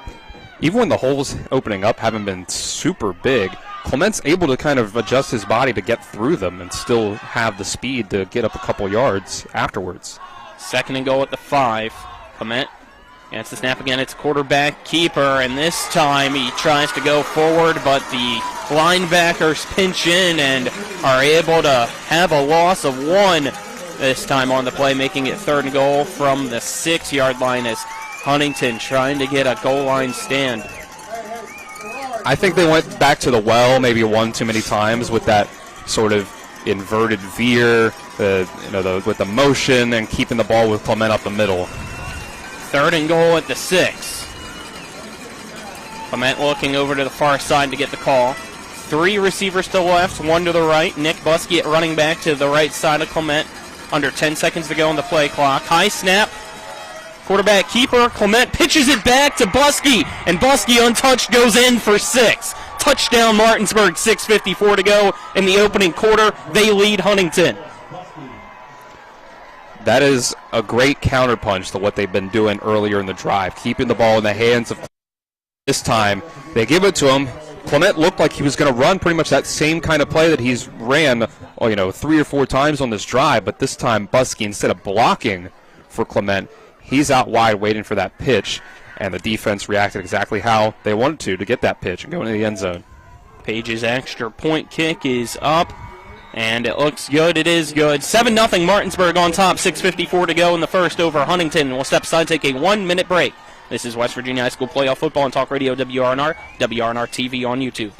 Even when the holes opening up haven't been super big, Clement's able to kind of adjust his body to get through them and still have the speed to get up a couple yards afterwards. 2nd and goal at the 5. Clement gets the snap again. It's quarterback keeper, and this time he tries to go forward, but the linebackers pinch in and are able to have a loss of 1 this time on the play, making it 3rd and goal from the 6-yard line as Huntington trying to get a goal line stand. I think they went back to the well maybe one too many times with that sort of inverted veer, with the motion and keeping the ball with Clement up the middle. 3rd and goal at the 6. Clement looking over to the far side to get the call. 3 receivers to the left, 1 to the right. Nick Buskey at running back to the right side of Clement. Under 10 seconds to go on the play clock. High snap. Quarterback keeper. Clement pitches it back to Buskey, and Buskey untouched goes in for 6. Touchdown Martinsburg, 6:54 to go in the opening quarter. They lead Huntington. That is a great counterpunch to what they've been doing earlier in the drive, keeping the ball in the hands of. This time, they give it to him. Clement looked like he was going to run pretty much that same kind of play that he's ran 3 or 4 times on this drive, but this time Buskey, instead of blocking for Clement, he's out wide waiting for that pitch, and the defense reacted exactly how they wanted to get that pitch and go into the end zone. Page's extra point kick is up, and it looks good. It is good. 7-0 Martinsburg on top, 6:54 to go in the first over Huntington. We'll step aside, take a 1-minute break. This is West Virginia High School Playoff Football on Talk Radio WRNR, WRNR TV on YouTube.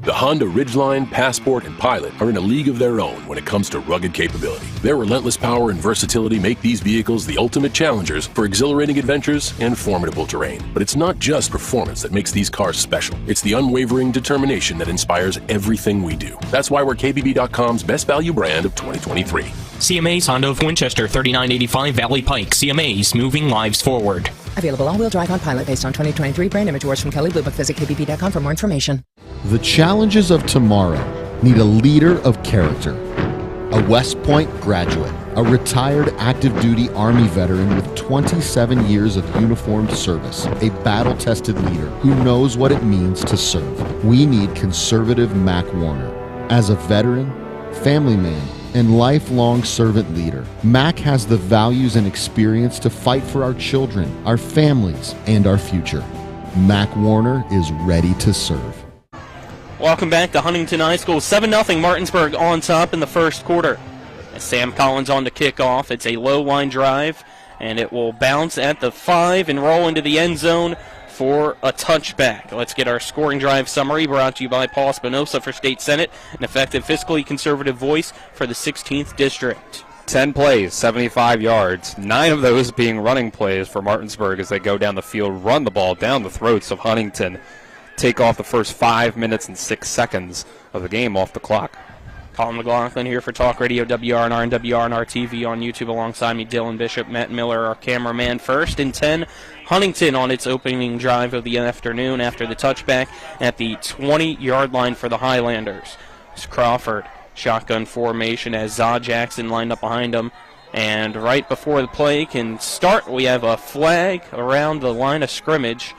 The Honda Ridgeline, Passport, and Pilot are in a league of their own when it comes to rugged capability. Their relentless power and versatility make these vehicles the ultimate challengers for exhilarating adventures and formidable terrain. But it's not just performance that makes these cars special. It's the unwavering determination that inspires everything we do. That's why we're KBB.com's best value brand of 2023. CMA's Honda of Winchester, 3985 Valley Pike. CMA's, moving lives forward. Available all-wheel drive on Pilot based on 2023 brand image awards from Kelly Blue Book. Visit KBB.com for more information. The challenges of tomorrow need a leader of character. A West Point graduate, a retired active duty Army veteran with 27 years of uniformed service, a battle-tested leader who knows what it means to serve. We need conservative Mac Warner. As a veteran, family man, and lifelong servant leader, Mac has the values and experience to fight for our children, our families, and our future. Mac Warner is ready to serve. Welcome back to Huntington High School. 7-0 Martinsburg on top in the first quarter. As Sam Collins on to kickoff. It's a low line drive, and it will bounce at the 5 and roll into the end zone for a touchback. Let's get our scoring drive summary brought to you by Paul Espinosa for State Senate, an effective fiscally conservative voice for the 16th District. 10 plays, 75 yards, 9 of those being running plays for Martinsburg as they go down the field, run the ball down the throats of Huntington, take off the first 5 minutes and 6 seconds of the game off the clock. Colin McLaughlin here for Talk Radio WRNR and WRNR TV on YouTube. Alongside me, Dylan Bishop, Matt Miller, our cameraman. 1st and 10, Huntington on its opening drive of the afternoon after the touchback at the 20-yard line for the Highlanders. It's Crawford, shotgun formation as Zaw Jackson lined up behind him. And right before the play can start, we have a flag around the line of scrimmage.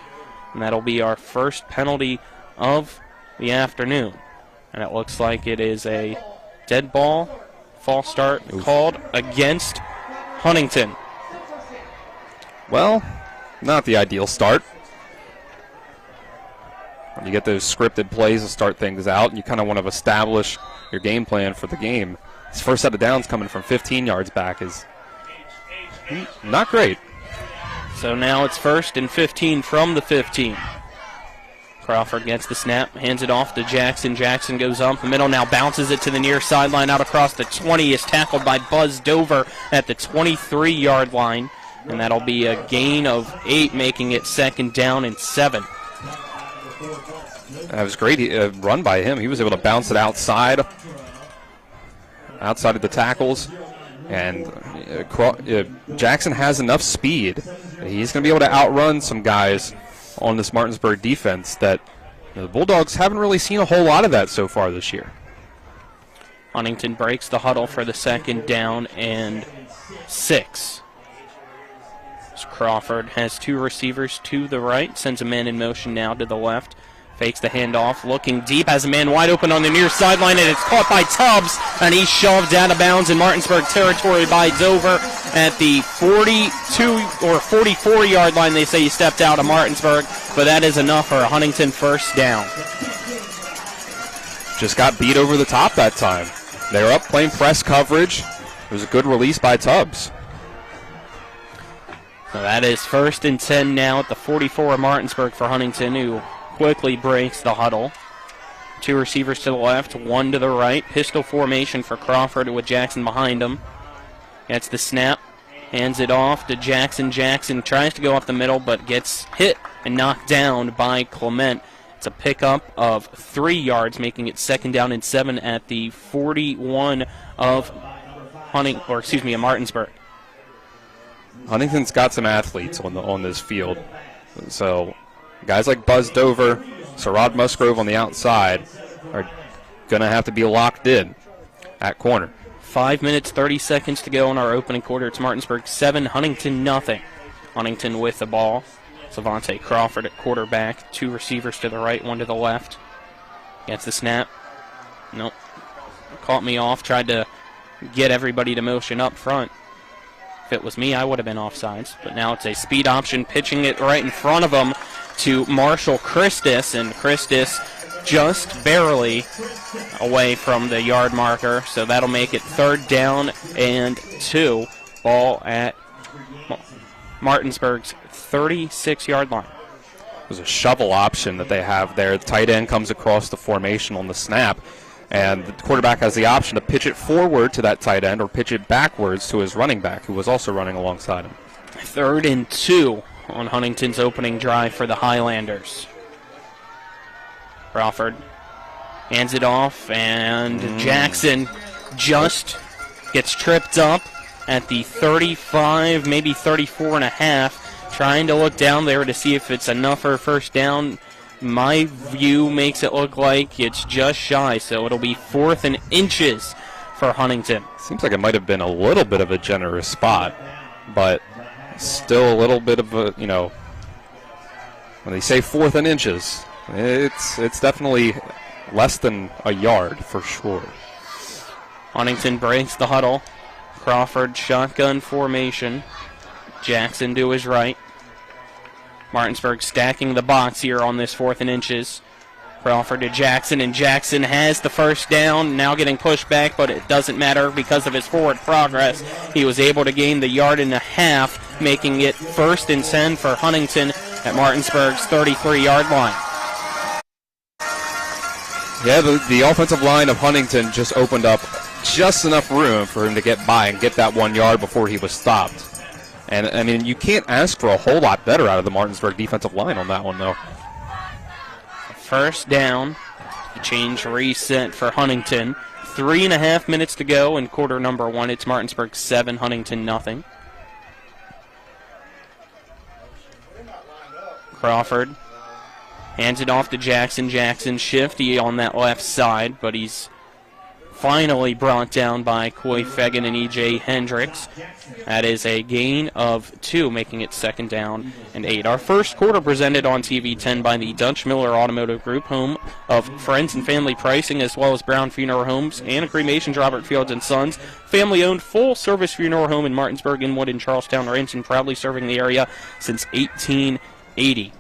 And that'll be our first penalty of the afternoon. And it looks like it is a dead ball, false start called against Huntington. Well, not the ideal start. When you get those scripted plays to start things out, and you kind of want to establish your game plan for the game. His first set of downs coming from 15 yards back is not great. So now it's 1st and 15 from the 15. Crawford gets the snap, hands it off to Jackson. Jackson goes up the middle, now bounces it to the near sideline out across the 20. Is tackled by Buzz Dover at the 23-yard line. And that'll be a gain of 8, making it 2nd down and 7. That was great run by him. He was able to bounce it outside of the tackles And Jackson has enough speed. He's going to be able to outrun some guys on this Martinsburg defense that the Bulldogs haven't really seen a whole lot of that so far this year. Huntington breaks the huddle for the 2nd down and 6. Crawford has 2 receivers to the right, sends a man in motion now to the left. Fakes the handoff, looking deep, has a man wide open on the near sideline, and it's caught by Tubbs, and he's shoved out of bounds in Martinsburg territory by Dover at the 42 or 44-yard line. They say he stepped out of Martinsburg, but that is enough for a Huntington first down. Just got beat over the top that time. They were up playing press coverage. It was a good release by Tubbs. So that is 1st and 10 now at the 44 of Martinsburg for Huntington, who quickly breaks the huddle. 2 receivers to the left, 1 to the right. Pistol formation for Crawford with Jackson behind him. Gets the snap, hands it off to Jackson. Jackson tries to go up the middle, but gets hit and knocked down by Clement. It's a pickup of 3 yards, making it 2nd down and 7 at the 41 of Martinsburg. Huntington's got some athletes on this field. So guys like Buzz Dover, Sarad Musgrove on the outside are going to have to be locked in at corner. 5 minutes, 30 seconds to go in our opening quarter. It's Martinsburg 7, Huntington nothing. Huntington with the ball. Savante Crawford at quarterback. 2 receivers to the right, 1 to the left. Gets the snap. Nope. Caught me off. Tried to get everybody to motion up front. If it was me, I would have been offsides. But now it's a speed option, pitching it right in front of him to Marshall Christus. And Christus just barely away from the yard marker. So that'll make it 3rd down and 2. Ball at Martinsburg's 36-yard line. There's a shovel option that they have there. The tight end comes across the formation on the snap, and the quarterback has the option to pitch it forward to that tight end or pitch it backwards to his running back, who was also running alongside him. 3rd and 2 on Huntington's opening drive for the Highlanders. Crawford hands it off, and Jackson just gets tripped up at the 35, maybe 34 and a half. Trying to look down there to see if it's enough for a first down. My view makes it look like it's just shy, so it'll be 4th and inches for Huntington. Seems like it might have been a little bit of a generous spot, but still a little bit of a, when they say 4th and inches, it's definitely less than a yard for sure. Huntington breaks the huddle. Crawford shotgun formation. Jackson to his right. Martinsburg stacking the box here on this 4th and inches. Crawford to Jackson, and Jackson has the first down, now getting pushed back, but it doesn't matter because of his forward progress. He was able to gain the 1.5 yards, making it 1st and 10 for Huntington at Martinsburg's 33-yard line. Yeah, the offensive line of Huntington just opened up just enough room for him to get by and get that 1 yard before he was stopped. And, I mean, you can't ask for a whole lot better out of the Martinsburg defensive line on that one, though. First down. Change reset for Huntington. 3.5 minutes to go in quarter number 1. It's Martinsburg 7, Huntington nothing. Crawford hands it off to Jackson. Jackson shifty on that left side, but he's finally brought down by Coy Fegan and E.J. Hendricks. That is a gain of 2, making it 2nd down and 8. Our first quarter presented on TV 10 by the Dutch Miller Automotive Group, home of Friends and Family Pricing, as well as Brown Funeral Homes and Cremations, Robert Fields & Sons. Family-owned, full-service funeral home in Martinsburg, Inwood, and Charlestown, Ranson, proudly serving the area since 1880.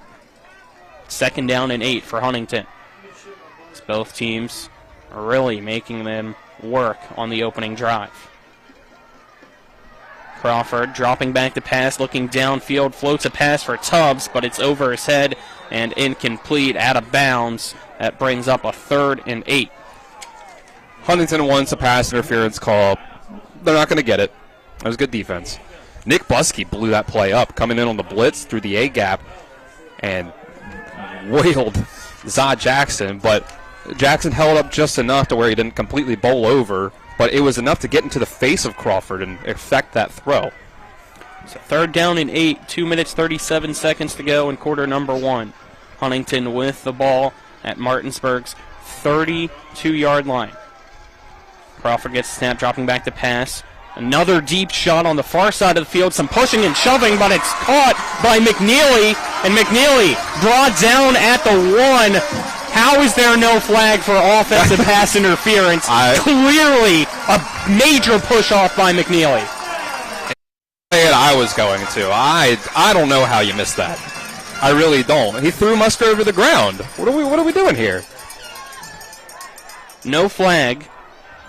2nd down and 8 for Huntington. It's both teams really making them work on the opening drive. Crawford dropping back to pass, looking downfield, floats a pass for Tubbs, but it's over his head and incomplete, out of bounds. That brings up a 3rd and 8. Huntington wants a pass interference call. They're not going to get it. That was good defense. Nick Buskey blew that play up, coming in on the blitz through the A-gap and wailed Zod Jackson, but Jackson held up just enough to where he didn't completely bowl over but it was enough to get into the face of Crawford and affect that throw. So 3rd down and 8, 2 minutes 37 seconds to go in quarter number 1. Huntington with the ball at Martinsburg's 32-yard line. Crawford gets the snap, dropping back to pass. Another deep shot on the far side of the field. Some pushing and shoving, but it's caught by McNeely. And McNeely brought down at the 1. How is there no flag for offensive pass interference? Clearly a major push off by McNeely. And I was going to. I don't know how you missed that. I really don't. He threw Musker over the ground. What are we doing here? No flag.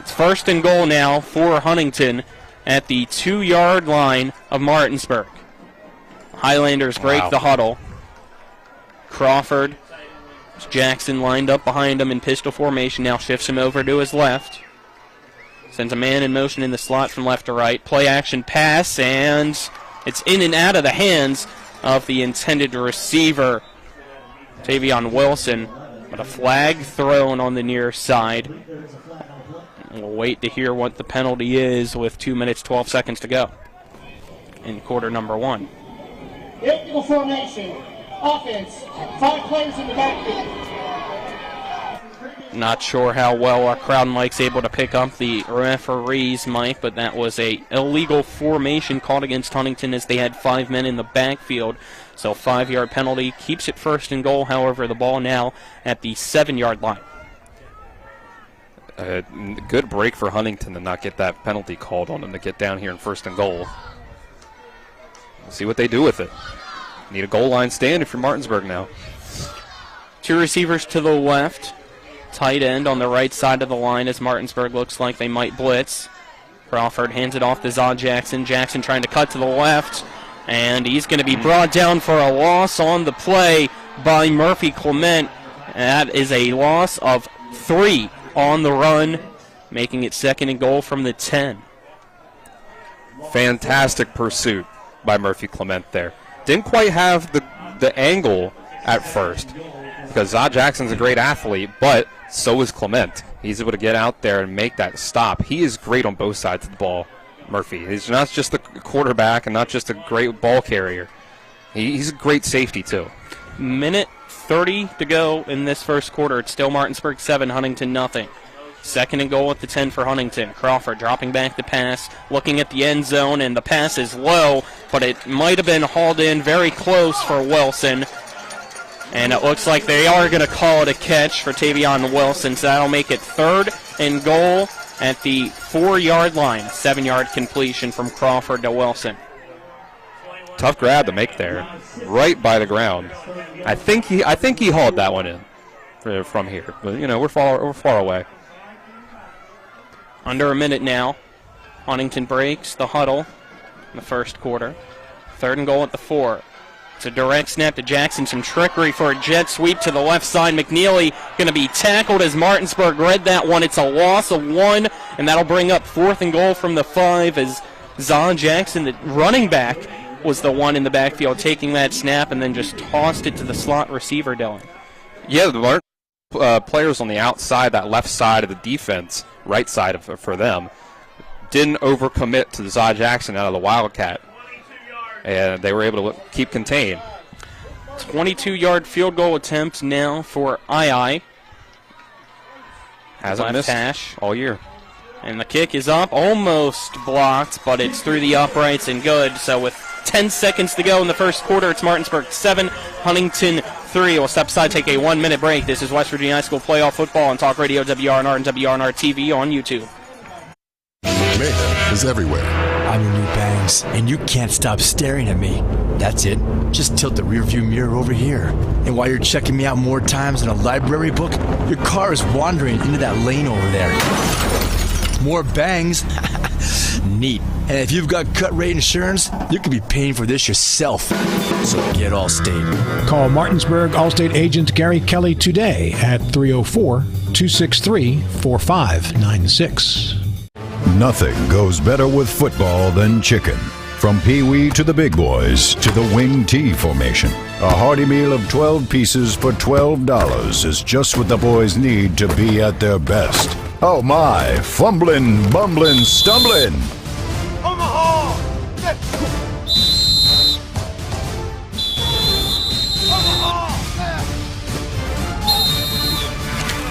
It's 1st and goal now for Huntington at the 2-yard line of Martinsburg. Highlanders break the huddle. Crawford, Jackson lined up behind him in pistol formation, now shifts him over to his left. Sends a man in motion in the slot from left to right. Play action pass, and it's in and out of the hands of the intended receiver, Tavion Wilson. But a flag thrown on the near side. We'll wait to hear what the penalty is with 2 minutes, 12 seconds to go in quarter number 1. Illegal formation. Offense. 5 players in the backfield. Not sure how well our crowd mic's able to pick up the referee's mic, but that was a illegal formation called against Huntington as they had 5 men in the backfield. So 5-yard penalty keeps it 1st and goal. However, the ball now at the 7-yard line. A good break for Huntington to not get that penalty called on them to get down here in 1st and goal. We'll see what they do with it. Need a goal line stand if you're Martinsburg now. 2 receivers to the left. Tight end on the right side of the line as Martinsburg looks like they might blitz. Crawford hands it off to Zod Jackson. Jackson trying to cut to the left. And he's going to be brought down for a loss on the play by Murphy Clement. That is a loss of 3 on the run, making it 2nd and goal from the 10. Fantastic pursuit by Murphy Clement there. Didn't quite have the angle at first because Zod Jackson's a great athlete, but so is Clement. He's able to get out there and make that stop. He is great on both sides of the ball, Murphy. He's not just a quarterback and not just a great ball carrier. He's a great safety, too. Minute 30 to go in this first quarter. It's still Martinsburg 7, Huntington nothing. 2nd and goal at the 10 for Huntington. Crawford dropping back the pass, looking at the end zone, and the pass is low, but it might have been hauled in very close for Wilson. And it looks like they are going to call it a catch for Tavion Wilson, so that'll make it 3rd and goal at the 4-yard line. 7-yard completion from Crawford to Wilson. Tough grab to make there, right by the ground. I think he hauled that one in from here, but we're far away. Under a minute now. Huntington breaks the huddle in the first quarter. 3rd and goal at the 4. It's a direct snap to Jackson. Some trickery for a jet sweep to the left side. McNeely going to be tackled as Martinsburg read that one. It's a loss of 1, and that'll bring up 4th and goal from the 5 as Zon Jackson, the running back, was the one in the backfield taking that snap and then just tossed it to the slot receiver, Dylan. Yeah, the players on the outside, that left side of the defense, right side for them, didn't overcommit to Zod Jackson out of the Wildcat. And they were able to keep contained. 22-yard field goal attempt now for II. Hasn't missed hash all year. And the kick is up, almost blocked, but it's through the uprights and good. So with 10 seconds to go in the first quarter, it's Martinsburg 7, Huntington 3. We'll step aside, take a 1-minute break. This is West Virginia High School Playoff Football on Talk Radio WRNR and WRNR TV on YouTube. Mayor is everywhere. I'm your new Bangs, and you can't stop staring at me. That's it. Just tilt the rearview mirror over here. And while you're checking me out more times than a library book, your car is wandering into that lane over there. More Bangs. Neat. And if you've got cut rate insurance, you could be paying for this yourself. So get Allstate. Call Martinsburg Allstate agent Gary Kelly today at 304-263-4596. Nothing goes better with football than chicken. From Pee-wee to the big boys to the wing T formation, a hearty meal of 12 pieces for $12 is just what the boys need to be at their best. Oh my, fumbling, bumbling, stumbling. Omaha!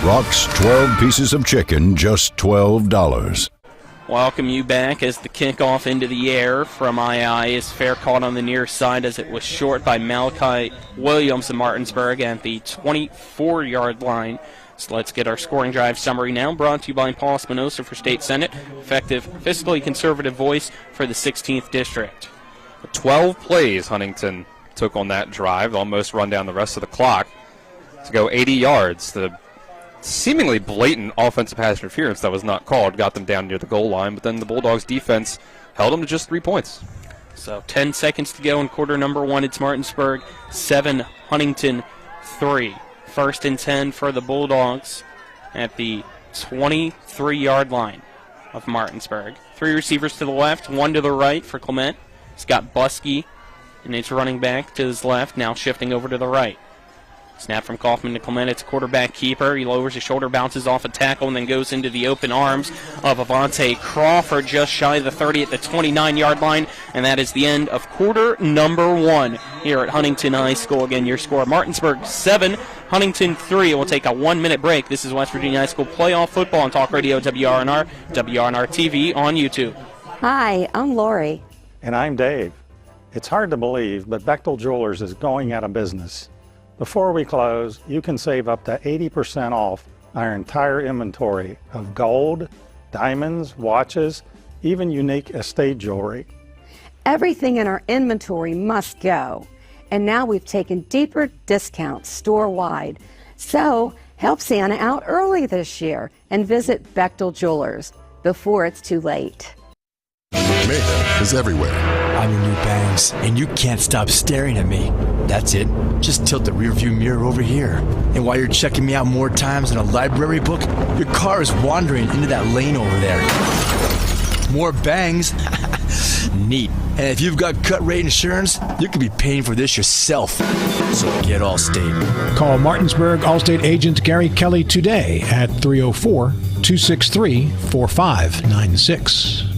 Rock's 12 pieces of chicken, just $12. Welcome you back as the kickoff into the air from II is fair caught on the near side as it was short by Malachi Williams of Martinsburg at the 24-yard line. So let's get our scoring drive summary now, brought to you by Paul Espinosa for State Senate, effective, fiscally conservative voice for the 16th District. 12 plays Huntington took on that drive, almost run down the rest of the clock to go 80 yards. The seemingly blatant offensive pass interference that was not called got them down near the goal line, but then the Bulldogs defense held them to just 3 points. So 10 seconds to go in quarter number 1. It's Martinsburg 7, Huntington 3. 1st and 10 for the Bulldogs at the 23-yard line of Martinsburg. 3 receivers to the left, 1 to the right for Clement. He's got Buskey, and it's running back to his left, now shifting over to the right. Snap from Kaufman to Clement. It's quarterback keeper. He lowers his shoulder, bounces off a tackle, and then goes into the open arms of Avante Crawford just shy of the 30 at the 29-yard line. And that is the end of quarter number 1 here at Huntington High School. Again, your score, Martinsburg 7, Huntington 3. We'll take a 1-minute break. This is West Virginia High School playoff football on Talk Radio WRNR, WRNR TV on YouTube. Hi, I'm Lori. And I'm Dave. It's hard to believe, but Bechtel Jewelers is going out of business. Before we close, you can save up to 80% off our entire inventory of gold, diamonds, watches, even unique estate jewelry. Everything in our inventory must go. And now we've taken deeper discounts store-wide. So help Santa out early this year and visit Bechtel Jewelers before it's too late. Mayhem is everywhere. I'm your new bangs, and you can't stop staring at me. That's it. Just tilt the rearview mirror over here. And while you're checking me out more times than a library book, your car is wandering into that lane over there. More bangs? Neat. And if you've got cut rate insurance, you could be paying for this yourself. So get Allstate. Call Martinsburg Allstate agent Gary Kelly today at 304-263-4596.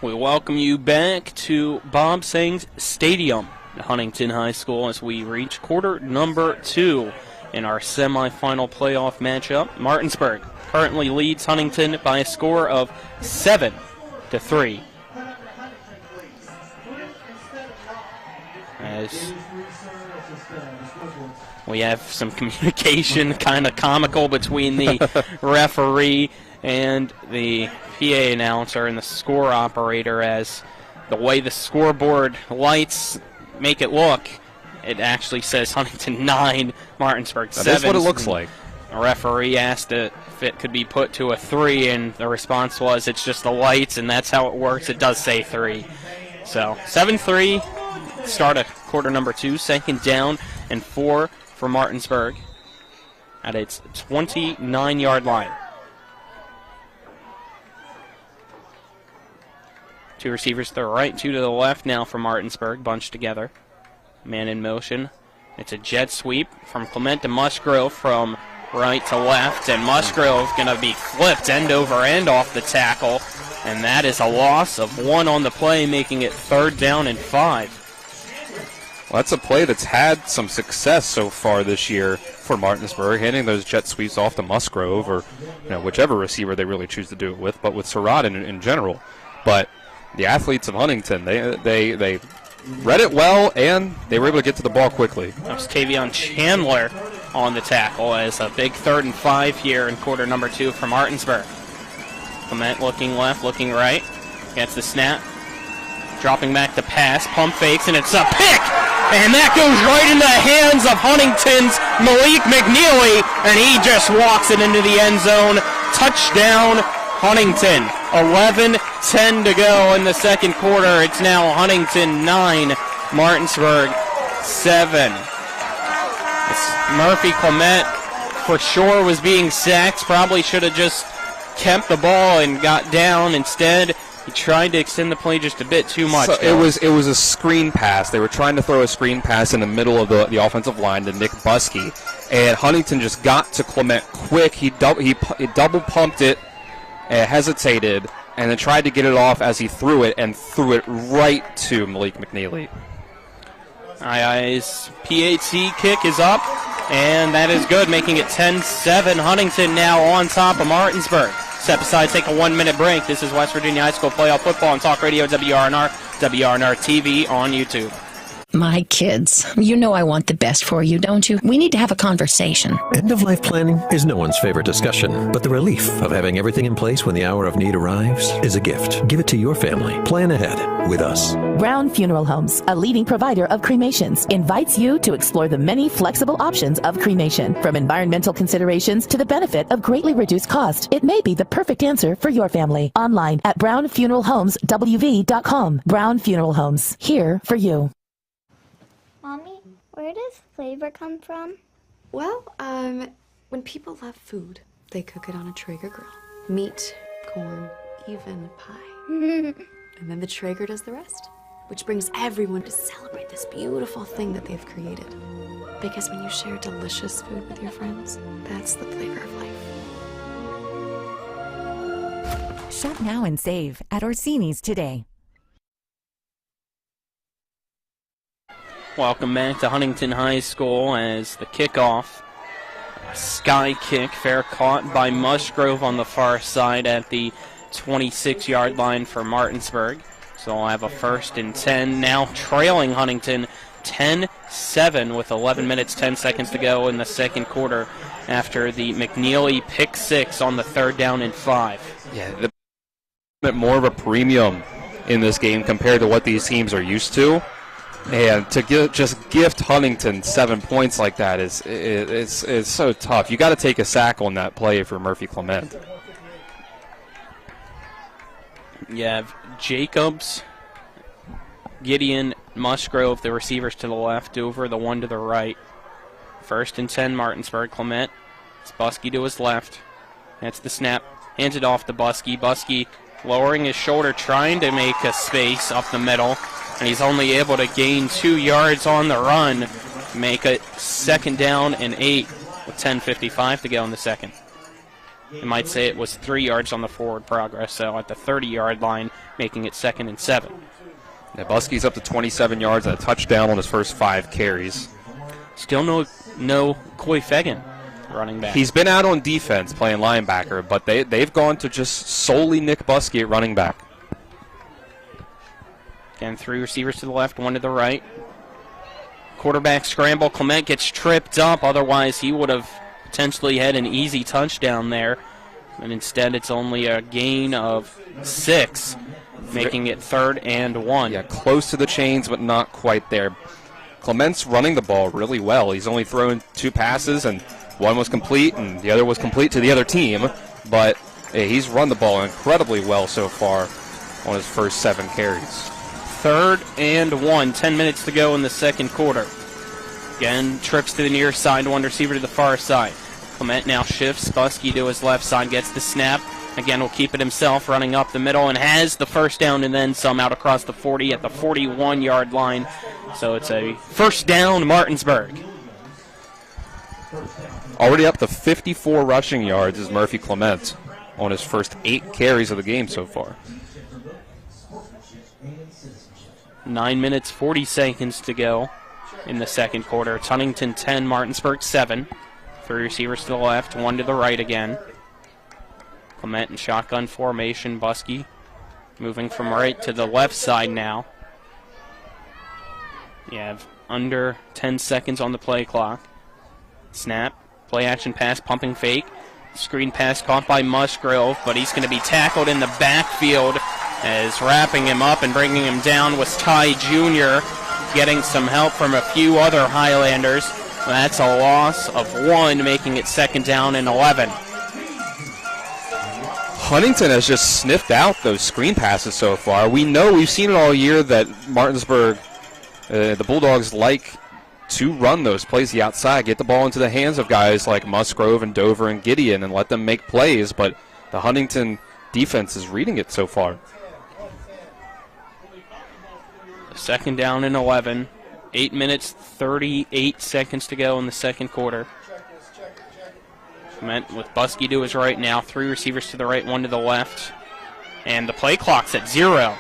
We welcome you back to Bob Sangs Stadium at Huntington High School as we reach quarter number 2 in our semifinal playoff matchup. Martinsburg currently leads Huntington by a score of 7-3. As we have some communication kind of comical between the referee and the PA announcer and the score operator, as the way the scoreboard lights make it look, it actually says Huntington 9, Martinsburg 7. That's what it looks like. The referee asked if it could be put to a 3, and the response was it's just the lights, and that's how it works. It does say 3. So 7-3, start of quarter number 2, 2nd down and 4 for Martinsburg at its 29-yard line. 2 receivers to the right, 2 to the left now for Martinsburg, bunched together. Man in motion. It's a jet sweep from Clement to Musgrove from right to left, and Musgrove going to be flipped end over end off the tackle, and that is a loss of 1 on the play, making it 3rd down and 5. Well, that's a play that's had some success so far this year for Martinsburg, handing those jet sweeps off to Musgrove or whichever receiver they really choose to do it with, but with Surratt in general. But the athletes of Huntington, they read it well, and they were able to get to the ball quickly. That was Tavion Chandler on the tackle as a big 3rd and 5 here in quarter number 2 for Martinsburg. Clement looking left, looking right. Gets the snap. Dropping back to pass. Pump fakes, and it's a pick! And that goes right into the hands of Huntington's Malik McNeely, and he just walks it into the end zone. Touchdown, Huntington. 11-10 to go in the second quarter. It's now Huntington 9, Martinsburg 7. Murphy Clement for sure was being sacked. Probably should have just kept the ball and got down. Instead, He tried to extend the play just a bit too much. So it was a screen pass. They were trying to throw a screen pass in the middle of the offensive line to Nick Buskey, and Huntington just got to Clement quick. He double pumped it, hesitated, and then tried to get it off as he threw it, and threw it right to Malik McNeely. His PAT kick is up, and that is good, making it 10-7. Huntington now on top of Martinsburg. Step aside, take a 1-minute break. This is West Virginia High School Playoff Football on Talk Radio WRNR, WRNR TV on YouTube. My kids, you know I want the best for you, don't you? We need to have a conversation. End-of-life planning is no one's favorite discussion, but the relief of having everything in place when the hour of need arrives is a gift. Give it to your family. Plan ahead with us. Brown Funeral Homes, a leading provider of cremations, invites you to explore the many flexible options of cremation. From environmental considerations to the benefit of greatly reduced cost, it may be the perfect answer for your family. Online at brownfuneralhomeswv.com. Brown Funeral Homes, here for you. Mommy, where does flavor come from? Well, when people love food, they cook it on a Traeger grill. Meat, corn, even pie. And then the Traeger does the rest, which brings everyone to celebrate this beautiful thing that they've created. Because when you share delicious food with your friends, that's the flavor of life. Shop now and save at Orsini's today. Welcome back to Huntington High School as the kickoff. A sky kick, fair caught by Musgrove on the far side at the 26-yard line for Martinsburg. So we'll have a 1st and 10, now trailing Huntington 10-7 with 11 minutes, 10 seconds to go in the second quarter after the McNeely pick 6 on the 3rd down and 5. Yeah, a bit more of a premium in this game compared to what these teams are used to. And to gift Huntington 7 points like that is so tough. You got to take a sack on that play for Murphy Clement. You have Jacobs, Gideon, Musgrove, the receivers to the left, over the one to the right. 1st and 10, Martinsburg. Clement, it's Buskey to his left. That's the snap. Hands it off to Buskey. Buskey lowering his shoulder, trying to make a space up the middle. And he's only able to gain 2 yards on the run, make it 2nd down and 8 with 10:55 to go in the second. You might say it was 3 yards on the forward progress, so at the 30-yard line, making it 2nd and 7. Yeah, Buskey's up to 27 yards and a touchdown on his first 5 carries. Still no Coy Fegan running back. He's been out on defense playing linebacker, but they've gone to just solely Nick Buskey at running back. Again, 3 receivers to the left, 1 to the right. Quarterback scramble. Clement gets tripped up. Otherwise, he would have potentially had an easy touchdown there. And instead, it's only a gain of 6, making it 3rd and 1. Yeah, close to the chains, but not quite there. Clement's running the ball really well. He's only thrown 2 passes, and one was complete, and the other was complete to the other team. But he's run the ball incredibly well so far on his first 7 carries. 3rd and 1, 10 minutes to go in the second quarter. Again, trips to the near side, 1 receiver to the far side. Clement now shifts, Buskey to his left side, gets the snap. Again, will keep it himself, running up the middle, and has the 1st down and then some out across the 40 at the 41-yard line. So it's a 1st down, Martinsburg. Already up to 54 rushing yards is Murphy Clement on his first 8 carries of the game so far. 9 minutes, 40 seconds to go in the second quarter. It's Huntington 10, Martinsburg 7. 3 receivers to the left, 1 to the right again. Clement in shotgun formation. Buskey moving from right to the left side now. You have under 10 seconds on the play clock. Snap, play action pass, pumping fake. Screen pass caught by Musgrove, but he's going to be tackled in the backfield as wrapping him up and bringing him down was Ty Jr., getting some help from a few other Highlanders. That's a loss of 1, making it 2nd down and 11. Huntington has just sniffed out those screen passes so far. We've seen it all year that Martinsburg, the Bulldogs like to run those plays the outside, get the ball into the hands of guys like Musgrove and Dover and Gideon and let them make plays, but the Huntington defense is reading it so far. Second down and 11. 8 minutes, 38 seconds to go in the second quarter. Clement with Buskey to his right now. 3 receivers to the right, 1 to the left. And the play clock's at 0.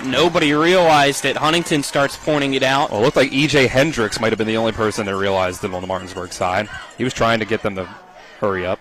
Nobody realized it. Huntington starts pointing it out. Well, it looked like E.J. Hendricks might have been the only person that realized them on the Martinsburg side. He was trying to get them to hurry up.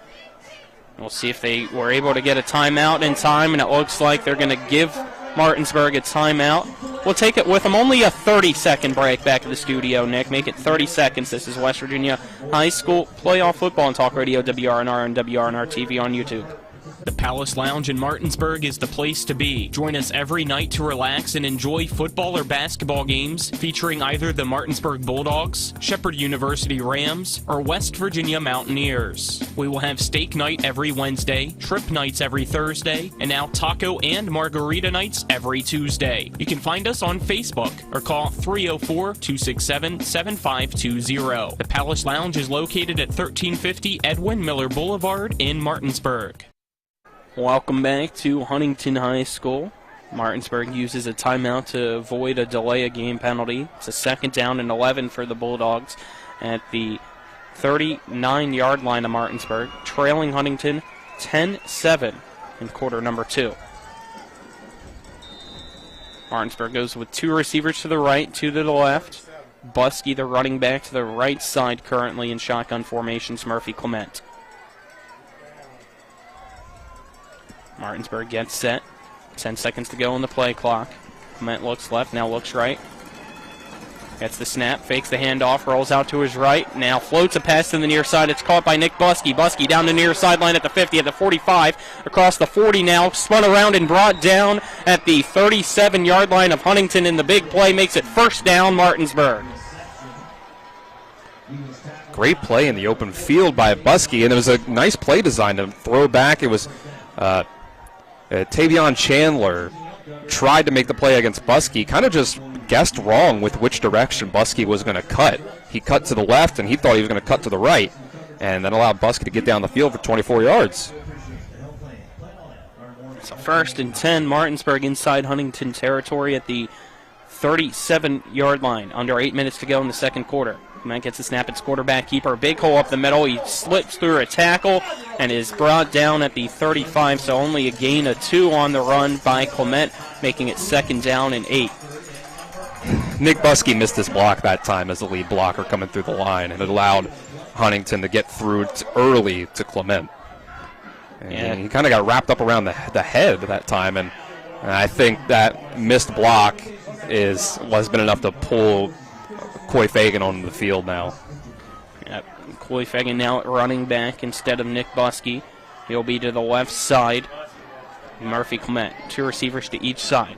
We'll see if they were able to get a timeout in time, and it looks like they're going to give Martinsburg a timeout. We'll take it with them. Only a 30-second break back to the studio, Nick. Make it 30 seconds. This is West Virginia High School Playoff Football on Talk Radio, WRNR, and WRNR TV on YouTube. The Palace Lounge in Martinsburg is the place to be. Join us every night to relax and enjoy football or basketball games featuring either the Martinsburg Bulldogs, Shepherd University Rams, or West Virginia Mountaineers. We will have steak night every Wednesday, trip nights every Thursday, and now taco and margarita nights every Tuesday. You can find us on Facebook or call 304-267-7520. The Palace Lounge is located at 1350 Edwin Miller Boulevard in Martinsburg. Welcome back to Huntington High School. Martinsburg uses a timeout to avoid a delay of game penalty. It's a second down and 11 for the Bulldogs at the 39-yard line of Martinsburg, trailing Huntington 10-7 in quarter number 2. Martinsburg goes with 2 receivers to the right, 2 to the left. Buskey, the running back, to the right side currently in shotgun formations, Murphy Clement. Martinsburg gets set. 10 seconds to go on the play clock. Clement looks left, now looks right. Gets the snap, fakes the handoff, rolls out to his right. Now floats a pass to the near side. It's caught by Nick Buskey. Buskey down the near sideline at the 50, at the 45, across the 40 now. Spun around and brought down at the 37-yard line of Huntington, and the big play makes it first down, Martinsburg. Great play in the open field by Buskey, and it was a nice play design to throw back. It was Tavion Chandler tried to make the play against Buskey, kind of just guessed wrong with which direction Buskey was going to cut. He cut to the left, and he thought he was going to cut to the right, and that allowed Buskey to get down the field for 24 yards. So 1st and 10, Martinsburg inside Huntington territory at the 37-yard line. Under 8 minutes to go in the second quarter. Clement gets the snap. It's quarterback keeper. Big hole up the middle. He slips through a tackle and is brought down at the 35, so only a gain of 2 on the run by Clement, making it second down and 8. Nick Buskey missed his block that time as the lead blocker coming through the line, and it allowed Huntington to get through early to Clement. And he kind of got wrapped up around the head that time, and I think that missed block has been enough to pull Coy Fagan on the field now. Yep. Coy Fagan now at running back instead of Nick Buskey. He'll be to the left side. Murphy Clement, 2 receivers to each side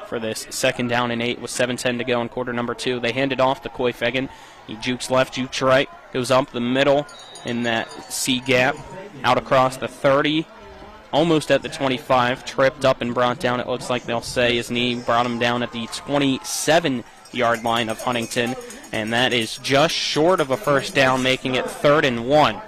for this second down and 8 with 7:10 to go in quarter number 2. They hand it off to Coy Fagan. He jukes left, jukes right, goes up the middle in that C gap, out across the 30, almost at the 25, tripped up and brought down. It looks like they'll say his knee brought him down at the 27-yard line of Huntington, and that is just short of a first down, making it 3rd and 1.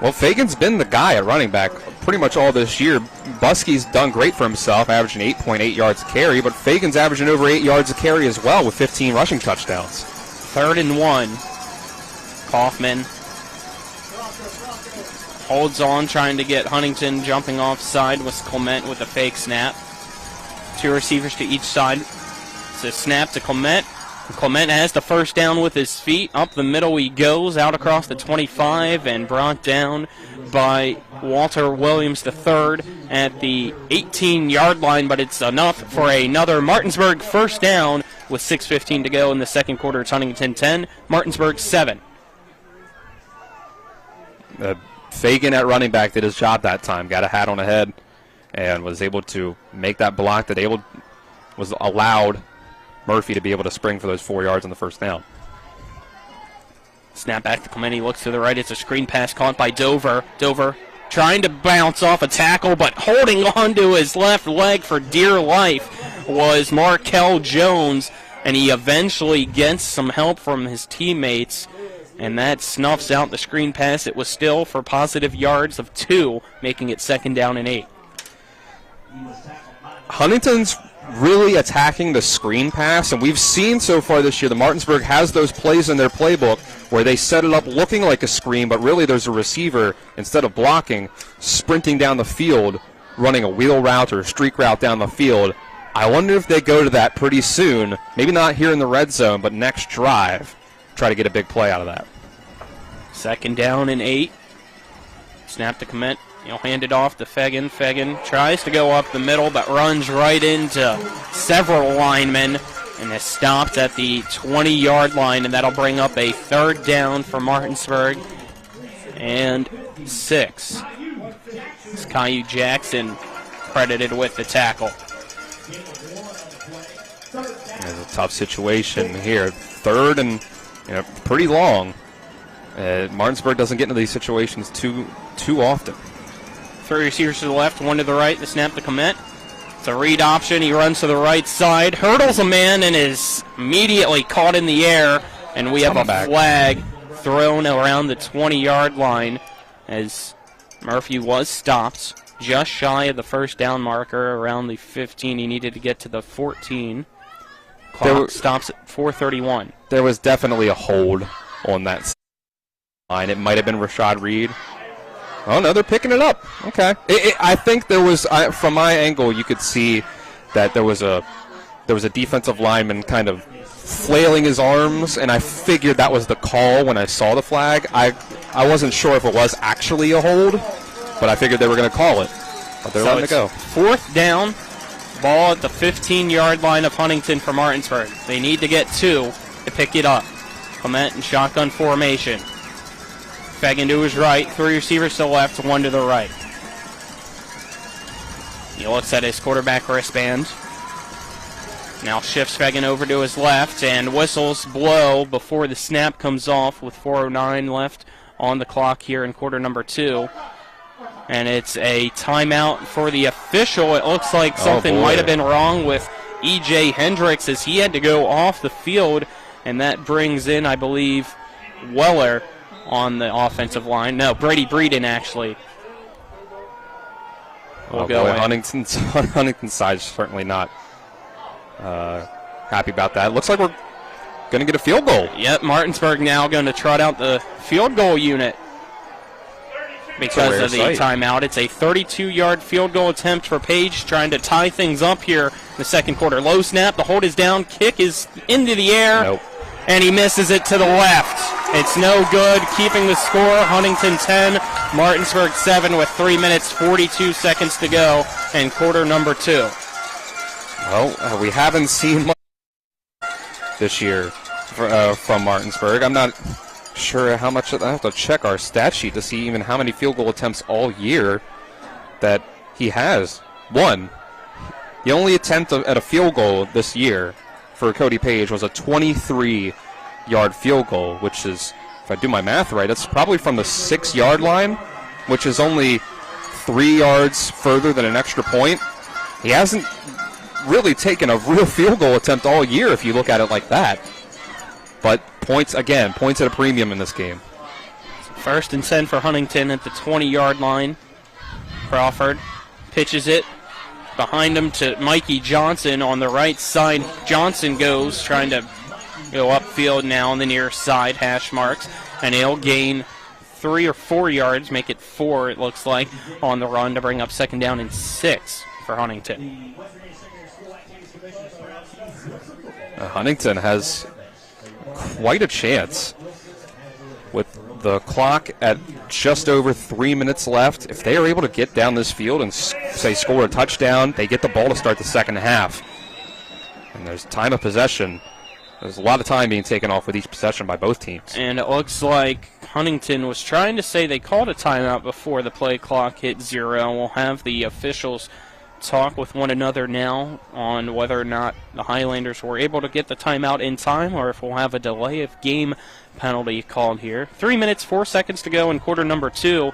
Well, Fagan's been the guy at running back pretty much all this year. Buskey's done great for himself, averaging 8.8 yards a carry, but Fagan's averaging over 8 yards a carry as well with 15 rushing touchdowns. 3rd and 1. Kaufman holds on, trying to get Huntington jumping offside with Clement with a fake snap. 2 receivers to each side. It's a snap to Clement. Clement has the first down with his feet. Up the middle he goes, out across the 25, and brought down by Walter Williams III at the 18-yard line, but it's enough for another Martinsburg first down with 6:15 to go in the second quarter. It's Huntington 10, Martinsburg 7. Fagan at running back did his job that time, got a hat on the head, and was able to make that block that was allowed Murphy to be able to spring for those 4 yards on the first down. Snap back to Clement. He looks to the right. It's a screen pass caught by Dover. Dover trying to bounce off a tackle, but holding on to his left leg for dear life was Markel Jones, and he eventually gets some help from his teammates, and that snuffs out the screen pass. It was still for positive yards of 2, making it second down and 8. Huntington's really attacking the screen pass, and we've seen so far this year that Martinsburg has those plays in their playbook where they set it up looking like a screen, but really there's a receiver, instead of blocking, sprinting down the field, running a wheel route or a streak route down the field. I wonder if they go to that pretty soon, maybe not here in the red zone, but next drive, try to get a big play out of that. 2nd down and 8. Snap to commit. He'll hand it off to Fegan. Fegan tries to go up the middle, but runs right into several linemen and is stopped at the 20-yard line, and that'll bring up a 3rd down for Martinsburg and 6. It's Caillou Jackson credited with the tackle. There's a tough situation here. 3rd and pretty long. Martinsburg doesn't get into these situations too often. 3 receivers to the left, 1 to the right. The snap to commit. It's a read option. He runs to the right side, hurdles a man, and is immediately caught in the air. And we have a flag thrown around the 20-yard line as Murphy was stopped just shy of the 1st down marker around the 15. He needed to get to the 14. Clock stops at 4:31. There was definitely a hold on that line. It might have been Rashad Reed. Oh, no, they're picking it up. Okay. I think there was, from my angle, you could see that there was a defensive lineman kind of flailing his arms, and I figured that was the call when I saw the flag. I wasn't sure if it was actually a hold, but I figured they were going to call it. But they're letting it go. 4th down, ball at the 15-yard line of Huntington for Martinsburg. They need to get 2 to pick it up. Clement in shotgun formation. Fegan to his right, 3 receivers to the left, 1 to the right. He looks at his quarterback wristband. Now shifts Fegan over to his left, and whistles blow before the snap comes off with 4:09 left on the clock here in quarter number 2. And it's a timeout for the official. It looks like something might have been wrong with E.J. Hendricks as he had to go off the field, and that brings in, I believe, Weller on the offensive line. No, Brady Breeden actually. We'll go in. Huntington's side is certainly not happy about that. Looks like we're going to get a field goal. Yep, Martinsburg now going to trot out the field goal unit because of the timeout. It's a 32-yard field goal attempt for Page, trying to tie things up here in the 2nd quarter. Low snap, the hold is down, kick is into the air. Nope. And he misses it to the left. It's no good, keeping the score. Huntington 10, Martinsburg 7 with 3 minutes, 42 seconds to go in quarter number 2. Well, we haven't seen much this year from Martinsburg. I'm not sure how much. I have to check our stat sheet to see even how many field goal attempts all year that he has. 1. The only attempt at a field goal this year for Cody Page was a 23-yard field goal, which is, if I do my math right, that's probably from the 6-yard line, which is only 3 yards further than an extra point. He hasn't really taken a real field goal attempt all year if you look at it like that. But points at a premium in this game. 1st and 10 for Huntington at the 20-yard line. Crawford pitches it behind him to Mikey Johnson on the right side. Johnson goes, trying to go upfield now on the near side, hash marks, and he'll gain 3 or 4 yards, make it 4, it looks like, on the run to bring up 2nd down and 6 for Huntington. Huntington has quite a chance with the clock at just over 3 minutes left. If they are able to get down this field and, say, score a touchdown, they get the ball to start the 2nd half. And there's time of possession. There's a lot of time being taken off with each possession by both teams. And it looks like Huntington was trying to say they called a timeout before the play clock hit 0. We'll have the officials talk with one another now on whether or not the Highlanders were able to get the timeout in time, or if we'll have a delay of game penalty called here. 3 minutes, 4 seconds to go in quarter number 2,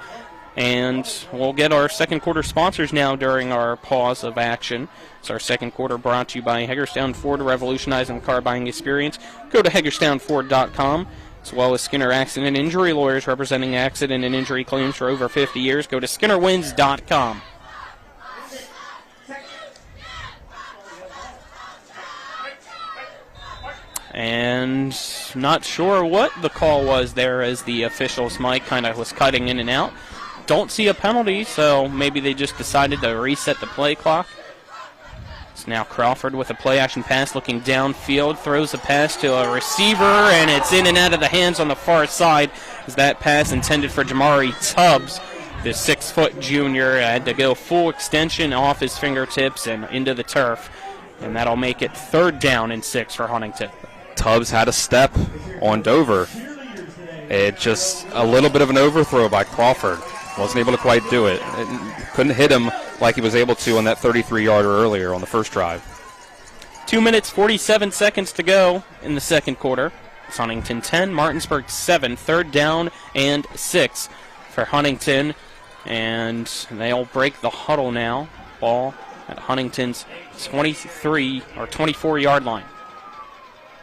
and we'll get our 2nd quarter sponsors now during our pause of action. It's our 2nd quarter brought to you by Hagerstown Ford, revolutionizing the car buying experience. Go to HagerstownFord.com, as well as Skinner Accident and Injury Lawyers, representing accident and injury claims for over 50 years. Go to SkinnerWins.com. And not sure what the call was there, as the officials mic kind of was cutting in and out. Don't see a penalty, so maybe they just decided to reset the play clock. It's now Crawford with a play-action pass looking downfield, throws a pass to a receiver, and it's in and out of the hands on the far side. Is that pass intended for Jamari Tubbs? The 6-foot junior had to go full extension off his fingertips and into the turf, and that'll make it 3rd down and 6 for Huntington. Tubbs had a step on Dover. It just a little bit of an overthrow by Crawford. Wasn't able to quite do it. Couldn't hit him like he was able to on that 33-yarder earlier on the first drive. 2 minutes, 47 seconds to go in the second quarter. It's Huntington 10, Martinsburg 7, 3rd down and 6 for Huntington. And they'll break the huddle now. Ball at Huntington's 23 or 24-yard line.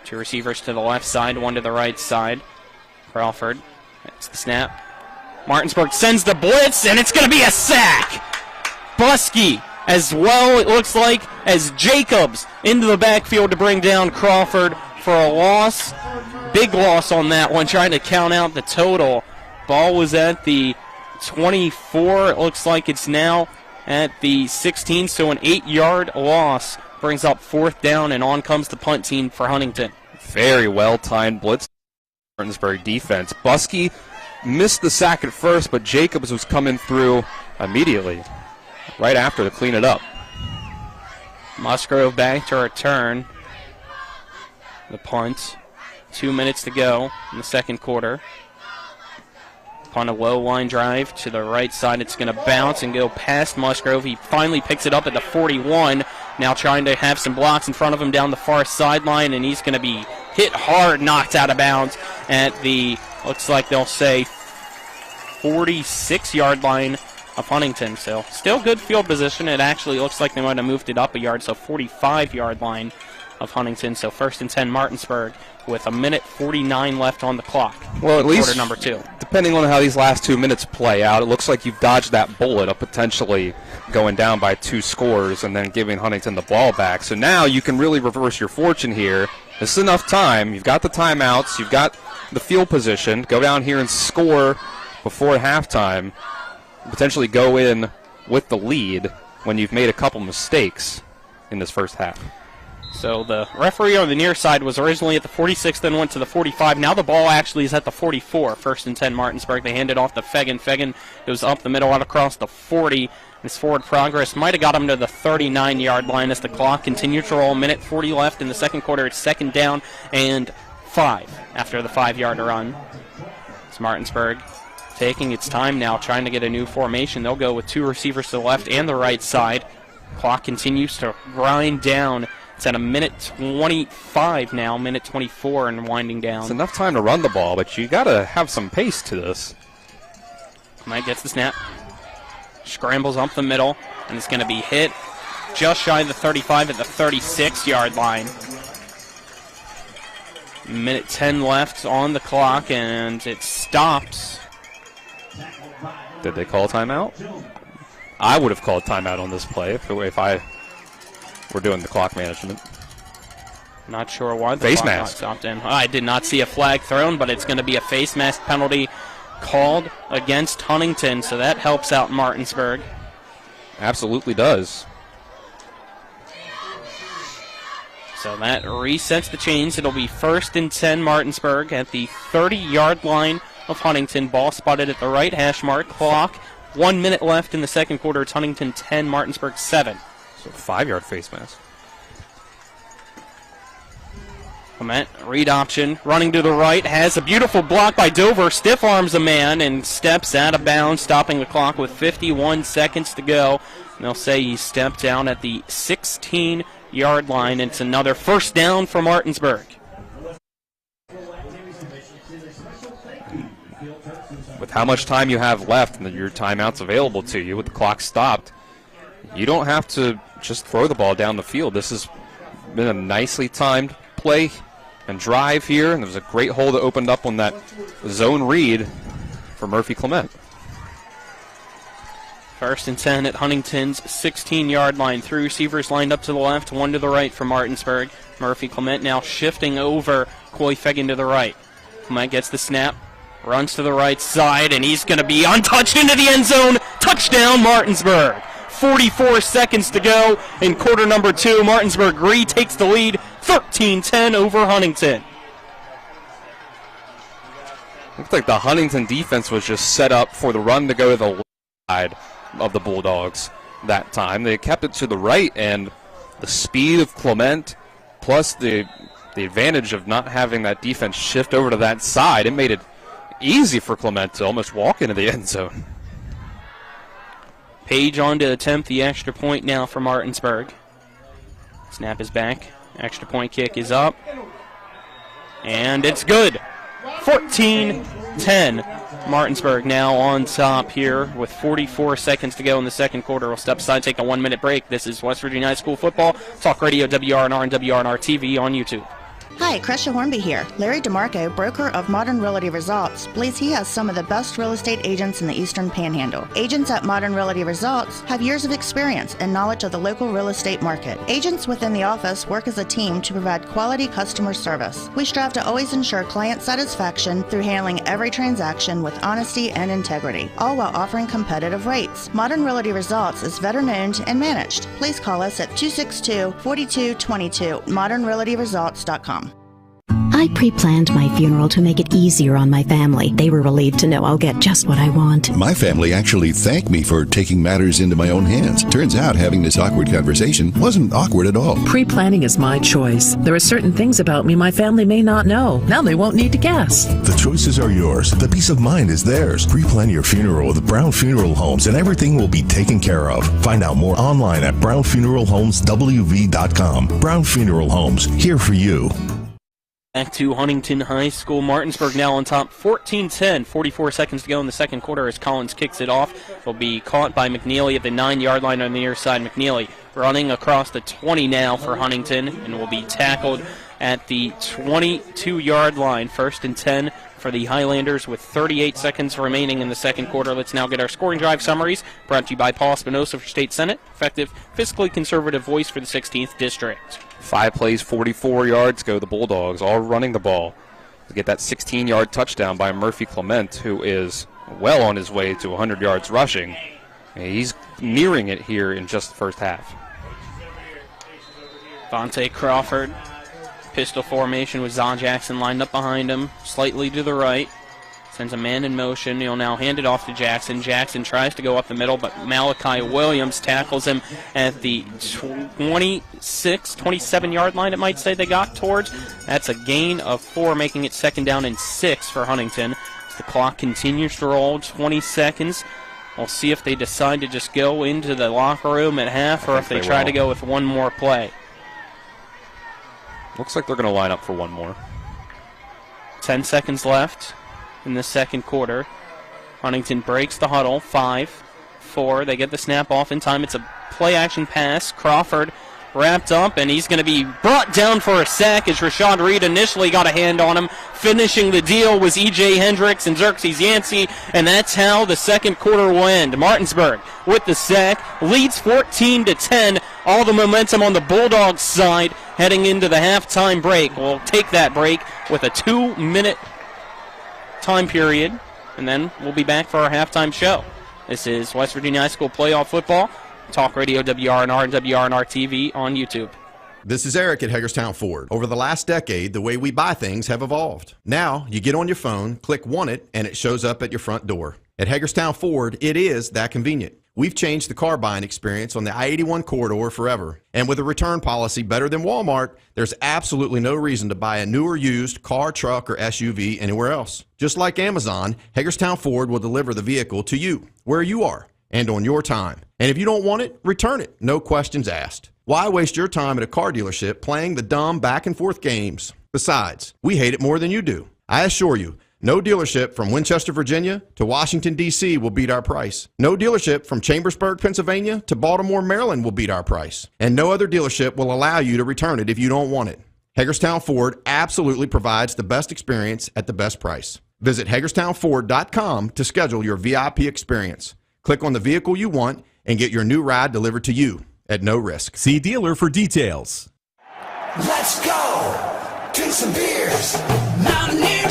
2 receivers to the left side, 1 to the right side. Crawford, that's the snap. Martinsburg sends the blitz, and it's going to be a sack. Buskey, as well, it looks like, as Jacobs into the backfield to bring down Crawford for a loss. Big loss on that one, trying to count out the total. Ball was at the 24. It looks like it's now at the 16, so an 8-yard loss brings up 4th down, and on comes the punt team for Huntington. Very well-timed blitz. Martinsburg defense. Buskey missed the sack at first, but Jacobs was coming through immediately, right after, to clean it up. Musgrove back to return the punt. 2 minutes to go in the second quarter. On a low line drive to the right side, it's going to bounce and go past Musgrove. He finally picks it up at the 41. Now trying to have some blocks in front of him down the far sideline, and he's going to be hit hard, knocked out of bounds at the, looks like they'll say, 46-yard line of Huntington. So still good field position. It actually looks like they might have moved it up a yard, so 45-yard line of Huntington. So 1st and 10 Martinsburg with 1:49 left on the clock. Well, at least quarter number 2. Depending on how these last 2 minutes play out, it looks like you've dodged that bullet of potentially going down by 2 scores and then giving Huntington the ball back. So now you can really reverse your fortune here. This is enough time. You've got the timeouts. You've got the field position. Go down here and score before halftime. Potentially go in with the lead when you've made a couple mistakes in this first half. So the referee on the near side was originally at the 46, then went to the 45. Now the ball actually is at the 44. 1st and 10 Martinsburg. They hand it off to Fegan. Fegan goes up the middle out across the 40. His forward progress might have got him to the 39-yard line as the clock continues to roll. 1:40 left in the second quarter. It's 2nd down and 5 after the 5-yard run. It's Martinsburg taking its time now, trying to get a new formation. They'll go with 2 receivers to the left and the right side. Clock continues to grind down. It's at 1:25 now, 1:24 and winding down. It's enough time to run the ball, but you got to have some pace to this. Mike gets the snap, scrambles up the middle, and it's going to be hit just shy of the 35 at the 36-yard line. 1:10 left on the clock, and it stops. Did they call timeout? I would have called timeout on this play if I were doing the clock management. Not sure why the face clock mask stopped in. I did not see a flag thrown, but it's going to be a face mask penalty called against Huntington, so that helps out Martinsburg. Absolutely does. So that resets the chains. It'll be 1st and 10 Martinsburg at the 30-yard line of Huntington. Ball spotted at the right hash mark. Clock, 1 minute left in the second quarter. It's Huntington 10, Martinsburg 7. So 5-yard face mask. Clement, read option, running to the right, has a beautiful block by Dover, stiff arms a man, and steps out of bounds, stopping the clock with 51 seconds to go. And they'll say he stepped down at the 16-yard line. It's another 1st down for Martinsburg. With how much time you have left and your timeouts available to you with the clock stopped, you don't have to just throw the ball down the field. This has been a nicely timed play and drive here, and there was a great hole that opened up on that zone read for Murphy Clement. First and 10 at Huntington's 16-yard line. Three receivers lined up to the left, one to the right for Martinsburg. Murphy Clement now shifting over Coy Fegan to the right. Clement gets the snap, runs to the right side, and he's going to be untouched into the end zone. Touchdown, Martinsburg. 44 seconds to go in quarter number 2. Martinsburg retakes the lead, 13-10 over Huntington. Looks like the Huntington defense was just set up for the run to go to the left side of the Bulldogs that time. They kept it to the right, and the speed of Clement plus the advantage of not having that defense shift over to that side, it made it easy for Clement to almost walk into the end zone. Page on to attempt the extra point now for Martinsburg. Snap is back. Extra point kick is up. And it's good. 14-10. Martinsburg now on top here with 44 seconds to go in the second quarter. We'll step aside, take a 1-minute break. This is West Virginia High School Football. Talk Radio WRNR and WRNR TV on YouTube. Hi, Crescia Hornby here. Larry DeMarco, broker of Modern Realty Results, believes he has some of the best real estate agents in the Eastern Panhandle. Agents at Modern Realty Results have years of experience and knowledge of the local real estate market. Agents within the office work as a team to provide quality customer service. We strive to always ensure client satisfaction through handling every transaction with honesty and integrity, all while offering competitive rates. Modern Realty Results is veteran-owned and managed. Please call us at 262-4222, modernrealtyresults.com. I pre-planned my funeral to make it easier on my family. They were relieved to know I'll get just what I want. My family actually thanked me for taking matters into my own hands. Turns out having this awkward conversation wasn't awkward at all. Pre-planning is my choice. There are certain things about me my family may not know. Now they won't need to guess. The choices are yours. The peace of mind is theirs. Pre-plan your funeral with Brown Funeral Homes and everything will be taken care of. Find out more online at brownfuneralhomeswv.com. Brown Funeral Homes, here for you. Back to Huntington High School. Martinsburg now on top, 14-10. 44 seconds to go in the second quarter as Collins kicks it off. Will be caught by McNeely at the 9-yard line on the near side. McNeely running across the 20 now for Huntington and will be tackled at the 22-yard line. First and 10 for the Highlanders with 38 seconds remaining in the second quarter. Let's now get our scoring drive summaries brought to you by Paul Espinosa for State Senate, effective fiscally conservative voice for the 16th District. 5 plays, 44 yards, go the Bulldogs, all running the ball to get that 16-yard touchdown by Murphy Clement, who is well on his way to 100 yards rushing. He's nearing it here in just the first half. Vontae Crawford, pistol formation with Zon Jackson lined up behind him, slightly to the right. Sends a man in motion. He'll now hand it off to Jackson. Jackson tries to go up the middle, but Malachi Williams tackles him at the 27-yard line, it might say they got towards. That's a gain of 4, making it second down and 6 for Huntington. As the clock continues to roll, 20 seconds. We'll see if they decide to just go into the locker room at half or if they try to go with one more play. Looks like they're going to line up for one more. 10 seconds left in the second quarter. Huntington breaks the huddle. 5, 4. They get the snap off in time. It's a play-action pass. Crawford wrapped up, and he's going to be brought down for a sack as Rashad Reed initially got a hand on him. Finishing the deal was E.J. Hendricks and Xerxes Yancey, and that's how the second quarter will end. Martinsburg with the sack leads 14-10. All the momentum on the Bulldogs side heading into the halftime break. We'll take that break with a 2-minute time period, and then we'll be back for our halftime show. This is West Virginia High School Playoff Football. Talk Radio WRNR and WRNR TV on YouTube. This is Eric at Hagerstown Ford. Over the last decade, the way we buy things have evolved. Now, you get on your phone, click Want It, and it shows up at your front door. At Hagerstown Ford, it is that convenient. We've changed the car buying experience on the I-81 corridor forever. And with a return policy better than Walmart, there's absolutely no reason to buy a new or used car, truck, or SUV anywhere else. Just like Amazon, Hagerstown Ford will deliver the vehicle to you, where you are, and on your time. And if you don't want it, return it. No questions asked. Why waste your time at a car dealership playing the dumb back-and-forth games? Besides, we hate it more than you do. I assure you, no dealership from Winchester, Virginia to Washington, D.C. will beat our price. No dealership from Chambersburg, Pennsylvania to Baltimore, Maryland will beat our price. And no other dealership will allow you to return it if you don't want it. Hagerstown Ford absolutely provides the best experience at the best price. Visit HagerstownFord.com to schedule your VIP experience. Click on the vehicle you want and get your new ride delivered to you at no risk. See dealer for details. Let's go! Drink some beers! Mountaineer!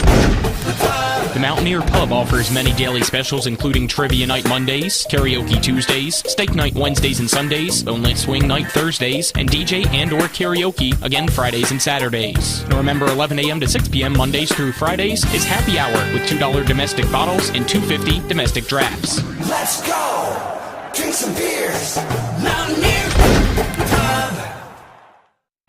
The Mountaineer Pub offers many daily specials including Trivia Night Mondays, Karaoke Tuesdays, Steak Night Wednesdays and Sundays, Boneless Swing Night Thursdays, and DJ and/or karaoke, again Fridays and Saturdays. And remember, 11 a.m. to 6 p.m. Mondays through Fridays is happy hour with $2 domestic bottles and $2.50 domestic drafts. Let's go! Drink some beers! Mountaineer Pub!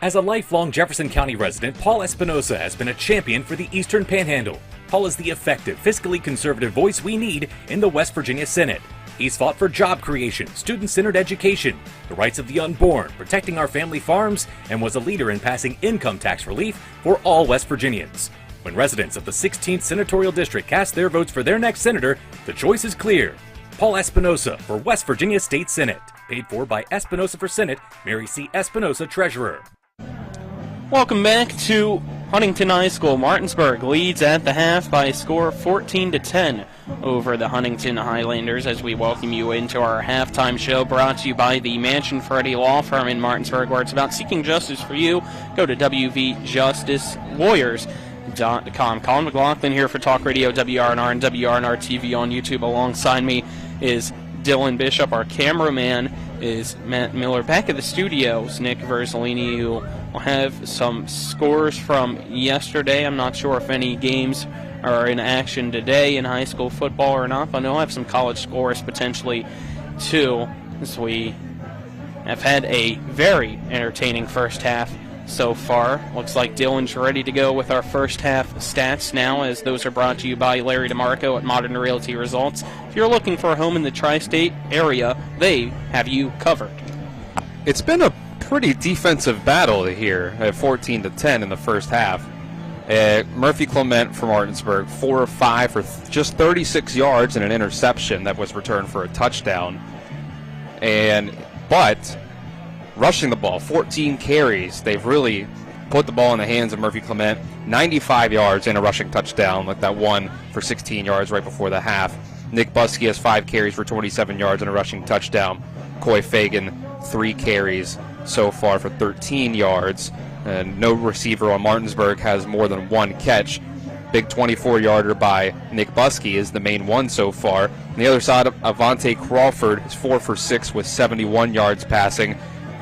As a lifelong Jefferson County resident, Paul Espinosa has been a champion for the Eastern Panhandle. Paul is the effective, fiscally conservative voice we need in the West Virginia Senate. He's fought for job creation, student-centered education, the rights of the unborn, protecting our family farms, and was a leader in passing income tax relief for all West Virginians. When residents of the 16th Senatorial District cast their votes for their next senator, the choice is clear. Paul Espinosa for West Virginia State Senate. Paid for by Espinosa for Senate, Mary C. Espinosa, Treasurer. Welcome back to Huntington High School. Martinsburg leads at the half by a score of 14-10 over the Huntington Highlanders as we welcome you into our halftime show brought to you by the Mansion Freddie Law Firm in Martinsburg, where it's about seeking justice for you. Go to WVJusticeLawyers.com. Colin McLaughlin here for Talk Radio WRNR and WRNR TV on YouTube. Alongside me is Dylan Bishop. Our cameraman is Matt Miller. Back at the studios, Nick Verzolini, who will have some scores from yesterday. I'm not sure if any games are in action today in high school football or not, but I know I'll have some college scores potentially too, as we have had a very entertaining first half so far. Looks like Dylan's ready to go with our first half stats now, as those are brought to you by Larry DeMarco at Modern Realty Results. If you're looking for a home in the tri-state area, they have you covered. It's been a pretty defensive battle here at 14-10 in the first half. Murphy Clement from Martinsburg, 4 of 5 for just 36 yards and an interception that was returned for a touchdown. But rushing the ball, 14 carries. They've really put the ball in the hands of Murphy Clement. 95 yards and a rushing touchdown, like that one for 16 yards right before the half. Nick Buskey has 5 carries for 27 yards and a rushing touchdown. Coy Fagan, 3 carries so far for 13 yards. And no receiver on Martinsburg has more than 1 catch. Big 24-yarder by Nick Buskey is the main one so far. On the other side, Avante Crawford is 4 for 6 with 71 yards passing.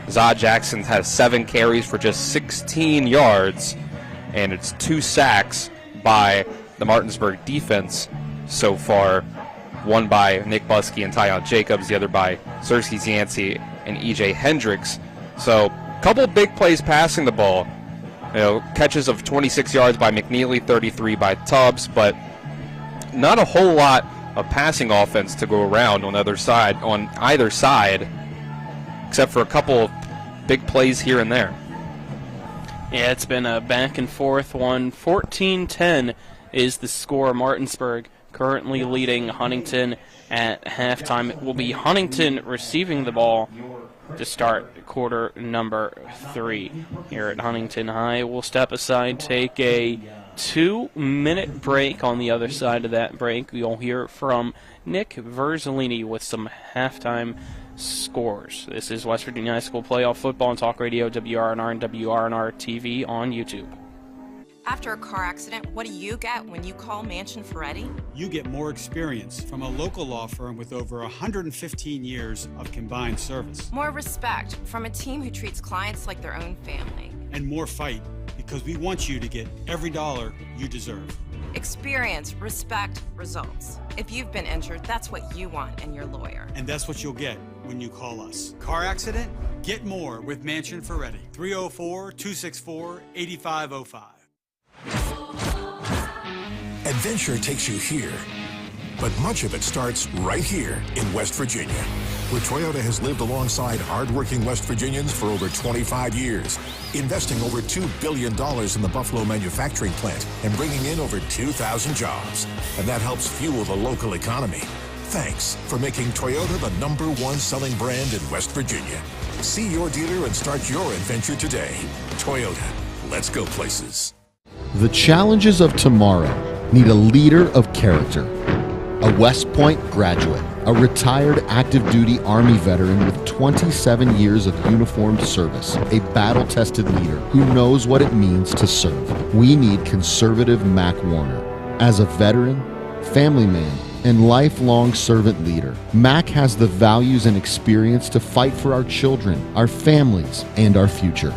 Zod Jackson has 7 carries for just 16 yards, and it's 2 sacks by the Martinsburg defense so far. One by Nick Buskey and Tyon Jacobs, the other by Xerxes Yancey and E.J. Hendricks. So a couple big plays passing the ball. Catches of 26 yards by McNeely, 33 by Tubbs, but not a whole lot of passing offense to go around on either side, except for a couple of big plays here and there. Yeah, it's been a back and forth one. 14-10 is the score. Martinsburg currently leading Huntington at halftime. It will be Huntington receiving the ball to start quarter number 3 here at Huntington High. We'll step aside, take a 2-minute break. On the other side of that break, you'll hear from Nick Verzolini with some halftime scores. This is West Virginia High School Playoff Football on Talk Radio, WRNR and WRNR TV on YouTube. After a car accident, what do you get when you call Mansion Ferretti? You get more experience from a local law firm with over 115 years of combined service. More respect from a team who treats clients like their own family. And more fight, because we want you to get every dollar you deserve. Experience, respect, results. If you've been injured, that's what you want in your lawyer. And that's what you'll get when you call us. Car accident? Get more with Mansion Ferretti. 304-264-8505. Adventure takes you here, but much of it starts right here in West Virginia, where Toyota has lived alongside hardworking West Virginians for over 25 years, investing over $2 billion in the Buffalo manufacturing plant and bringing in over 2,000 jobs. And that helps fuel the local economy. Thanks for making Toyota the #1 selling brand in West Virginia. See your dealer and start your adventure today. Toyota, let's go places. The challenges of tomorrow need a leader of character. a West Point graduate, a retired active duty Army veteran with 27 years of uniformed service, a battle-tested leader who knows what it means to serve. We need conservative Mac Warner. As a veteran, family man, and lifelong servant leader, Mac has the values and experience to fight for our children, our families, and our future.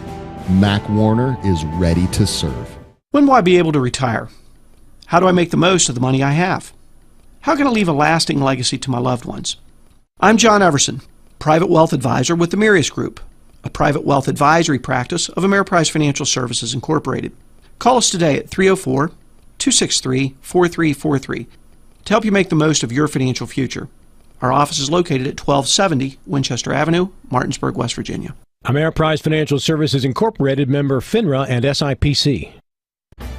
Mac Warner is ready to serve. When will I be able to retire? How do I make the most of the money I have? How can I leave a lasting legacy to my loved ones? I'm John Everson, Private Wealth Advisor with the Mirius Group, a private wealth advisory practice of Ameriprise Financial Services Incorporated. Call us today at 304-263-4343 to help you make the most of your financial future. Our office is located at 1270 Winchester Avenue, Martinsburg, West Virginia. Ameriprise Financial Services Incorporated, member FINRA and SIPC.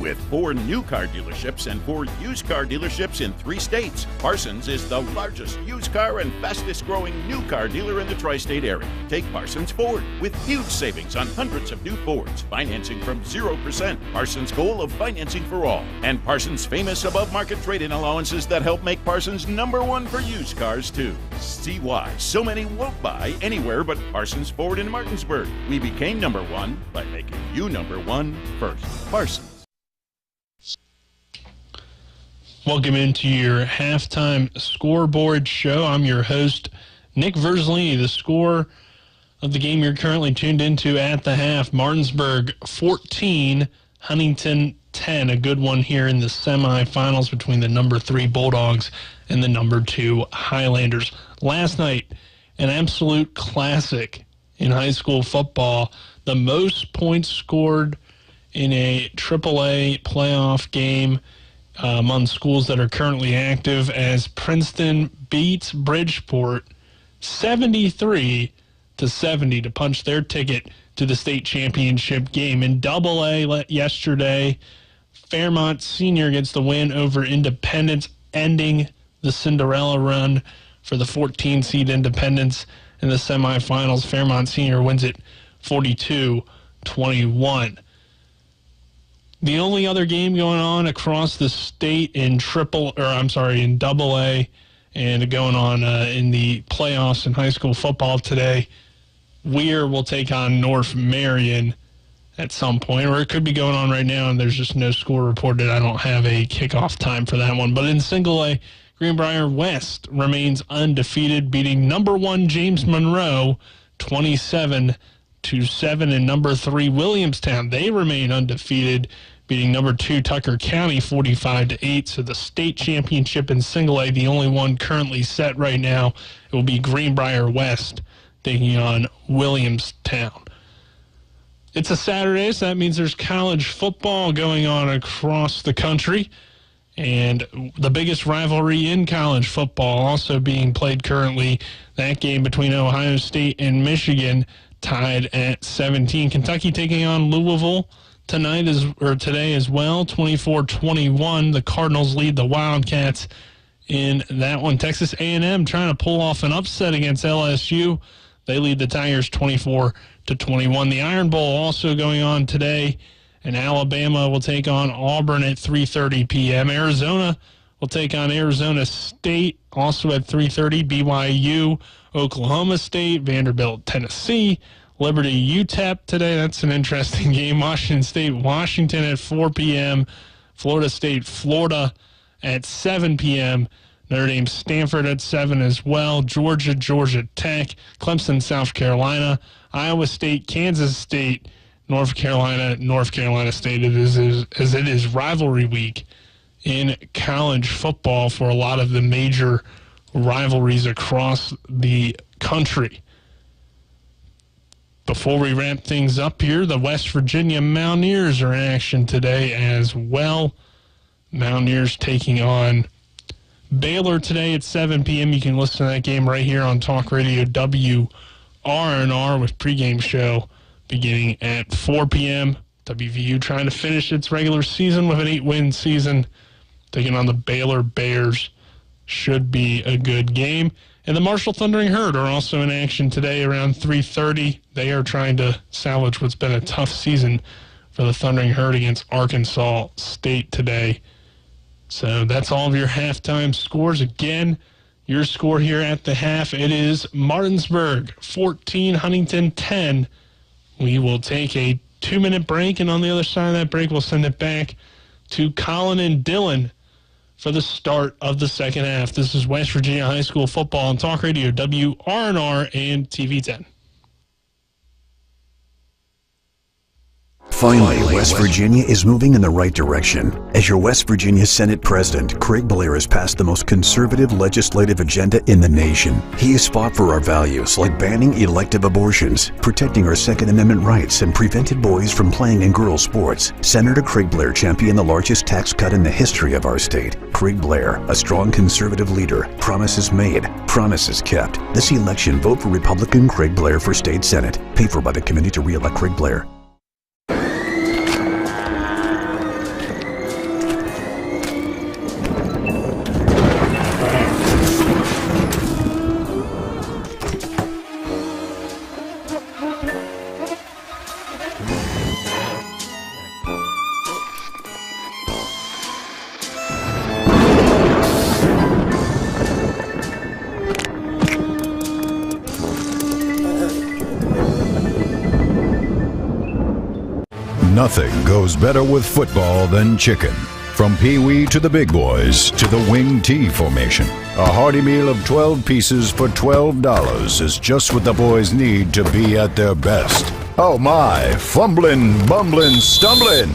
With 4 new car dealerships and 4 used car dealerships in 3 states, Parsons is the largest used car and fastest growing new car dealer in the tri-state area. Take Parsons Ford with huge savings on hundreds of new Fords, financing from 0%, Parsons' goal of financing for all, and Parsons' famous above-market trade-in allowances that help make Parsons #1 for used cars too. See why so many won't buy anywhere but Parsons Ford in Martinsburg. We became #1 by making you #1 first. Parsons. Welcome into your halftime scoreboard show. I'm your host, Nick Verzolini. The score of the game you're currently tuned into at the half, Martinsburg 14, Huntington 10. A good one here in the semifinals between the #3 Bulldogs and the #2 Highlanders. Last night, an absolute classic in high school football. The most points scored in a AAA playoff game among schools that are currently active, as Princeton beats Bridgeport 73-70 to punch their ticket to the state championship game. In AA yesterday, Fairmont Senior gets the win over Independence, ending the Cinderella run for the 14-seed Independence in the semifinals. Fairmont Senior wins it 42-21. The only other game going on across the state in AA and going on in the playoffs in high school football today, Weir will take on North Marion at some point, or it could be going on right now and there's just no score reported. I don't have a kickoff time for that one. But in single A, Greenbrier West remains undefeated, beating #1 James Monroe 27-7, and #3 Williamstown, they remain undefeated, beating #2 Tucker County 45-8. So the state championship in single A, the only one currently set right now, it will be Greenbrier West taking on Williamstown. It's a Saturday, so that means there's college football going on across the country. And the biggest rivalry in college football also being played currently, that game between Ohio State and Michigan, tied at 17. Kentucky taking on Louisville today as well, 24-21. The Cardinals lead the Wildcats in that one. Texas A&M trying to pull off an upset against LSU. They lead the Tigers 24-21. The Iron Bowl also going on today, and Alabama will take on Auburn at 3:30 p.m. Arizona will take on Arizona State also at 3:30. BYU, Oklahoma State, Vanderbilt, Tennessee, Liberty, UTEP today. That's an interesting game. Washington State, Washington at 4 p.m. Florida State, Florida at 7 p.m. Notre Dame, Stanford at 7 as well. Georgia, Georgia Tech, Clemson, South Carolina, Iowa State, Kansas State, North Carolina State. It is rivalry week in college football for a lot of the major rivalries across the country. Before we wrap things up here, the West Virginia Mountaineers are in action today as well. Mountaineers taking on Baylor today at 7 p.m. You can listen to that game right here on Talk Radio WRNR with pregame show beginning at 4 p.m. WVU trying to finish its regular season with an 8-win season, taking on the Baylor Bears. Should be a good game. And the Marshall Thundering Herd are also in action today around 3:30. They are trying to salvage what's been a tough season for the Thundering Herd against Arkansas State today So that's all of your halftime scores. Again, your score here at the half, it is Martinsburg 14, Huntington 10. We will take a 2-minute break, and on the other side of that break, we'll send it back to Colin and Dylan for the start of the second half. This is West Virginia High School football on Talk Radio, WRNR and TV 10. Finally, West Virginia is moving in the right direction. As your West Virginia Senate President, Craig Blair has passed the most conservative legislative agenda in the nation. He has fought for our values like banning elective abortions, protecting our Second Amendment rights, and prevented boys from playing in girls' sports. Senator Craig Blair championed the largest tax cut in the history of our state. Craig Blair, a strong conservative leader. Promises made, promises kept. This election, vote for Republican Craig Blair for State Senate. Paid for by the committee to re-elect Craig Blair. Nothing goes better with football than chicken. From Pee-wee to the big boys to the wing T formation. A hearty meal of 12 pieces for $12 is just what the boys need to be at their best. Oh my, fumbling, bumbling, stumbling.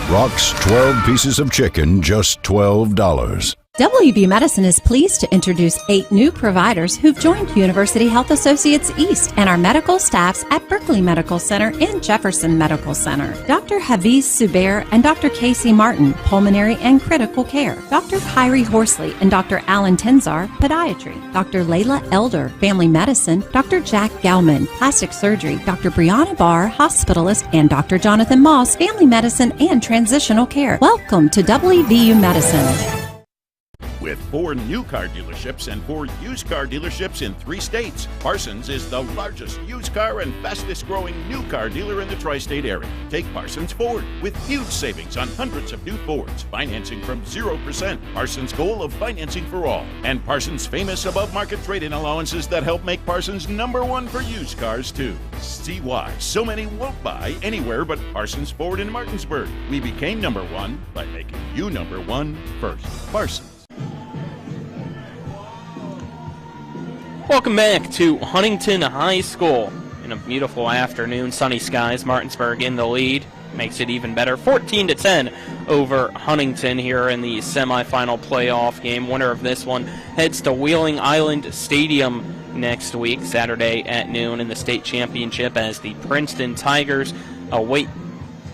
Rock's 12 pieces of chicken, just $12. WVU Medicine is pleased to introduce 8 new providers who've joined University Health Associates East and our medical staffs at Berkeley Medical Center and Jefferson Medical Center. Dr. Hafiz Subair and Dr. Casey Martin, Pulmonary and Critical Care. Dr. Kyrie Horsley and Dr. Alan Tenzar, Podiatry. Dr. Layla Elder, Family Medicine. Dr. Jack Gauman, Plastic Surgery. Dr. Brianna Barr, Hospitalist. And Dr. Jonathan Moss, Family Medicine and Transitional Care. Welcome to WVU Medicine. With 4 new car dealerships and 4 used car dealerships in 3 states, Parsons is the largest used car and fastest growing new car dealer in the tri-state area. Take Parsons Ford with huge savings on hundreds of new Fords, financing from 0%. Parsons' goal of financing for all, and Parsons' famous above-market trade-in allowances that help make Parsons #1 for used cars too. See why so many won't buy anywhere but Parsons Ford in Martinsburg. We became #1 by making you #1 first. Parsons. Welcome back to Huntington High School. In a beautiful afternoon, sunny skies, Martinsburg in the lead. Makes it even better, 14-10 over Huntington here in the semifinal playoff game. Winner of this one heads to Wheeling Island Stadium next week, Saturday at noon, in the state championship as the Princeton Tigers await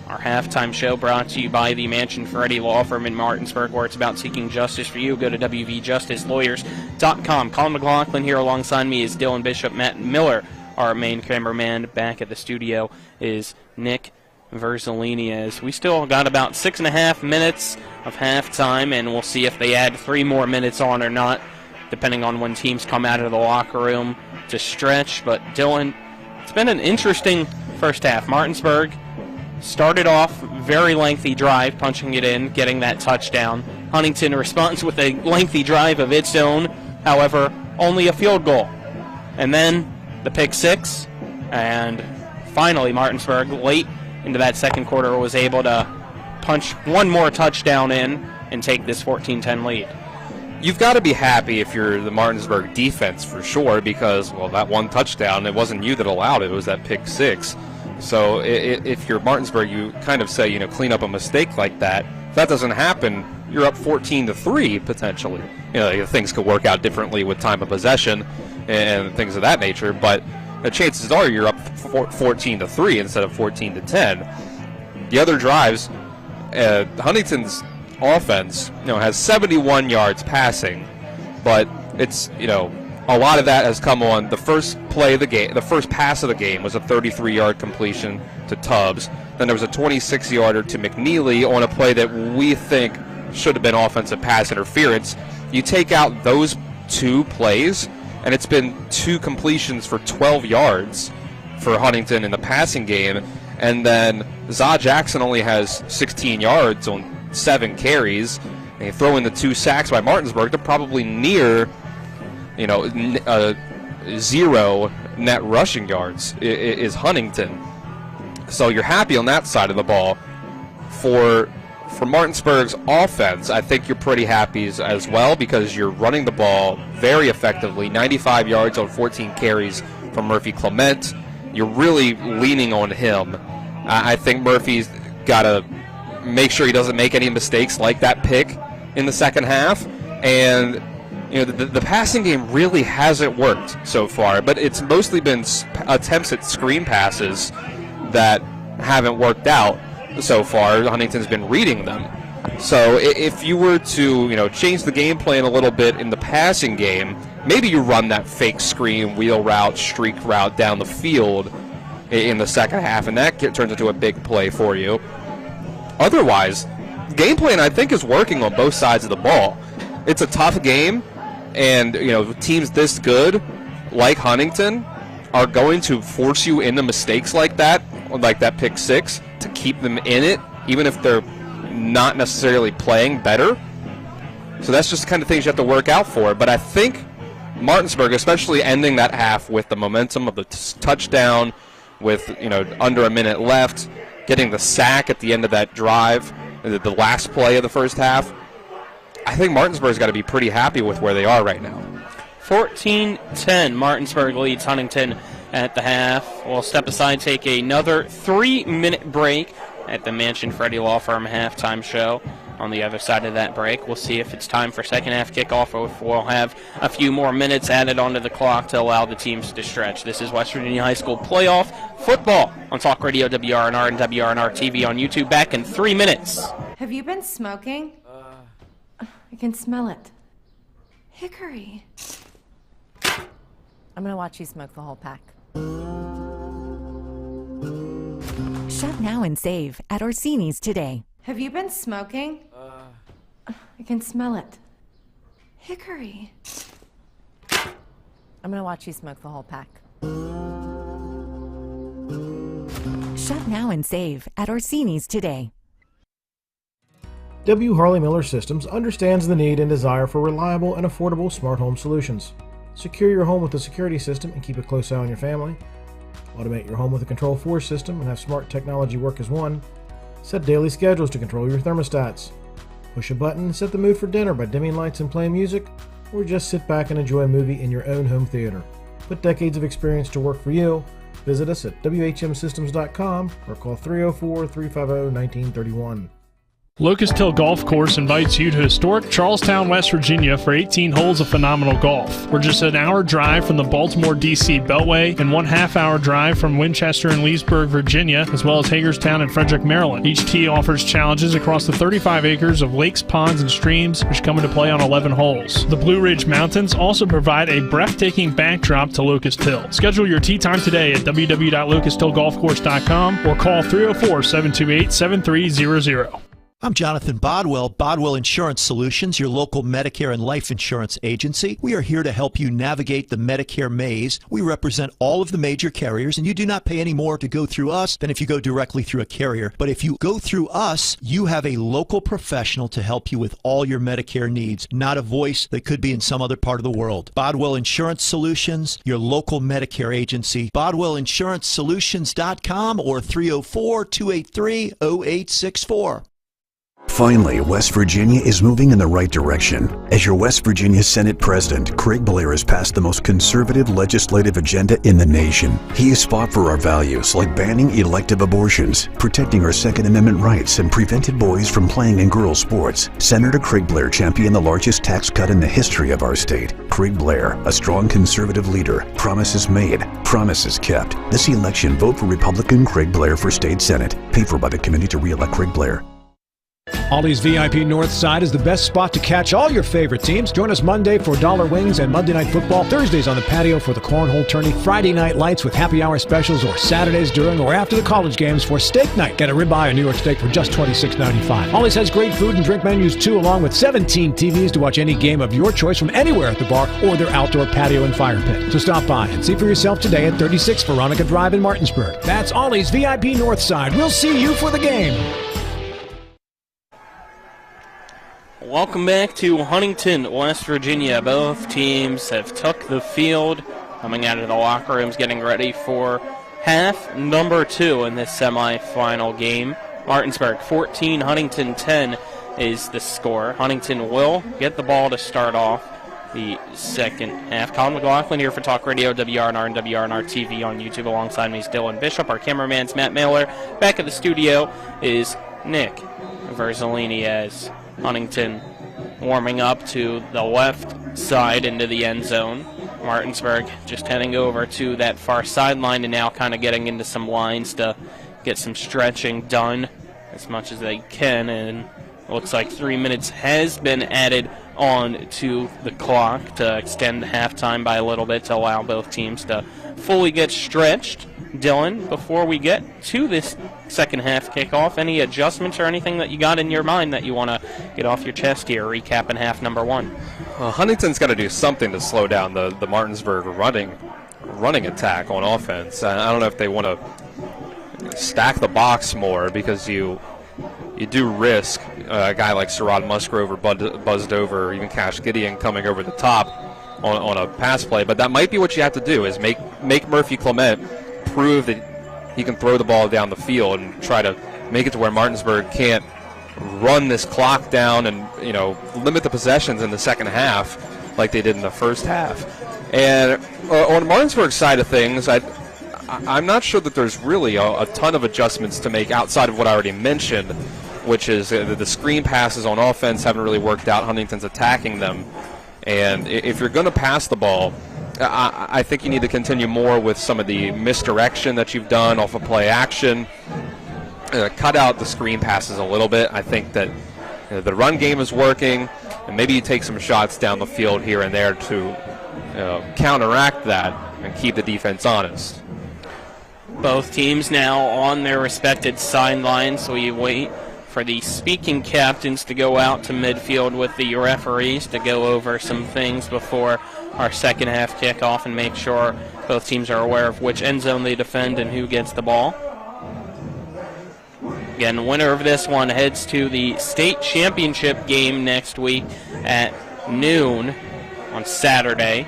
our halftime show, brought to you by the Mansion Ferretti Law Firm in Martinsburg, where it's about seeking justice for you. Go to WVJusticeLawyers.com. Colin McLaughlin here alongside me is Dylan Bishop. Matt Miller, our main cameraman. Back at the studio is Nick Verzolini. As we still got about 6.5 minutes of halftime, and we'll see if they add 3 more minutes on or not, depending on when teams come out of the locker room to stretch. But Dylan, it's been an interesting first half. Martinsburg started off very lengthy drive, punching it in, getting that touchdown. Huntington responds with a lengthy drive of its own, however, only a field goal. And then the pick 6, and finally Martinsburg, late into that second quarter, was able to punch one more touchdown in and take this 14-10 lead. You've got to be happy if you're the Martinsburg defense for sure, because, well, that one touchdown, it wasn't you that allowed it, it was that pick 6. So if you're Martinsburg, you kind of say, clean up a mistake like that. If that doesn't happen, you're up 14-3 potentially. Things could work out differently with time of possession and things of that nature, but the chances are you're up 14-3 instead of 14-10. The other drives, Huntington's offense, has 71 yards passing, but it's, a lot of that has come on the first play of the game. The first pass of the game was a 33-yard completion to Tubbs. Then there was a 26-yarder to McNeely on a play that we think should have been offensive pass interference. You take out those 2 plays, and it's been 2 completions for 12 yards for Huntington in the passing game. And then Za Jackson only has 16 yards on 7 carries. And you throw in the 2 sacks by Martinsburg, they're probably near, 0 net rushing yards is Huntington. So you're happy on that side of the ball. For Martinsburg's offense, I think you're pretty happy as well, because you're running the ball very effectively. 95 yards on 14 carries from Murphy Clement. You're really leaning on him. I think Murphy's got to make sure he doesn't make any mistakes like that pick in the second half. And the passing game really hasn't worked so far, but it's mostly been attempts at screen passes that haven't worked out so far. Huntington's been reading them. So if you were to change the game plan a little bit in the passing game, maybe you run that fake screen, wheel route, streak route down the field in the second half, and that turns into a big play for you. Otherwise, game plan I think is working on both sides of the ball. It's a tough game, and teams this good, like Huntington, are going to force you into mistakes like that pick 6, to keep them in it, even if they're not necessarily playing better. So that's just the kind of things you have to work out for. But I think Martinsburg, especially ending that half with the momentum of the touchdown, with under a minute left, getting the sack at the end of that drive, the last play of the first half, I think Martinsburg's got to be pretty happy with where they are right now. 14-10, Martinsburg leads Huntington at the half. We'll step aside, take another 3-minute break at the Mansion Freddie Law Firm halftime show. On the other side of that break, we'll see if it's time for second half kickoff, or if we'll have a few more minutes added onto the clock to allow the teams to stretch. This is West Virginia High School playoff football on Talk Radio WRNR and WRNR TV on YouTube. Back in 3 minutes. Have you been smoking? I can smell it. Hickory. I'm gonna watch you smoke the whole pack. Shop now and save at Orsini's today. Have you been smoking? I can smell it. Hickory. I'm gonna watch you smoke the whole pack. Shop now and save at Orsini's today. W. Harley Miller Systems understands the need and desire for reliable and affordable smart home solutions. Secure your home with a security system and keep a close eye on your family. Automate your home with a Control4 system and have smart technology work as one. Set daily schedules to control your thermostats. Push a button and set the mood for dinner by dimming lights and playing music, or just sit back and enjoy a movie in your own home theater. Put decades of experience to work for you. Visit us at WHMsystems.com or call 304-350-1931. Locust Hill Golf Course invites you to historic Charlestown, West Virginia for 18 holes of phenomenal golf. We're just an hour drive from the Baltimore-D.C. Beltway and 1/2 hour drive from Winchester and Leesburg, Virginia, as well as Hagerstown and Frederick, Maryland. Each tee offers challenges across the 35 acres of lakes, ponds, and streams, which come into play on 11 holes. The Blue Ridge Mountains also provide a breathtaking backdrop to Locust Hill. Schedule your tee time today at www.locusthillgolfcourse.com or call 304-728-7300. I'm Jonathan Bodwell, Bodwell Insurance Solutions, your local Medicare and life insurance agency. We are here to help you navigate the Medicare maze. We represent all of the major carriers, and you do not pay any more to go through us than if you go directly through a carrier. But if you go through us, you have a local professional to help you with all your Medicare needs, not a voice that could be in some other part of the world. Bodwell Insurance Solutions, your local Medicare agency. BodwellInsuranceSolutions.com or 304-283-0864. Finally, West Virginia is moving in the right direction. As your West Virginia Senate President, Craig Blair has passed the most conservative legislative agenda in the nation. He has fought for our values like banning elective abortions, protecting our Second Amendment rights, and prevented boys from playing in girls' sports. Senator Craig Blair championed the largest tax cut in the history of our state. Craig Blair, a strong conservative leader. Promises made, promises kept. This election, vote for Republican Craig Blair for State Senate. Paid for by the Committee to Re-elect Craig Blair. Ollie's VIP North Side is the best spot to catch all your favorite teams. Join us Monday for dollar wings and Monday Night Football, Thursdays on the patio for the cornhole tourney, Friday night lights with happy hour specials, or Saturdays during or after the college games for steak night. Get a ribeye or New York steak for just $26.95. Ollie's has great food and drink menus too, along with 17 TVs to watch any game of your choice from anywhere at the bar or their outdoor patio and fire pit. So stop by and see for yourself today at 36 Veronica Drive in Martinsburg. That's Ollie's VIP North Side. We'll see you for the game. Welcome back to Huntington, West Virginia. Both teams have took the field, coming out of the locker rooms, getting ready for half number 2 in this semifinal game. Martinsburg 14, Huntington 10 is the score. Huntington will get the ball to start off the second half. Colin McLaughlin here for Talk Radio, WRNR and WRNR TV on YouTube. Alongside me is Dylan Bishop. Our cameraman's Matt Mailer. Back at the studio is Nick Verzolini as Huntington warming up to the left side into the end zone. Martinsburg just heading over to that far sideline and now kind of getting into some lines to get some stretching done as much as they can. And it looks like 3 minutes has been added on to the clock to extend the halftime by a little bit to allow both teams to fully get stretched. Dylan, before we get to this second half kickoff, any adjustments or anything that you got in your mind that you want to get off your chest here, recapping half number 1? Well, Huntington's got to do something to slow down the Martinsburg running attack on offense. I don't know if they want to stack the box more, because you do risk a guy like Sherrod Musgrove or Buzzed Over, or even Cash Gideon coming over the top on a pass play. But that might be what you have to do, is make Murphy Clement prove that he can throw the ball down the field and try to make it to where Martinsburg can't run this clock down and, limit the possessions in the second half like they did in the first half. And on Martinsburg's side of things, I'm not sure that there's really a ton of adjustments to make outside of what I already mentioned, which is the screen passes on offense haven't really worked out. Huntington's attacking them. And if you're going to pass the ball, I think you need to continue more with some of the misdirection that you've done off of play action. Cut out the screen passes a little bit. I think that the run game is working, and maybe you take some shots down the field here and there to counteract that and keep the defense honest. Both teams now on their respected sidelines, so we wait for the speaking captains to go out to midfield with the referees to go over some things before our second half kickoff and make sure both teams are aware of which end zone they defend and who gets the ball. Again, the winner of this one heads to the state championship game next week at noon on Saturday,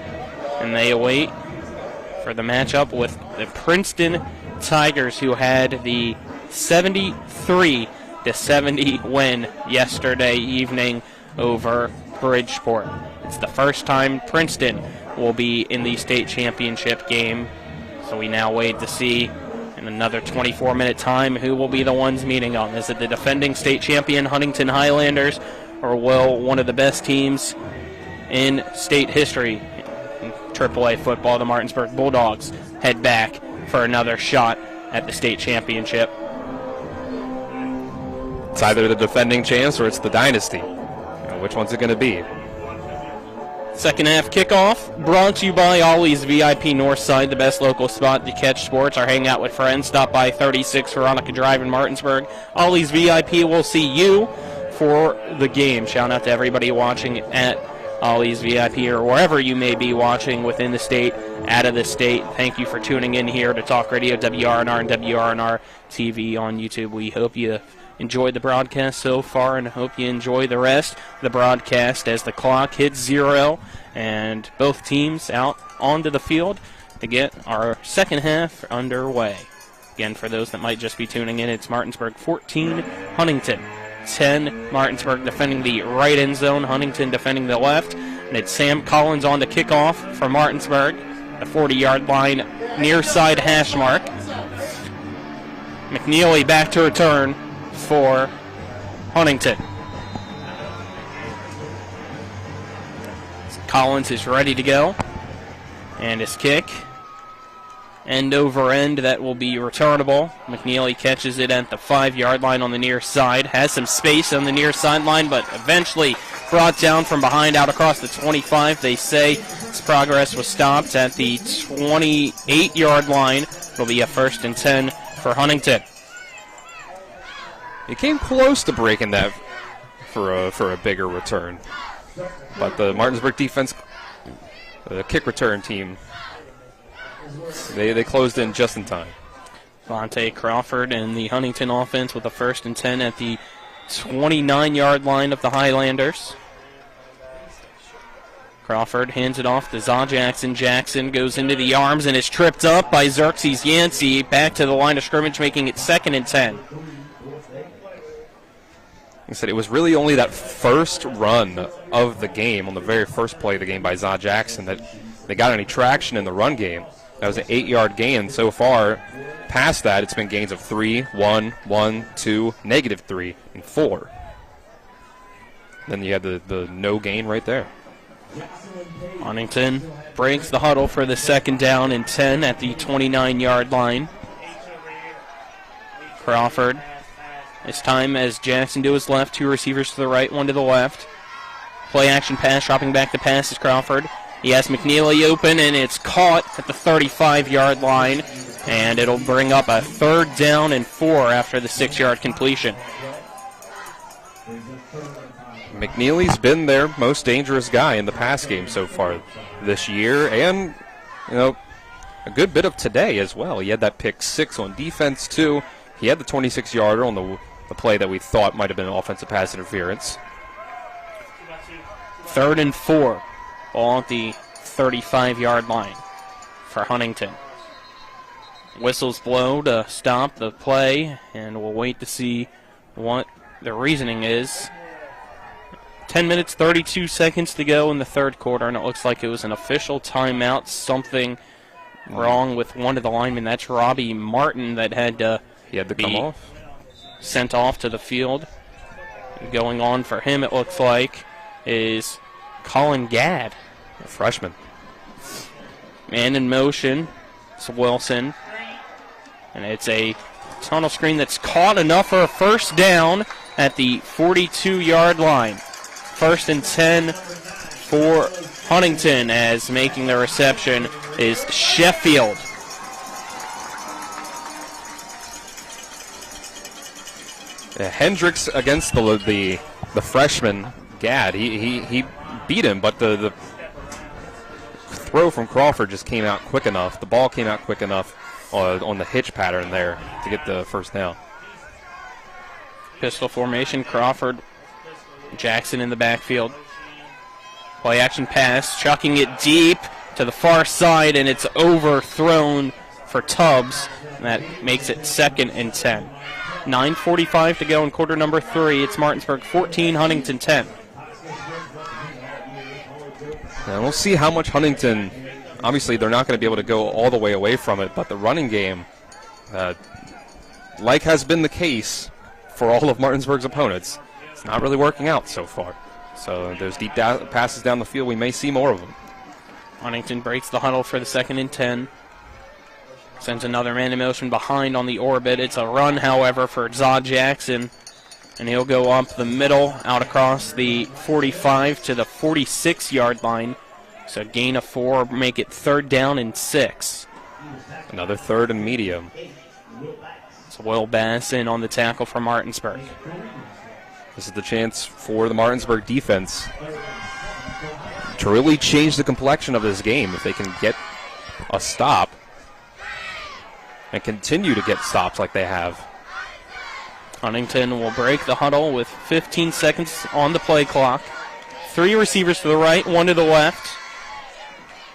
and they await for the matchup with the Princeton Tigers, who had the 73-70 win yesterday evening over Bridgeport. It's the first time Princeton will be in the state championship game, so we now wait to see in another 24-minute time who will be the ones meeting them. Is it the defending state champion Huntington Highlanders, or will one of the best teams in state history in AAA football, the Martinsburg Bulldogs, head back for another shot at the state championship? It's either the defending champs or it's the dynasty. Which one's it going to be? Second half kickoff brought to you by Ollie's VIP Northside, the best local spot to catch sports or hang out with friends. Stop by 36 Veronica Drive in Martinsburg. Ollie's VIP will see you for the game. Shout out to everybody watching at Ollie's VIP or wherever you may be watching within the state, out of the state. Thank you for tuning in here to Talk Radio, WRNR and WRNR TV on YouTube. We hope you enjoyed the broadcast so far and hope you enjoy the rest of the broadcast as the clock hits 0 and both teams out onto the field to get our second half underway. Again, for those that might just be tuning in, it's Martinsburg 14, Huntington 10. Martinsburg defending the right end zone, Huntington defending the left, and it's Sam Collins on the kickoff for Martinsburg, the 40-yard line near side hash mark. McNeely back to return for Huntington. Collins is ready to go, and his kick end over end that will be returnable. McNeely catches it at the 5-yard line on the near side. Has some space on the near sideline, but eventually brought down from behind out across the 25. They say his progress was stopped at the 28-yard line. It'll be a 1st and 10 for Huntington. He came close to breaking that for a bigger return. But the Martinsburg defense, the kick return team, they closed in just in time. Vontae Crawford and the Huntington offense with a 1st and 10 at the 29-yard line of the Highlanders. Crawford hands it off to Zaw Jackson. Jackson goes into the arms and is tripped up by Xerxes Yancey. Back to the line of scrimmage, making it 2nd and 10. I said it was really only that first run of the game, on the very first play of the game by Zaw Jackson, that they got any traction in the run game. That was an 8-yard gain. So far, past that, it's been gains of 3, 1, 1, 2, -3, and 4. Then you had the no gain right there. Huntington breaks the huddle for the 2nd down and 10 at the 29-yard line. Crawford. This time as Jackson to his left, 2 receivers to the right, 1 to the left. Play action pass, dropping back to pass is Crawford. He has McNeely open, and it's caught at the 35-yard line, and it'll bring up a 3rd down and 4 after the 6-yard completion. McNeely's been their most dangerous guy in the pass game so far this year, and, a good bit of today as well. He had that pick 6 on defense, too. He had the 26-yarder on the play that we thought might have been an offensive pass interference. 3rd and 4. Ball at the 35-yard line for Huntington. Whistles blow to stop the play, and we'll wait to see what the reasoning is. 10 minutes, 32 seconds to go in the 3rd quarter, and it looks like it was an official timeout. Something wrong with one of the linemen. That's Robbie Martin that had to come off. Sent off to the field. Going on for him, it looks like, is Colin Gadd, a freshman. Man in motion. It's Wilson. And it's a tunnel screen that's caught enough for a 1st down at the 42-yard line. 1st and 10 for Huntington, as making the reception is Sheffield. Hendricks against the freshman Gadd. He beat him, but the throw from Crawford just came out quick enough. The ball came out quick enough on the hitch pattern there to get the 1st down. Pistol formation, Crawford, Jackson in the backfield. Play action pass, chucking it deep to the far side, and it's overthrown for Tubbs. And that makes it 2nd and 10. 9:45 to go in quarter number 3. It's Martinsburg 14, Huntington 10. Now we'll see how much Huntington, obviously they're not going to be able to go all the way away from it, but the running game, like has been the case for all of Martinsburg's opponents, it's not really working out so far. So those deep passes down the field, we may see more of them. Huntington breaks the huddle for the 2nd and 10. Sends another man in motion behind on the orbit. It's a run, however, for Zaw Jackson. And he'll go up the middle, out across the 45 to the 46-yard line. So gain of 4, make it 3rd down and 6. Another 3rd and medium. So Will Bass in on the tackle for Martinsburg. This is the chance for the Martinsburg defense to really change the complexion of this game if they can get a stop and continue to get stops like they have. Huntington will break the huddle with 15 seconds on the play clock. 3 receivers to the right, 1 to the left.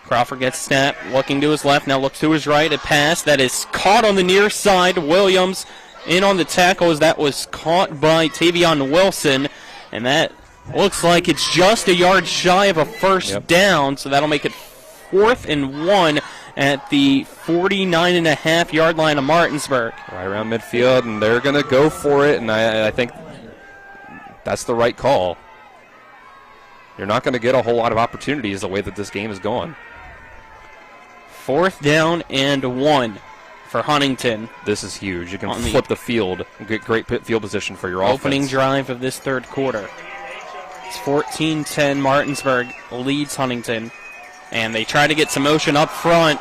Crawford gets snap, looking to his left, now looks to his right. A pass that is caught on the near side. Williams in on the tackle as that was caught by Tavion Wilson. And that looks like it's just a yard shy of a 1st down, so that'll make it 4th and 1 at the 49.5-yard line of Martinsburg. Right around midfield, and they're going to go for it, and I think that's the right call. You're not going to get a whole lot of opportunities the way that this game is going. 4th down and 1 for Huntington. This is huge. You can flip the field and get great field position for your opening offense. drive of this third quarter. It's 14-10. Martinsburg leads Huntington, and they try to get some motion up front.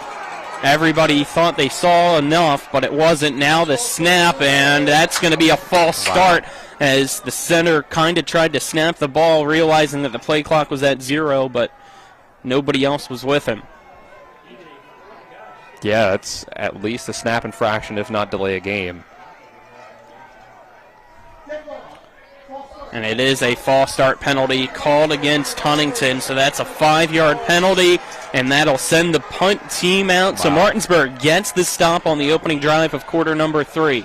Everybody thought they saw enough, but it wasn't. Now the snap, and that's going to be a false start as the center kind of tried to snap the ball, realizing that the play clock was at 0, but nobody else was with him. Yeah, it's at least a snap infraction, if not delay a game. And it is a false start penalty called against Huntington, so that's a 5-yard penalty, and that'll send the punt team out. So Martinsburg gets the stop on the opening drive of quarter number 3.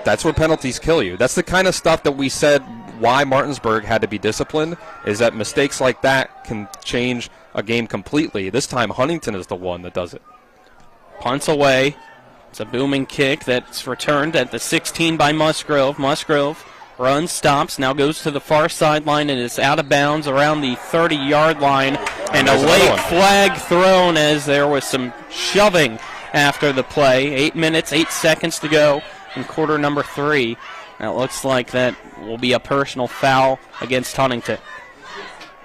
That's where penalties kill you. That's the kind of stuff that we said why Martinsburg had to be disciplined, is that mistakes like that can change a game completely. This time Huntington is the one that does it. Punts away. It's a booming kick that's returned at the 16 by Musgrove. Musgrove runs, stops, now goes to the far sideline and is out of bounds around the 30-yard line. And a late flag thrown as there was some shoving after the play. 8 minutes, 8 seconds to go in quarter number 3. And it looks like that will be a personal foul against Huntington.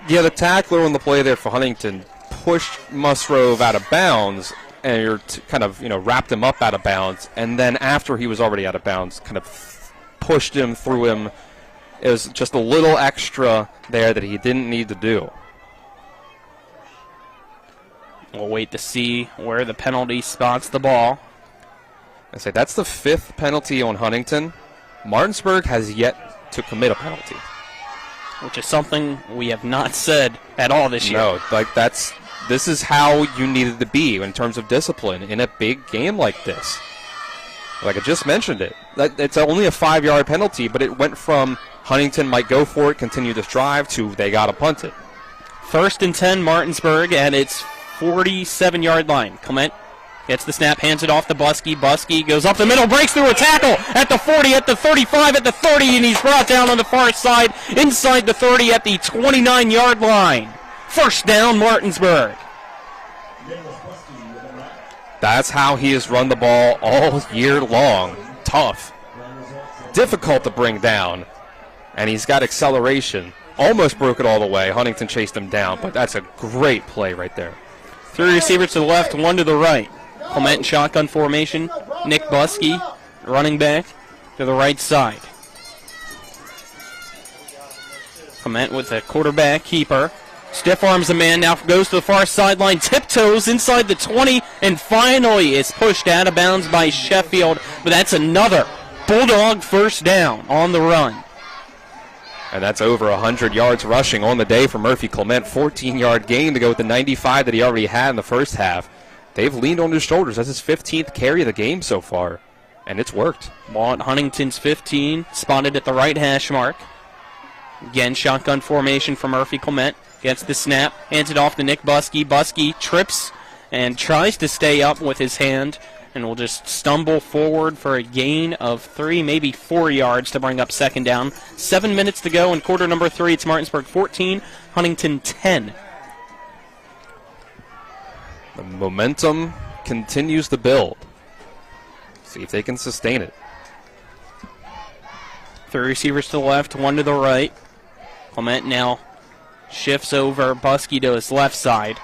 Yeah, the tackler on the play there for Huntington pushed Musgrove out of bounds, and you're kind of, wrapped him up out of bounds, and then after he was already out of bounds, kind of pushed him through him. It was just a little extra there that he didn't need to do. We'll wait to see where the penalty spots the ball. I say that's the 5th penalty on Huntington. Martinsburg has yet to commit a penalty, which is something we have not said at all this year. No, this is how you needed to be in terms of discipline in a big game like this. Like I just mentioned it. It's only a 5-yard penalty, but it went from Huntington might go for it, continue this drive, to they got to punt it. 1st and 10, Martinsburg at its 47-yard line. Clement gets the snap, hands it off to Buskey. Buskey goes up the middle, breaks through a tackle at the 40, at the 35, at the 30, and he's brought down on the far side, inside the 30 at the 29-yard line. 1st down, Martinsburg. That's how he has run the ball all year long. Tough. Difficult to bring down. And he's got acceleration. Almost broke it all the way. Huntington chased him down, but that's a great play right there. 3 receivers to the left, 1 to the right. Clement in shotgun formation. Nick Buskey, running back, to the right side. Clement with a quarterback keeper. Stiff arms a man, now goes to the far sideline, tiptoes inside the 20, and finally is pushed out of bounds by Sheffield. But that's another Bulldog 1st down on the run. And that's over 100 yards rushing on the day for Murphy Clement. 14-yard gain to go with the 95 that he already had in the first half. They've leaned on his shoulders. That's his 15th carry of the game so far, and it's worked. Ball at Huntington's 15, spotted at the right hash mark. Again, shotgun formation for Murphy Clement. Gets the snap, hands it off to Nick Buskey. Buskey trips and tries to stay up with his hand, and will just stumble forward for a gain of 3, maybe 4 yards to bring up 2nd down. 7 minutes to go in quarter number 3. It's Martinsburg 14, Huntington 10. The momentum continues to build. See if they can sustain it. 3 receivers to the left, 1 to the right. Clement now shifts over Buskey to his left side.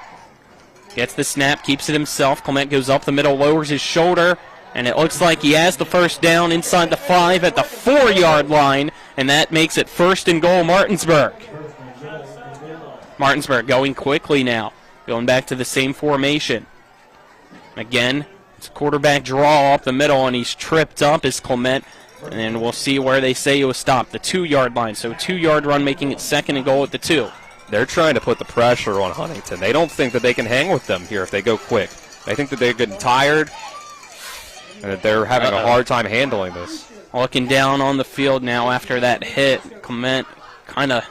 Gets the snap, keeps it himself. Clement goes up the middle, lowers his shoulder, and it looks like he has the 1st down inside the 5 at the 4-yard line, and that makes it 1st and goal, Martinsburg. Martinsburg going quickly now, going back to the same formation. Again, it's a quarterback draw up the middle, and he's tripped up as Clement, and then we'll see where they say he was stopped, the 2-yard line. So 2-yard run, making it 2nd and goal at the 2. They're trying to put the pressure on Huntington. They don't think that they can hang with them here if they go quick. They think that they're getting tired and that they're having a hard time handling this. Looking down on the field now after that hit, Clement kind of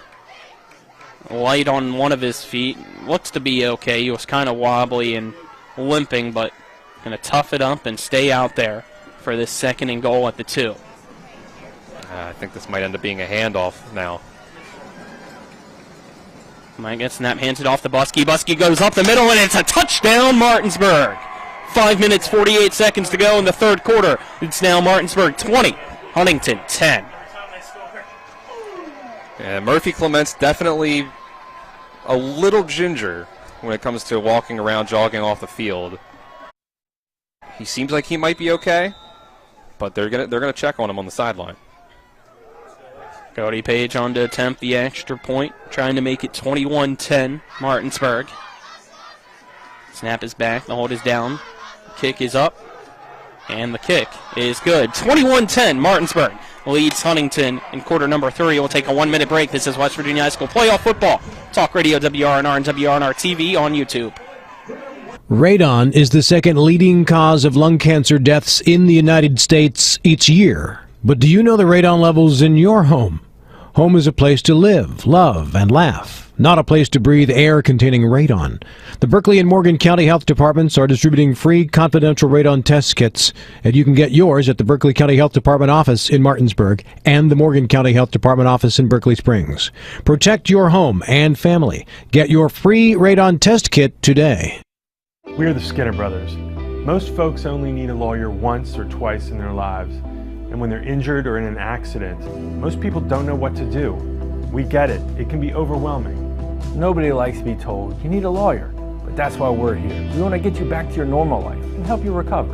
light on one of his feet. Looks to be okay. He was kind of wobbly and limping, but going to tough it up and stay out there for this 2nd and goal at the 2. I think this might end up being a handoff now. Might get snap, hands it off to Buskey. Buskey goes up the middle, and it's a touchdown, Martinsburg. 5 minutes, 48 seconds to go in the third quarter. It's now Martinsburg 20, Huntington 10. Yeah, Murphy Clement's definitely a little ginger when it comes to walking around, jogging off the field. He seems like he might be okay, but they're gonna check on him on the sideline. Cody Page on to attempt the extra point, trying to make it 21-10, Martinsburg. Snap is back, the hold is down, kick is up, and the kick is good. 21-10, Martinsburg leads Huntington in quarter number 3. We'll take a 1-minute break. This is West Virginia High School Playoff Football. Talk Radio WRNR and WRNR TV on YouTube. Radon is the second leading cause of lung cancer deaths in the United States each year. But do you know the radon levels in your home? Home is a place to live, love, and laugh, not a place to breathe air containing radon. The Berkeley and Morgan County Health Departments are distributing free confidential radon test kits, and you can get yours at the Berkeley County Health Department office in Martinsburg and the Morgan County Health Department office in Berkeley Springs. Protect your home and family. Get your free radon test kit today. We are the Skinner Brothers. Most folks only need a lawyer once or twice in their lives. And when they're injured or in an accident, most people don't know what to do. We get it. It can be overwhelming. Nobody likes to be told you need a lawyer, but that's why we're here. We want to get you back to your normal life and help you recover.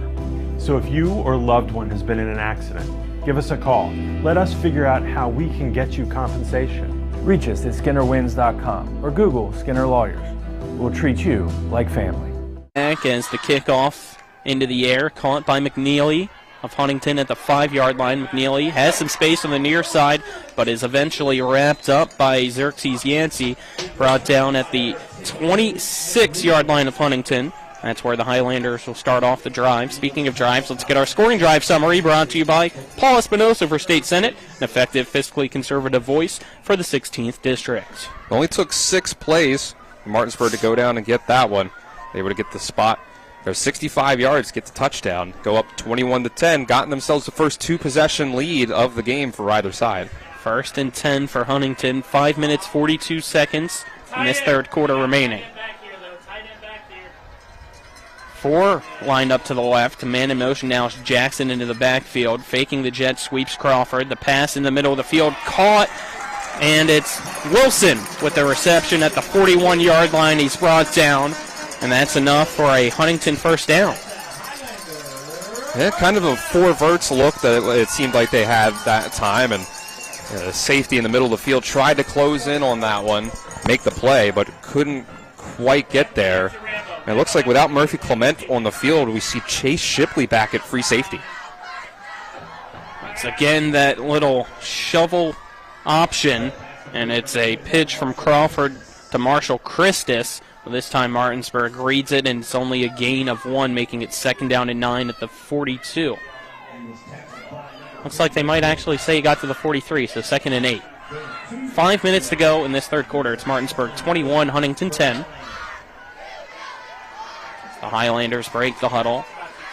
So if you or loved one has been in an accident, give us a call. Let us figure out how we can get you compensation. Reach us at SkinnerWins.com or Google Skinner Lawyers. We'll treat you like family. Back as the kickoff into the air, caught by McNeely of Huntington at the 5-yard line. McNeely has some space on the near side, but is eventually wrapped up by Xerxes Yancey, brought down at the 26-yard line of Huntington. That's where the Highlanders will start off the drive. Speaking of drives, let's get our scoring drive summary brought to you by Paul Espinosa for State Senate, an effective, fiscally conservative voice for the 16th District. It only took 6 plays for Martinsburg to go down and get that one. They were to get the spot. There's 65 yards, get the touchdown, go up 21-10, gotten themselves the first 2-possession lead of the game for either side. 1st and 10 for Huntington, 5 minutes 42 seconds in this third quarter remaining. 4 lined up to the left, man in motion now is Jackson into the backfield, faking the jet, sweeps Crawford, the pass in the middle of the field, caught, and it's Wilson with the reception at the 41-yard line. He's brought down. And that's enough for a Huntington first down. Yeah, kind of a 4 verts look that it seemed like they had that time. And safety in the middle of the field tried to close in on that one, make the play, but couldn't quite get there. And it looks like without Murphy Clement on the field, we see Chase Shipley back at free safety. It's again that little shovel option, and it's a pitch from Crawford to Marshall Christus. This time Martinsburg reads it, and it's only a gain of 1, making it 2nd down and 9 at the 42. Looks like they might actually say he got to the 43, so 2nd and 8. 5 minutes to go in this third quarter. It's Martinsburg 21, Huntington 10. The Highlanders break the huddle.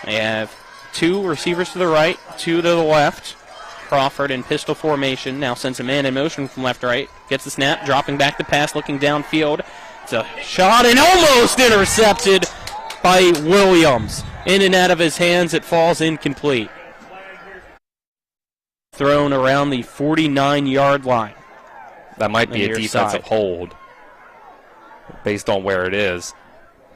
They have 2 receivers to the right, 2 to the left. Crawford in pistol formation now sends a man in motion from left to right. Gets the snap, dropping back the pass, looking downfield. It's a shot and almost intercepted by Williams. In and out of his hands, it falls incomplete. Thrown around the 49-yard line. That might be a defensive hold based on where it is.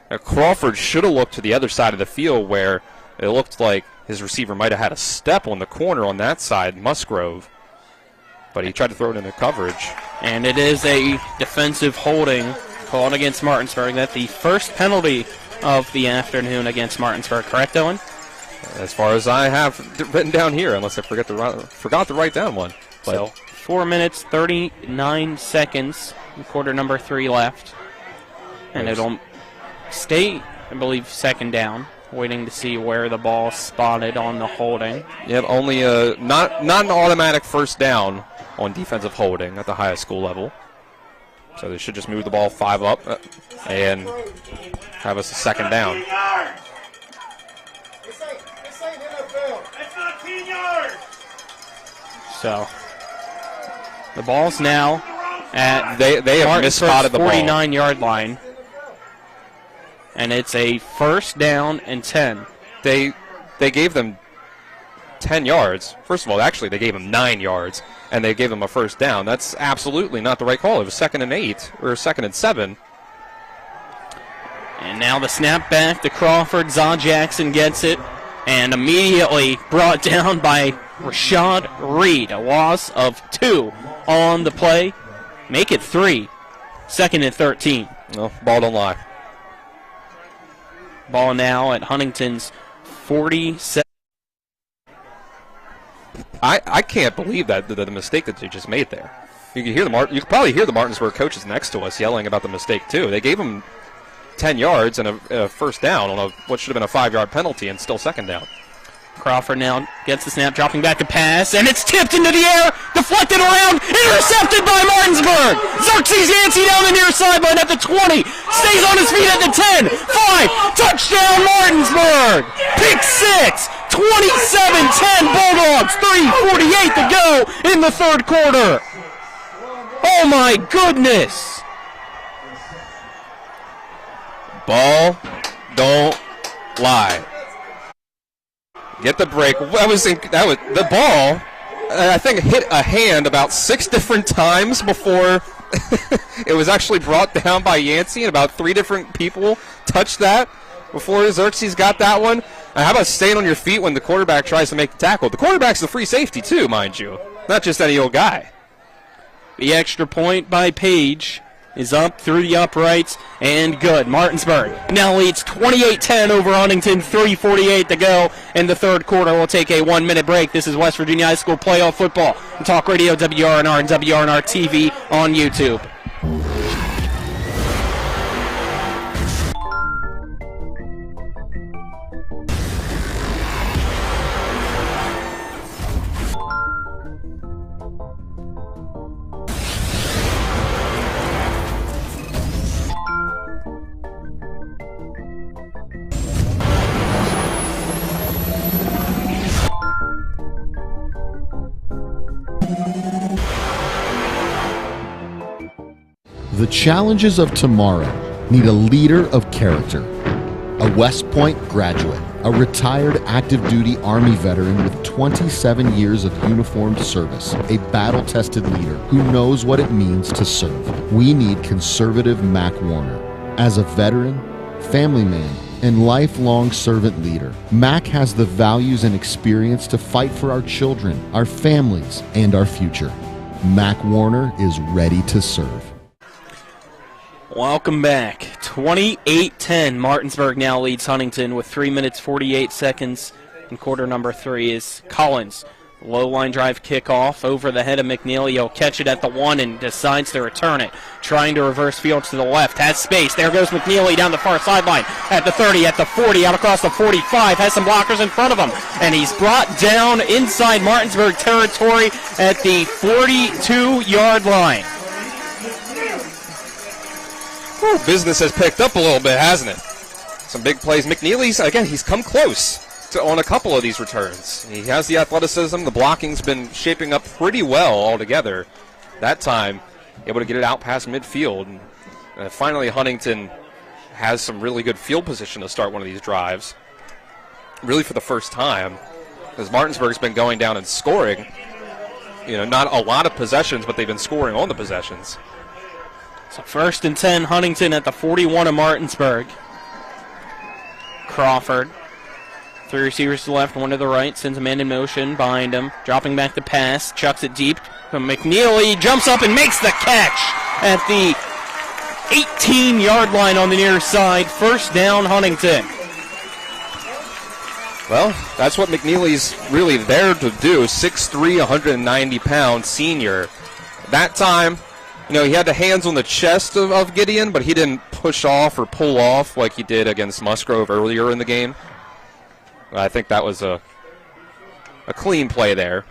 Now, Crawford should have looked to the other side of the field where it looked like his receiver might have had a step on the corner on that side, Musgrove. But he tried to throw it into coverage. And it is a defensive holding called against Martinsburg. That's the first penalty of the afternoon against Martinsburg. Correct, Owen? As far as I have written down here, unless I forgot to write down one. But so 4 minutes, 39 seconds, quarter number 3 left. And it'll stay, I believe, 2nd down, waiting to see where the ball's spotted on the holding. Yep, only not an automatic first down on defensive holding at the highest school level. So they should just move the ball 5 up and have us a 2nd down. So the ball's now at they have misspotted the ball. 49-yard line. And it's a first down and 10. They gave them 10 yards. First of all, actually, they gave them 9 yards, and they gave them a first down. That's absolutely not the right call. It was 2nd and 8, or 2nd and 7. And now the snap back to Crawford. Zah Jackson gets it, and immediately brought down by Rashad Reed. A loss of 2 on the play. Make it 3. 2nd and 13. No, ball don't lie. Ball now at Huntington's 47. I can't believe that the mistake that they just made there. You can hear you can probably hear the Martinsburg coaches next to us yelling about the mistake too. They gave them 10 yards and a first down on what should have been a 5-yard penalty, and still 2nd down. Crawford now gets the snap, dropping back to pass, and it's tipped into the air, deflected around, intercepted by Martinsburg. Xerxes Yancey down the near sideline at the 20, stays on his feet at the 10, 5, touchdown Martinsburg! Pick 6, 27-10 Bulldogs, 3:48 to go in the third quarter. Oh my goodness! Ball don't lie. Get the break. That was the ball. I think hit a hand about 6 different times before it was actually brought down by Yancey, and about 3 different people touched that before Xerxes got that one. And how about staying on your feet when the quarterback tries to make the tackle? The quarterback's the free safety too, mind you, not just any old guy. The extra point by Page is up through the uprights and good. Martinsburg now leads 28-10 over Huntington, 3:48 to go in the third quarter. We'll take a 1-minute break. This is West Virginia High School Playoff Football on Talk Radio WRNR and WRNR TV on YouTube. The challenges of tomorrow need a leader of character. A West Point graduate, a retired active duty Army veteran with 27 years of uniformed service, a battle-tested leader who knows what it means to serve. We need conservative Mac Warner. As a veteran, family man, and lifelong servant leader, Mac has the values and experience to fight for our children, our families, and our future. Mac Warner is ready to serve. Welcome back. 28-10. Martinsburg now leads Huntington with 3 minutes 48 seconds in quarter number 3 is Collins. Low line drive kickoff over the head of McNeely. He'll catch it at the 1 and decides to return it. Trying to reverse field to the left. Has space. There goes McNeely down the far sideline. At the 30, at the 40, out across the 45. Has some blockers in front of him. And he's brought down inside Martinsburg territory at the 42-yard line. Whew, business has picked up a little bit, hasn't it? Some big plays. McNeely's, again, he's come close on a couple of these returns. He has the athleticism. The blocking's been shaping up pretty well altogether. That time, able to get it out past midfield. And finally, Huntington has some really good field position to start one of these drives. Really for the first time, because Martinsburg's been going down and scoring. You know, not a lot of possessions, but they've been scoring on the possessions. So 1st and 10, Huntington at the 41 of Martinsburg. Crawford, 3 receivers to the left, 1 to the right, sends a man in motion behind him, dropping back the pass, chucks it deep. McNeely jumps up and makes the catch at the 18-yard line on the near side. First down, Huntington. Well, that's what McNeely's really there to do. 6'3", 190-pound senior. That time, you know, he had the hands on the chest of Gideon, but he didn't push off or pull off like he did against Musgrove earlier in the game. I think that was a clean play there.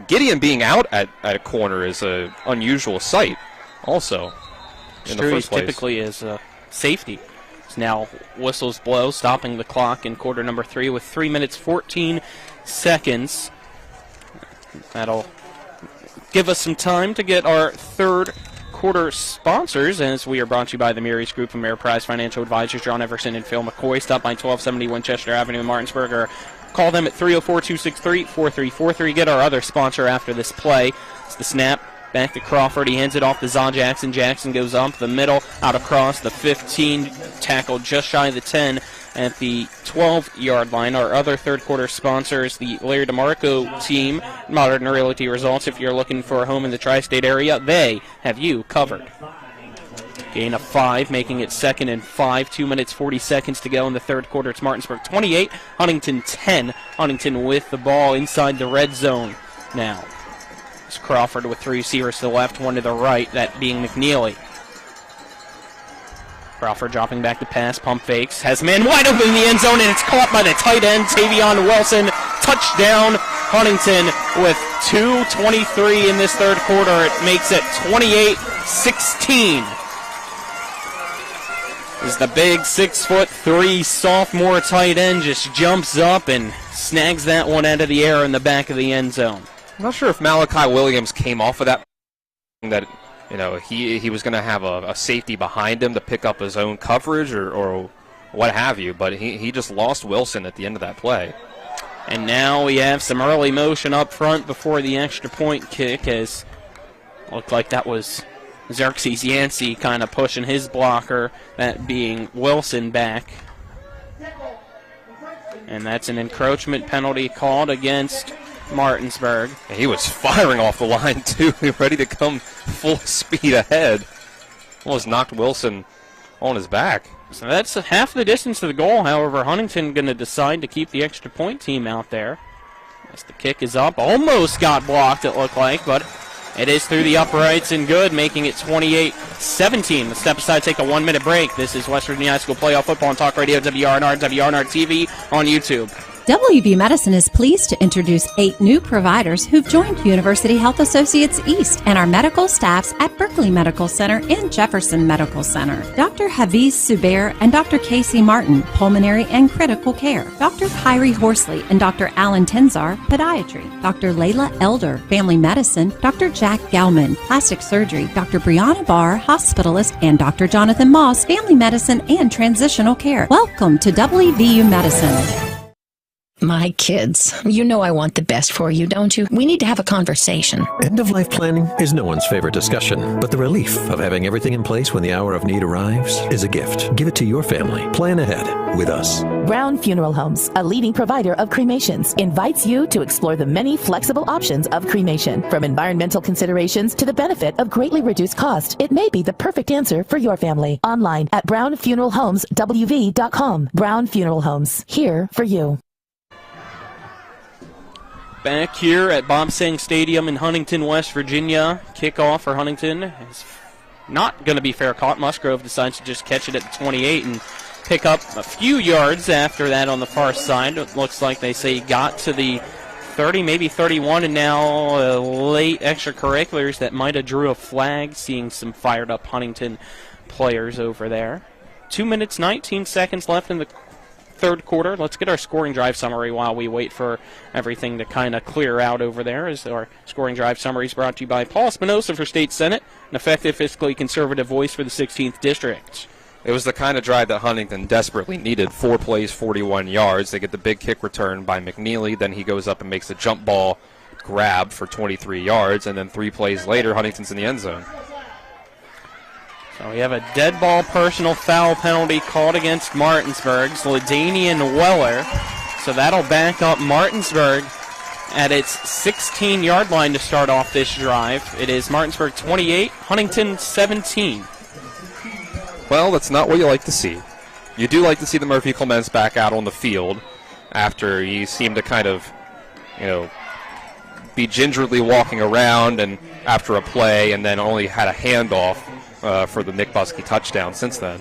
Gideon being out at a corner is an unusual sight also in the first place. Typically is safety. It's now whistles blow, stopping the clock in quarter number 3 with 3 minutes 14 seconds. That'll give us some time to get our third quarter sponsors, as we are brought to you by the Murray's Group of Ameriprise Financial Advisors, John Everson and Phil McCoy. Stop by 1270 Winchester Avenue in Martinsburg, or call them at 304-263-4343. Get our other sponsor after this play. It's the snap. Back to Crawford. He hands it off to Zon Jackson. Jackson goes up the middle, out across the 15, tackled just shy of the 10 at the 12-yard line. Our other third-quarter sponsors, the Larry DeMarco team, Modern Realty Results. If you're looking for a home in the tri-state area, they have you covered. Gain of 5, making it 2nd and 5. 2 minutes, 40 seconds to go in the third quarter. It's Martinsburg 28, Huntington 10. Huntington with the ball inside the red zone now. It's Crawford with 3 receivers to the left, 1 to the right, that being McNeely. Crawford dropping back to pass, pump fakes, has a man wide open in the end zone, and it's caught by the tight end, Tavion Wilson. Touchdown, Huntington, with 2:23 in this third quarter. It makes it 28-16. As the big 6'3" sophomore tight end just jumps up and snags that one out of the air in the back of the end zone. I'm not sure if Malachi Williams came off of that, he was going to have a safety behind him to pick up his own coverage or what have you, but he just lost Wilson at the end of that play. And now we have some early motion up front before the extra point kick, as looked like that was Xerxes Yancey kind of pushing his blocker, that being Wilson, back. And that's an encroachment penalty called against Martinsburg. And he was firing off the line, too, ready to come full speed ahead. Almost knocked Wilson on his back. So that's half the distance to the goal. However, Huntington going to decide to keep the extra point team out there. As the kick is up. Almost got blocked, it looked like, but it is through the uprights and good, making it 28-17. Let's step aside, take a 1-minute break. This is West Virginia High School Playoff Football on Talk Radio, WRNR, WRNR TV on YouTube. WV Medicine is pleased to introduce 8 new providers who've joined University Health Associates East and our medical staffs at Berkeley Medical Center and Jefferson Medical Center. Dr. Hafiz Subair and Dr. Casey Martin, Pulmonary and Critical Care. Dr. Kyrie Horsley and Dr. Alan Tenzar, Podiatry. Dr. Layla Elder, Family Medicine. Dr. Jack Gelman, Plastic Surgery. Dr. Brianna Barr, Hospitalist, and Dr. Jonathan Moss, Family Medicine and Transitional Care. Welcome to WVU Medicine. My kids, you know I want the best for you, don't you? We need to have a conversation. End-of-life planning is no one's favorite discussion, but the relief of having everything in place when the hour of need arrives is a gift. Give it to your family. Plan ahead with us. Brown Funeral Homes, a leading provider of cremations, invites you to explore the many flexible options of cremation. From environmental considerations to the benefit of greatly reduced cost, it may be the perfect answer for your family. Online at brownfuneralhomeswv.com. Brown Funeral Homes, here for you. Back here at Bob Sang Stadium in Huntington, West Virginia. Kickoff for Huntington is not going to be fair caught. Musgrove decides to just catch it at the 28 and pick up a few yards after that on the far side. It looks like they say he got to the 30, maybe 31, and now late extracurriculars that might have drew a flag, seeing some fired up Huntington players over there. 2 minutes, 19 seconds left in the third quarter. Let's get our scoring drive summary while we wait for everything to kind of clear out over there. As our scoring drive summary is brought to you by Paul Espinosa for State Senate, an effective, fiscally conservative voice for the 16th District. It was the kind of drive that Huntington desperately needed. 4 plays, 41 yards. They get the big kick return by McNeely. Then he goes up and makes a jump ball grab for 23 yards. And then 3 plays later, Huntington's in the end zone. So we have a dead ball personal foul penalty called against Martinsburg's LaDanian Weller. So that'll back up Martinsburg at its 16-yard line to start off this drive. It is Martinsburg 28, Huntington 17. Well, that's not what you like to see. You do like to see the Murphy Clements back out on the field after he seemed to kind of, be gingerly walking around and after a play and then only had a handoff for the Nick Buskey touchdown since then.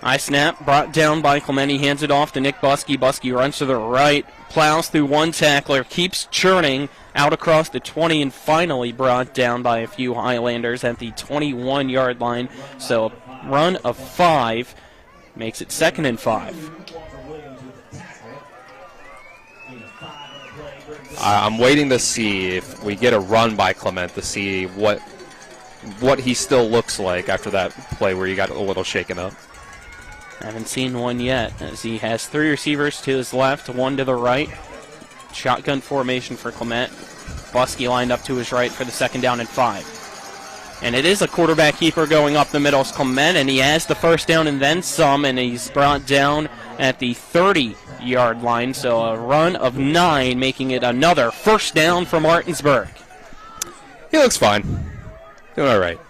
High snap, brought down by Clemente, hands it off to Nick Buskey. Buskey runs to the right, plows through one tackler, keeps churning out across the 20, and finally brought down by a few Highlanders at the 21-yard line. So a run of 5 makes it 2nd and 5. I'm waiting to see if we get a run by Clement to see what what he still looks like after that play where he got a little shaken up. Haven't seen one yet, as he has 3 receivers to his left, 1 to the right. Shotgun formation for Clement. Buskey lined up to his right for the 2nd down and 5. And it is a quarterback keeper going up the middle. It's Clement, and he has the 1st down and then some, and he's brought down at the 30-yard line. So a run of 9, making it another 1st down for Martinsburg. He looks fine. Doing all right.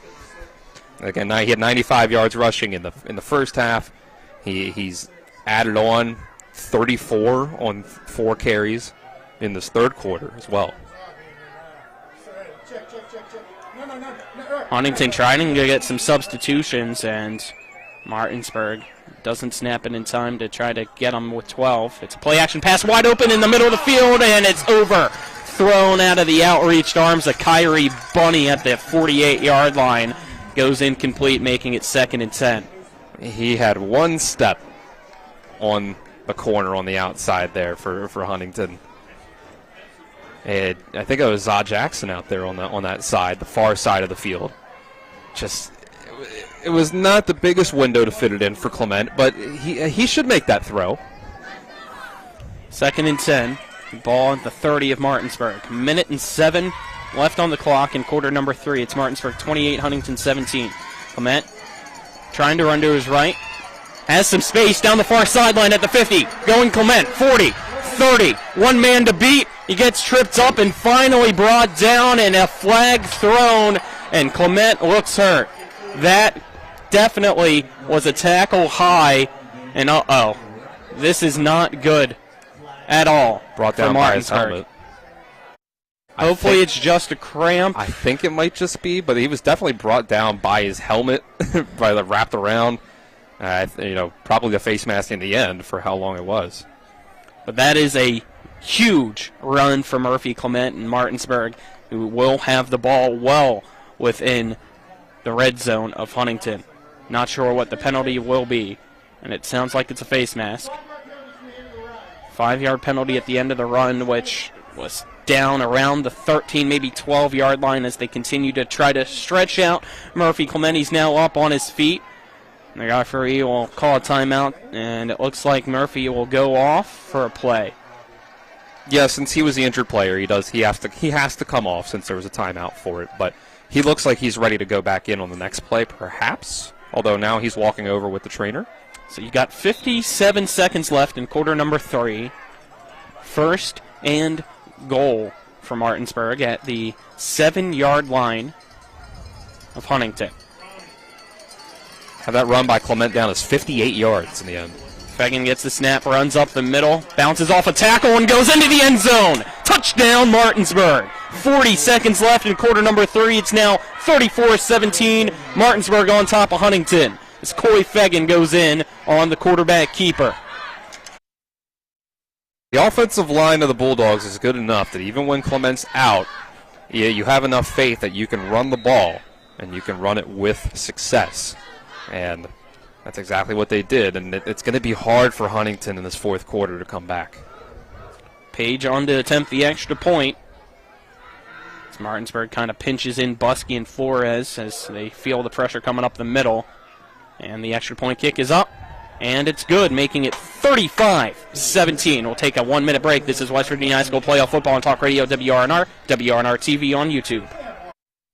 Again, he had 95 yards rushing in the first half. He's added on 34 on 4 carries in this 3rd quarter as well. Huntington trying to get some substitutions, and Martinsburg doesn't snap it in time to try to get them with 12. It's a play-action pass wide open in the middle of the field, and it's overthrown out of the outreached arms of Kyrie Bunny at the 48-yard line. Goes incomplete, making it 2nd and 10. He had 1 step on the corner on the outside there for Huntington. And I think it was Zah Jackson out there on that side, the far side of the field. It was not the biggest window to fit it in for Clement, but he should make that throw. 2nd and 10. Ball at the 30 of Martinsburg. 1:07 left on the clock in quarter number 3. It's Martinsburg 28, Huntington 17. Clement trying to run to his right. Has some space down the far sideline at the 50. Going Clement, 40, 30. 1 man to beat. He gets tripped up and finally brought down, and a flag thrown, and Clement looks hurt. That definitely was a tackle high, and this is not good at all. Brought down by his helmet. Hopefully it's just a cramp. I think it might just be, but he was definitely brought down by his helmet, by the wrapped around. Probably the face mask in the end for how long it was. But that is a huge run for Murphy Clement and Martinsburg, who will have the ball well within the red zone of Huntington. Not sure what the penalty will be, and it sounds like it's a face mask. 5-yard penalty at the end of the run, which was down around the 13, maybe 12-yard line as they continue to try to stretch out Murphy Clement. He's now up on his feet. The referee will call a timeout, and it looks like Murphy will go off for a play. Yeah, since he was the injured player, he has to come off since there was a timeout for it. But he looks like he's ready to go back in on the next play, perhaps. Although now he's walking over with the trainer. So you got 57 seconds left in quarter number 3. 1st and goal for Martinsburg at the 7-yard line of Huntington. Have that run by Clement down is 58 yards in the end. Fegan gets the snap, runs up the middle, bounces off a tackle, and goes into the end zone. Touchdown, Martinsburg. 40 seconds left in quarter number 3. It's now 34-17. Martinsburg on top of Huntington as Corey Fegan goes in on the quarterback keeper. The offensive line of the Bulldogs is good enough that even when Clement's out, you have enough faith that you can run the ball, and you can run it with success. And that's exactly what they did, and it's going to be hard for Huntington in this 4th quarter to come back. Page on to attempt the extra point. As Martinsburg kind of pinches in Buskey and Flores as they feel the pressure coming up the middle. And the extra point kick is up, and it's good, making it 35-17. We'll take a 1-minute break. This is West Virginia High School Playoff Football on Talk Radio WRNR, WRNR TV on YouTube.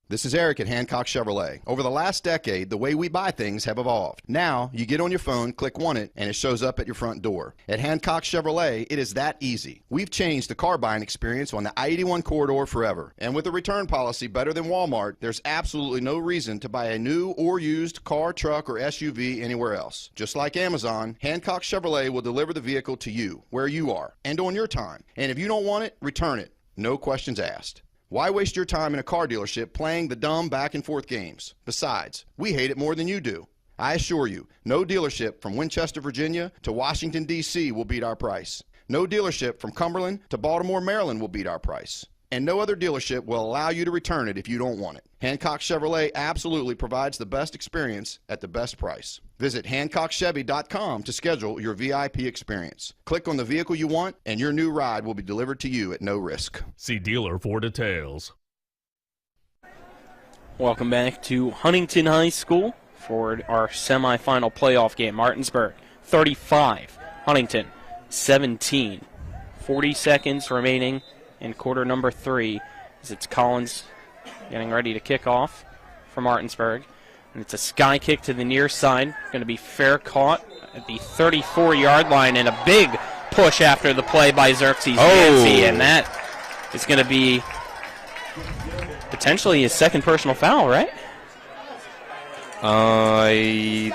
This is Eric at Hancock Chevrolet. Over the last decade, the way we buy things have evolved. Now, you get on your phone, click Want It, and it shows up at your front door. At Hancock Chevrolet, it is that easy. We've changed the car buying experience on the I-81 corridor forever. And with a return policy better than Walmart, there's absolutely no reason to buy a new or used car, truck, or SUV anywhere else. Just like Amazon, Hancock Chevrolet will deliver the vehicle to you, where you are, and on your time. And if you don't want it, return it. No questions asked. Why waste your time in a car dealership playing the dumb back-and-forth games? Besides, we hate it more than you do. I assure you, no dealership from Winchester, Virginia to Washington, D.C. will beat our price. No dealership from Cumberland to Baltimore, Maryland will beat our price. And no other dealership will allow you to return it if you don't want it. Hancock Chevrolet absolutely provides the best experience at the best price. Visit HancockChevy.com to schedule your VIP experience. Click on the vehicle you want, and your new ride will be delivered to you at no risk. See dealer for details. Welcome back to Huntington High School for our semifinal playoff game. Martinsburg 35, Huntington 17. 40 seconds remaining in quarter number 3 as it's Collins getting ready to kick off for Martinsburg. And it's a sky kick to the near side. Going to be fair caught at the 34-yard line, and a big push after the play by Xerxes Yancey, and that is going to be potentially his second personal foul, right? I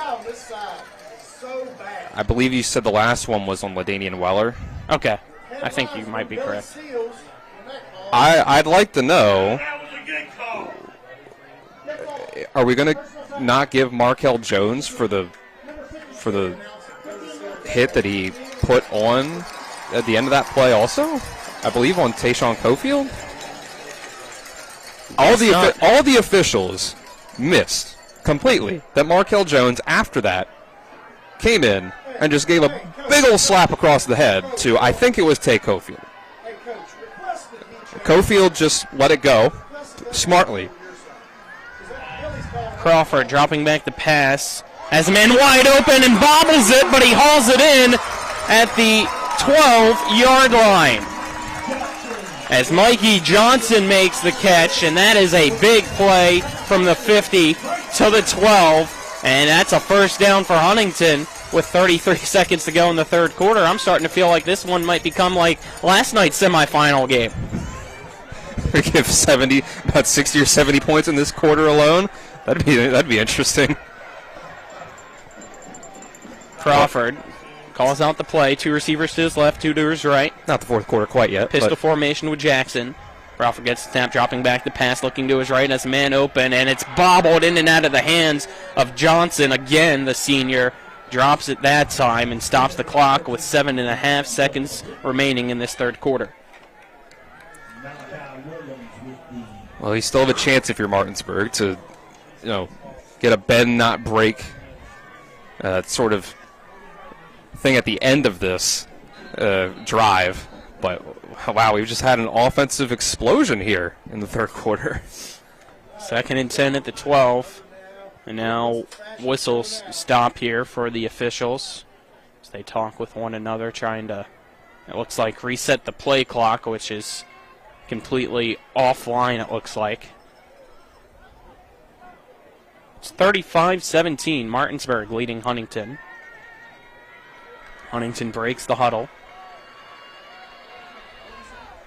believe you said the last one was on LaDainian Weller. Okay. I think you might be correct. I'd like to know, are we going to not give Markel Jones for the hit that he put on at the end of that play also? I believe on Tayshawn Cofield? All the officials missed completely that Markel Jones, after that, came in and just gave a big old slap across the head to, I think it was Tay Cofield. Cofield just let it go smartly. Crawford dropping back the pass. Has a man wide open and bobbles it, but he hauls it in at the 12-yard line. As Mikey Johnson makes the catch, and that is a big play from the 50 to the 12, and that's a first down for Huntington with 33 seconds to go in the third quarter. I'm starting to feel like this one might become like last night's semifinal game. We give about 60 or 70 points in this quarter alone. That'd be interesting. Crawford calls out the play. 2 receivers to his left, 2 to his right. Not the fourth quarter quite yet. Pistol formation with Jackson. Crawford gets the snap, dropping back the pass, looking to his right as man open, and it's bobbled in and out of the hands of Johnson. Again, the senior drops it that time and stops the clock with 7.5 seconds remaining in this third quarter. Well, you still have a chance if you're Martinsburg to, get a bend not break sort of thing at the end of this drive. But wow, we've just had an offensive explosion here in the third quarter. 2nd and 10 at the 12. And now whistles stop here for the officials as they talk with one another, trying to, it looks like, reset the play clock, which is completely offline, it looks like. It's 35-17, Martinsburg leading Huntington. Huntington breaks the huddle.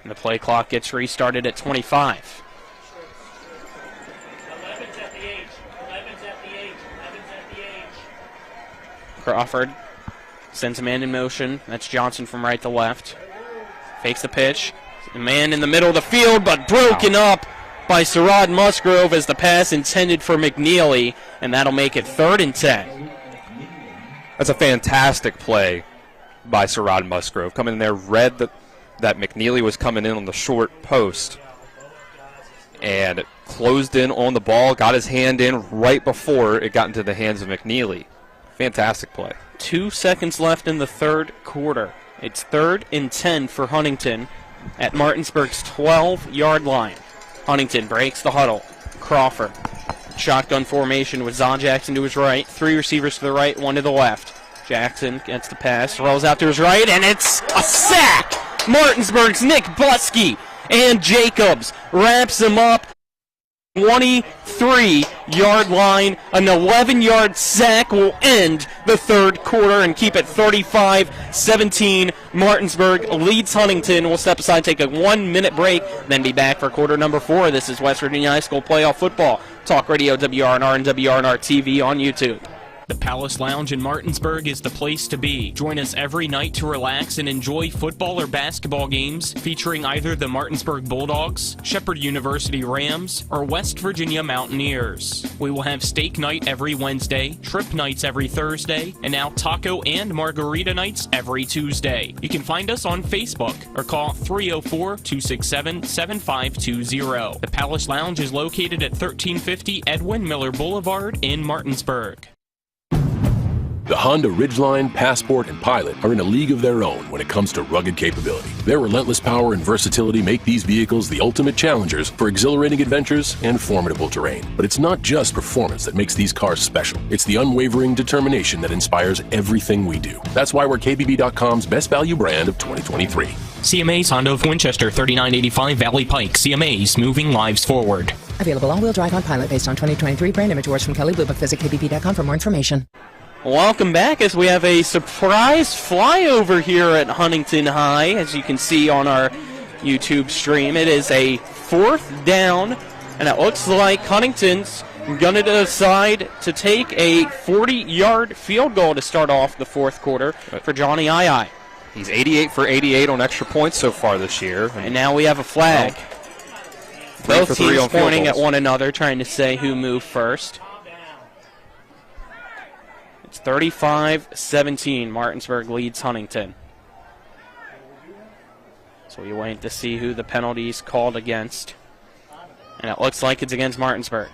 And the play clock gets restarted at 25. Crawford sends a man in motion. That's Johnson from right to left. Fakes the pitch. The man in the middle of the field, but broken up by Sherrod Musgrove as the pass intended for McNeely, and that'll make it 3rd and 10. That's a fantastic play by Sherrod Musgrove. Coming in there, read that McNeely was coming in on the short post, and closed in on the ball, got his hand in right before it got into the hands of McNeely. Fantastic play. 2 seconds left in the third quarter. It's 3rd and 10 for Huntington at Martinsburg's 12-yard line. Huntington breaks the huddle. Crawford. Shotgun formation with Zon Jackson to his right. 3 receivers to the right, 1 to the left. Jackson gets the pass, rolls out to his right, and it's a sack! Martinsburg's Nick Butsky and Jacobs wraps him up. 23-yard line. An 11-yard sack will end the third quarter and keep it 35-17. Martinsburg leads Huntington. We'll step aside, take a 1-minute break, then be back for quarter number 4. This is West Virginia High School Playoff Football. Talk Radio WRNR and WRNR TV on YouTube. The Palace Lounge in Martinsburg is the place to be. Join us every night to relax and enjoy football or basketball games featuring either the Martinsburg Bulldogs, Shepherd University Rams, or West Virginia Mountaineers. We will have steak night every Wednesday, trip nights every Thursday, and now taco and margarita nights every Tuesday. You can find us on Facebook or call 304-267-7520. The Palace Lounge is located at 1350 Edwin Miller Boulevard in Martinsburg. The Honda Ridgeline, Passport, and Pilot are in a league of their own when it comes to rugged capability. Their relentless power and versatility make these vehicles the ultimate challengers for exhilarating adventures and formidable terrain. But it's not just performance that makes these cars special. It's the unwavering determination that inspires everything we do. That's why we're KBB.com's best value brand of 2023. CMA's Honda of Winchester, 3985 Valley Pike. CMA's moving lives forward. Available all-wheel drive on Pilot based on 2023 brand image awards from Kelly Blue Book. Visit KBB.com for more information. Welcome back as we have a surprise flyover here at Huntington High, as you can see on our YouTube stream. It is a 4th down, and it looks like Huntington's going to decide to take a 40-yard field goal to start off the 4th quarter for Johnny Ii. He's 88 for 88 on extra points so far this year. And now we have a flag. Both teams pointing at one another, trying to say who moved first. It's 35-17. Martinsburg leads Huntington. So we wait to see who the penalty's called against. And it looks like it's against Martinsburg.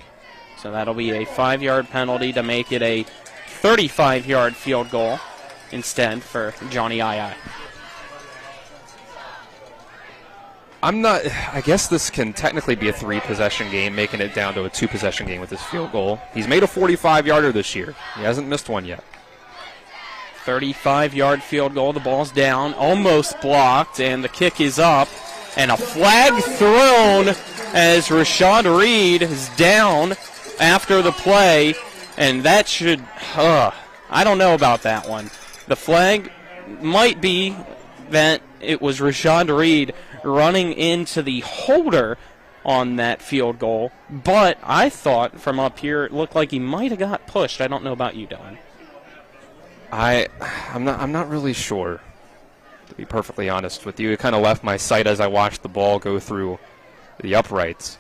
So that'll be a 5-yard penalty to make it a 35-yard field goal instead for Johnny Ii. I guess this can technically be a 3-possession game, making it down to a 2-possession game with this field goal. He's made a 45-yarder this year. He hasn't missed one yet. 35-yard field goal. The ball's down, almost blocked, and the kick is up. And a flag thrown as Rashad Reed is down after the play. And that should, I don't know about that one. The flag might be that it was Rashad Reed running into the holder on that field goal, but I thought from up here it looked like he might have got pushed. I don't know about you, Dylan. I'm not really sure, to be perfectly honest with you. It kind of left my sight as I watched the ball go through the uprights.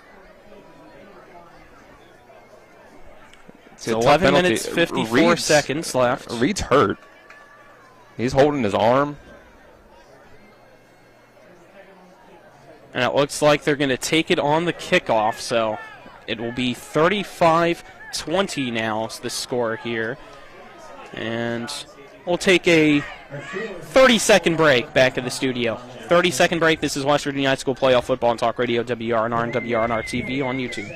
It's 11 minutes, 54 seconds left. Reed's hurt. He's holding his arm. And it looks like they're going to take it on the kickoff, so it will be 35-20 now is the score here. And we'll take a 30-second break back to the studio. 30-second break. This is West Virginia High School Playoff Football on Talk Radio, WRNR and WRNR TV on YouTube.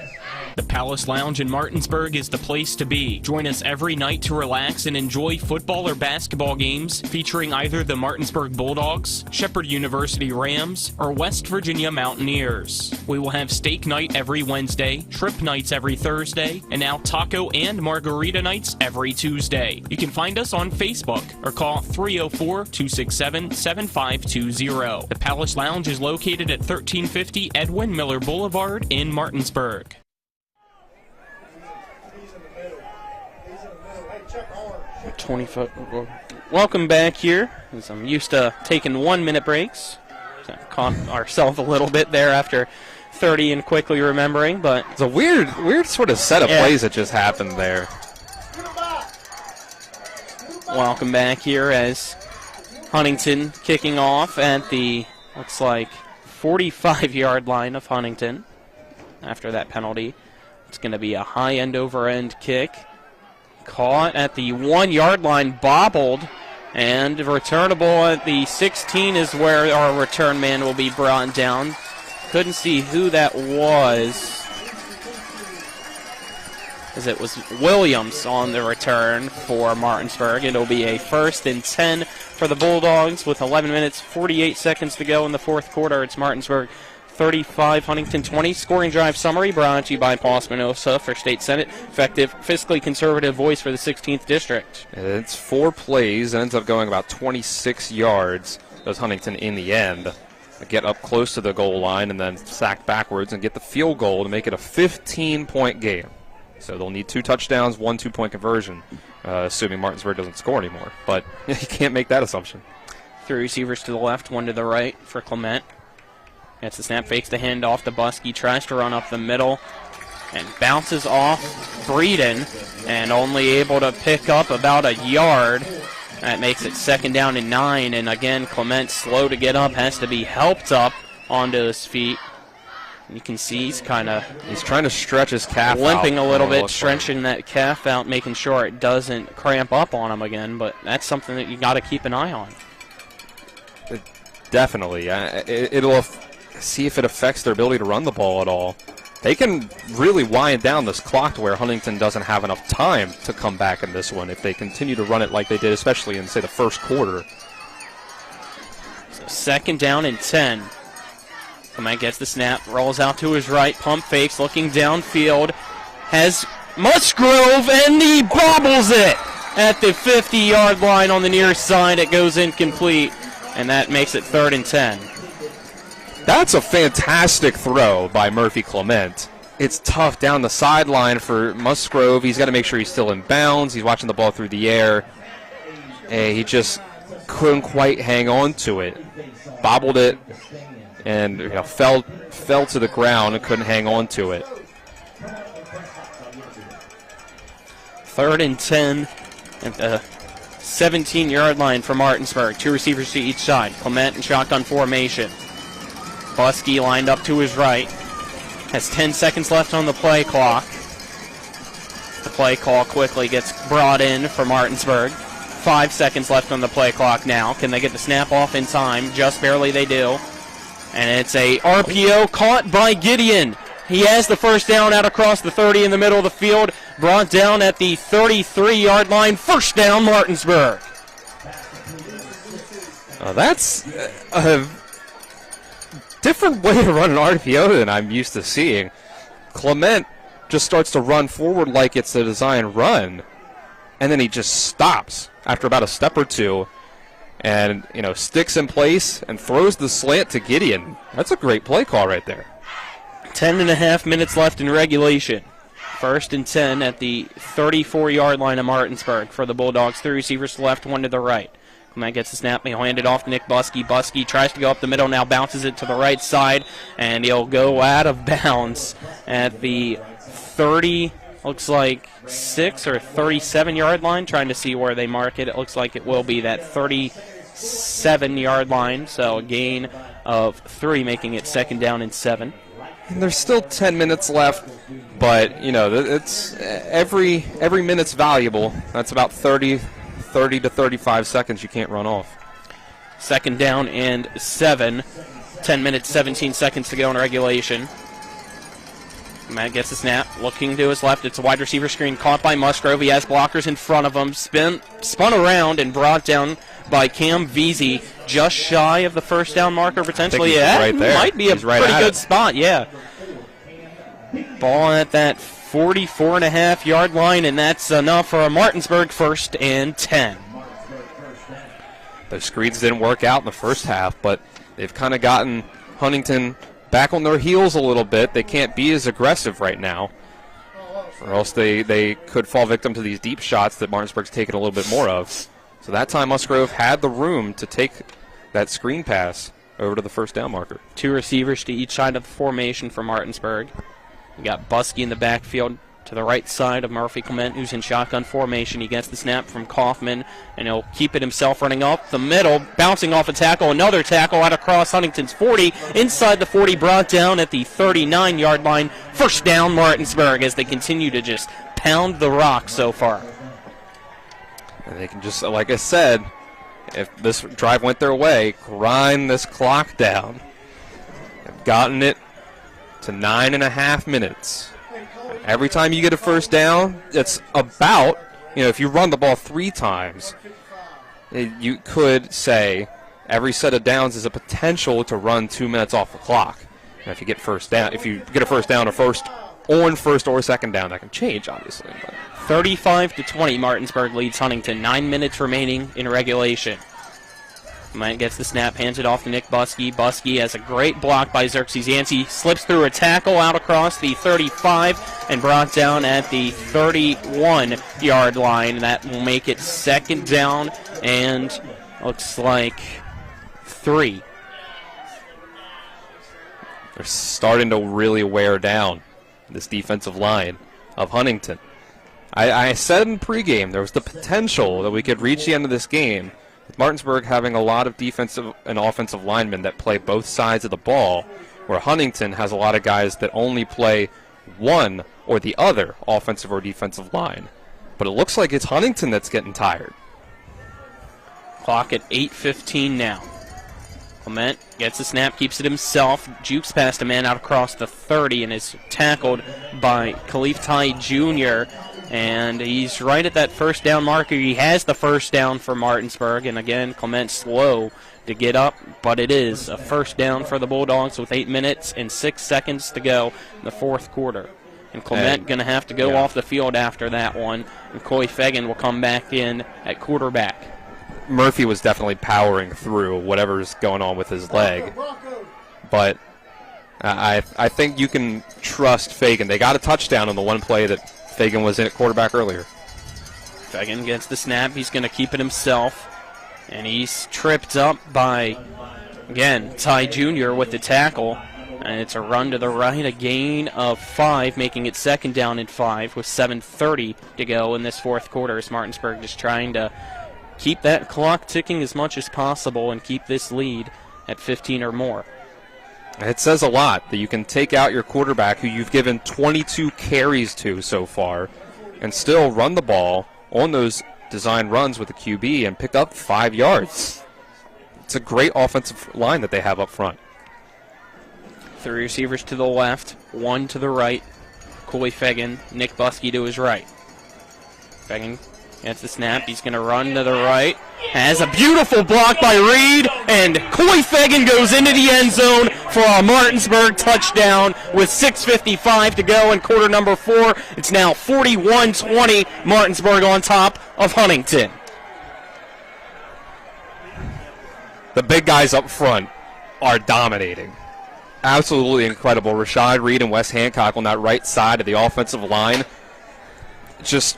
The Palace Lounge in Martinsburg is the place to be. Join us every night to relax and enjoy football or basketball games featuring either the Martinsburg Bulldogs, Shepherd University Rams, or West Virginia Mountaineers. We will have steak night every Wednesday, trip nights every Thursday, and now taco and margarita nights every Tuesday. You can find us on Facebook or call 304-267-7520. The Palace Lounge is located at 1350 Edwin Miller Boulevard in Martinsburg. Welcome back here, as I'm used to taking 1-minute breaks. So caught ourselves a little bit there after 30 and quickly remembering, but it's a weird sort of set of plays that just happened there. Welcome back here as Huntington kicking off at the, looks like, 45-yard line of Huntington after that penalty. It's going to be a high end-over-end kick. Caught at the 1-yard line, bobbled, and returnable at the 16 is where our return man will be brought down. Couldn't see who that was, as it was Williams on the return for Martinsburg. It'll be a 1st and 10 for the Bulldogs with 11 minutes, 48 seconds to go in the 4th quarter. It's Martinsburg 35, Huntington 20. Scoring drive summary brought to you by Paul Espinosa for State Senate, effective, fiscally conservative voice for the 16th District. It's 4 plays and ends up going about 26 yards. Does Huntington in the end get up close to the goal line and then sack backwards and get the field goal to make it a 15-point game. So they'll need 2 touchdowns, 1 2-point conversion, assuming Martinsburg doesn't score anymore. But you can't make that assumption. 3 receivers to the left, 1 to the right for Clement. Gets the snap, fakes the handoff to Buskey, tries to run up the middle, and bounces off Breeden, and only able to pick up about a yard. That makes it 2nd down and 9, and again, Clement slow to get up, has to be helped up onto his feet. You can see he's trying to stretch his calf limping out a little bit, stretching that calf out, making sure it doesn't cramp up on him again, but that's something that you got to keep an eye on. Definitely. It'll see if it affects their ability to run the ball at all. They can really wind down this clock to where Huntington doesn't have enough time to come back in this one if they continue to run it like they did, especially in, say, the first quarter. So 2nd down and 10. Clement gets the snap, rolls out to his right, pump fakes, looking downfield, has Musgrove, and he bobbles it at the 50-yard line on the near side. It goes incomplete, and that makes it 3rd and 10. That's a fantastic throw by Murphy Clement. It's tough down the sideline for Musgrove. He's got to make sure he's still in bounds. He's watching the ball through the air. And he just couldn't quite hang on to it. Bobbled it and fell to the ground and couldn't hang on to it. 3rd and 10 at the 17-yard line for Martinsburg. 2 receivers to each side. Clement in shotgun formation. Buskey lined up to his right. Has 10 seconds left on the play clock. The play call quickly gets brought in for Martinsburg. 5 seconds left on the play clock now. Can they get the snap off in time? Just barely they do. And it's a RPO caught by Gideon. He has the first down out across the 30 in the middle of the field. Brought down at the 33-yard line. First down, Martinsburg. That's a different way to run an RPO than I'm used to seeing. Clement just starts to run forward like it's a design run, and then he just stops after about a step or two and, sticks in place and throws the slant to Gideon. That's a great play call right there. 10.5 minutes left in regulation. 1st and 10 at the 34-yard line of Martinsburg for the Bulldogs. 3 receivers to the left, 1 to the right. Clement gets the snap. He'll hand it off to Nick Buskey. Buskey tries to go up the middle, now bounces it to the right side, and he'll go out of bounds at the 30, looks like 6 or 37-yard line. Trying to see where they mark it. It looks like it will be that 37-yard line, so a gain of 3, making it 2nd down and 7. And there's still 10 minutes left, but, it's every minute's valuable. That's about 30 to 35 seconds you can't run off. 2nd down and 7. 10 minutes, 17 seconds to go in regulation. Matt gets the snap, looking to his left. It's a wide receiver screen caught by Musgrove. He has blockers in front of him. Spun around and brought down by Cam Veazey, just shy of the first down marker potentially. Yeah, right there. Might be a pretty good spot, yeah. Ball at that 44.5-yard line, and that's enough for a Martinsburg 1st and 10. The screens didn't work out in the first half, but they've kind of gotten Huntington back on their heels a little bit. They can't be as aggressive right now, or else they could fall victim to these deep shots that Martinsburg's taken a little bit more of. So that time Musgrove had the room to take that screen pass over to the first down marker. 2 receivers to each side of the formation for Martinsburg. You got Buskey in the backfield to the right side of Murphy Clement, who's in shotgun formation. He gets the snap from Kaufman, and he'll keep it himself, running up the middle, bouncing off a tackle. Another tackle out across Huntington's 40. Inside the 40, brought down at the 39-yard line. First down, Martinsburg, as they continue to just pound the rock so far. And they can just, like I said, if this drive went their way, grind this clock down. They've gotten it to 9.5 minutes. Every time you get a first down, it's about, if you run the ball 3 times, you could say every set of downs is a potential to run 2 minutes off the clock. And if you get a first down or first or second down, that can change, obviously. 35-20, Martinsburg leads Huntington. 9 minutes remaining in regulation. Clement gets the snap, hands it off to Nick Buskey. Buskey has a great block by Xerxes Yancey. Slips through a tackle out across the 35 and brought down at the 31-yard line. That will make it 2nd down and looks like 3. They're starting to really wear down this defensive line of Huntington. I said in pregame there was the potential that we could reach the end of this game with Martinsburg having a lot of defensive and offensive linemen that play both sides of the ball, where Huntington has a lot of guys that only play one or the other offensive or defensive line. But it looks like it's Huntington that's getting tired. Clock at 8:15 now. Clement gets the snap, keeps it himself, jukes past a man out across the 30 and is tackled by Khalif Tai Jr. And he's right at that first down marker. He has the first down for Martinsburg, and again, Clement slow to get up, but it is a first down for the Bulldogs with 8 minutes and 6 seconds to go in the fourth quarter. And Clement going to have to go off the field after that one, and Coy Fagan will come back in at quarterback. Murphy was definitely powering through whatever's going on with his leg. But I think you can trust Fagan. They got a touchdown on the one play that Fagan was in at quarterback earlier. Fagan gets the snap. He's going to keep it himself. And he's tripped up by, again, Ty Jr. with the tackle. And it's a run to the right, a gain of 5, making it second down and 5 with 7:30 to go in this fourth quarter as Martinsburg is trying to keep that clock ticking as much as possible and keep this lead at 15 or more. It says a lot that you can take out your quarterback who you've given 22 carries to so far and still run the ball on those design runs with the QB and pick up 5 yards. It's a great offensive line that they have up front. 3 receivers to the left, 1 to the right. Coy Fagan, Nick Buskey to his right. Fagan gets the snap. He's going to run to the right. Has a beautiful block by Reed, and Coy Fagan goes into the end zone for a Martinsburg touchdown with 6:55 to go in quarter number 4. It's now 41-20, Martinsburg on top of Huntington. The big guys up front are dominating. Absolutely incredible. Rashad Reed and Wes Hancock on that right side of the offensive line. Just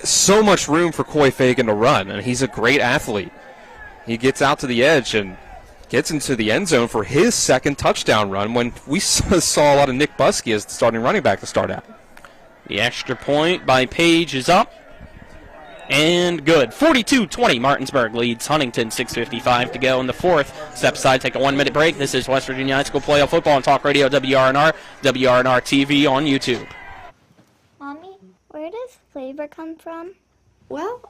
so much room for Coy Fagan to run, and he's a great athlete. He gets out to the edge and gets into the end zone for his second touchdown run when we saw a lot of Nick Buskey as the starting running back to start out. The extra point by Page is up and good. 42-20, Martinsburg leads Huntington, 6:55 to go in the fourth. Step aside, take a 1-minute break. This is West Virginia High School Playoff Football on Talk Radio, WRNR, WRNR TV on YouTube. Mommy, where does flavor come from? Well,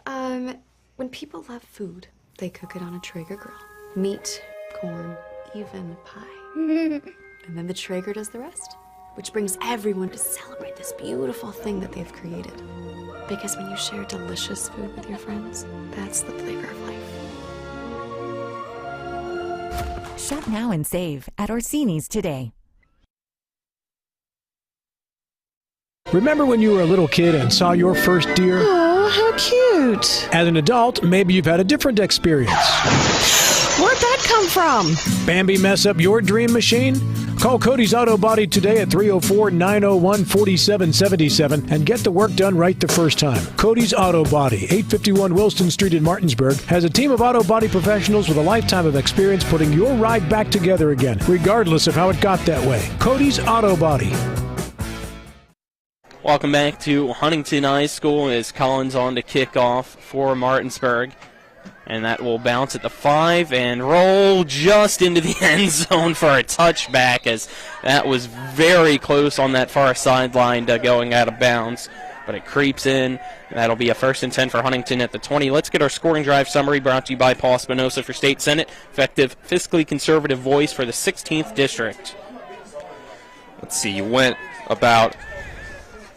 when people love food, they cook it on a Traeger grill. Meat, corn, even pie. And then the Traeger does the rest, which brings everyone to celebrate this beautiful thing that they've created. Because when you share delicious food with your friends, that's the flavor of life. Shop now and save at Orsini's today. Remember when you were a little kid and saw your first deer? Oh, how cute. As an adult, maybe you've had a different experience. Where'd that come from? Bambi mess up your dream machine? Call Cody's Auto Body today at 304-901-4777 and get the work done right the first time. Cody's Auto Body, 851 Wilston Street in Martinsburg, has a team of auto body professionals with a lifetime of experience putting your ride back together again, regardless of how it got that way. Cody's Auto Body. Welcome back to Huntington High School as Collins on to kick off for Martinsburg. And that will bounce at the 5 and roll just into the end zone for a touchback, as that was very close on that far sideline to going out of bounds. But it creeps in. That'll be a 1st and 10 for Huntington at the 20. Let's get our scoring drive summary brought to you by Paul Espinosa for State Senate, effective fiscally conservative voice for the 16th District. Let's see, you went about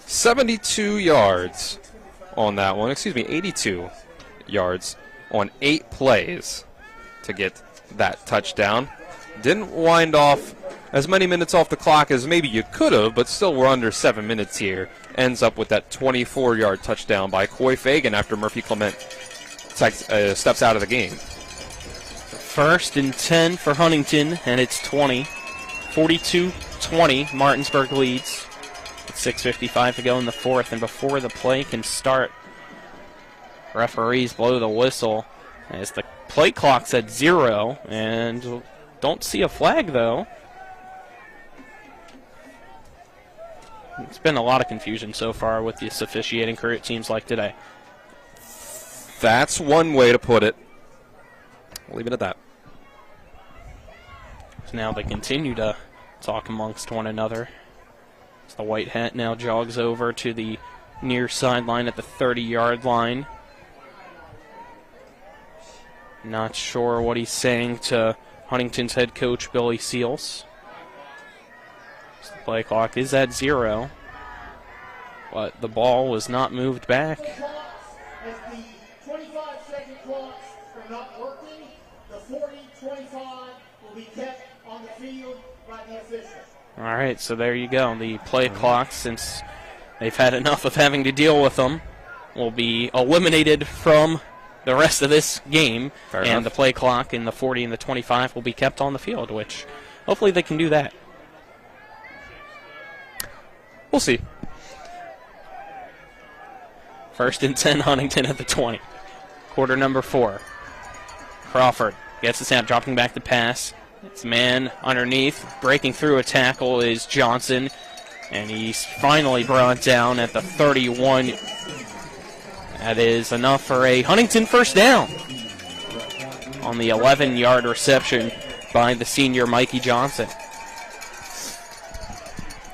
72 yards on that one. 82 yards on 8 plays to get that touchdown. Didn't wind off as many minutes off the clock as maybe you could have, but still we're under 7 minutes here. Ends up with that 24-yard touchdown by Coy Fagan after Murphy Clement steps out of the game. 1st and 10 for Huntington, and it's 20. 42-20, Martinsburg leads. 6:55 to go in the fourth, and before the play can start, referees blow the whistle as the play clock's at 0, and don't see a flag, though. It's been a lot of confusion so far with this officiating crew, it seems like, today. That's one way to put it. I'll leave it at that. So now they continue to talk amongst one another. As the white hat now jogs over to the near sideline at the 30-yard line. Not sure what he's saying to Huntington's head coach, Billy Seals. The play clock is at 0, but the ball was not moved back. As the 25-second clocks are not working, the 40-25 will be kept on the field by the officials. All right, so there you go. The play clock, since they've had enough of having to deal with them, will be eliminated from the rest of this game. Fair and enough. The play clock in the 40 and the 25 will be kept on the field, which hopefully they can do that. We'll see. 1st and 10, Huntington at the 20. Quarter number 4. Crawford gets the snap, dropping back the pass. It's man underneath. Breaking through a tackle is Johnson. And he's finally brought down at the 31. That is enough for a Huntington first down on the 11-yard reception by the senior Mikey Johnson.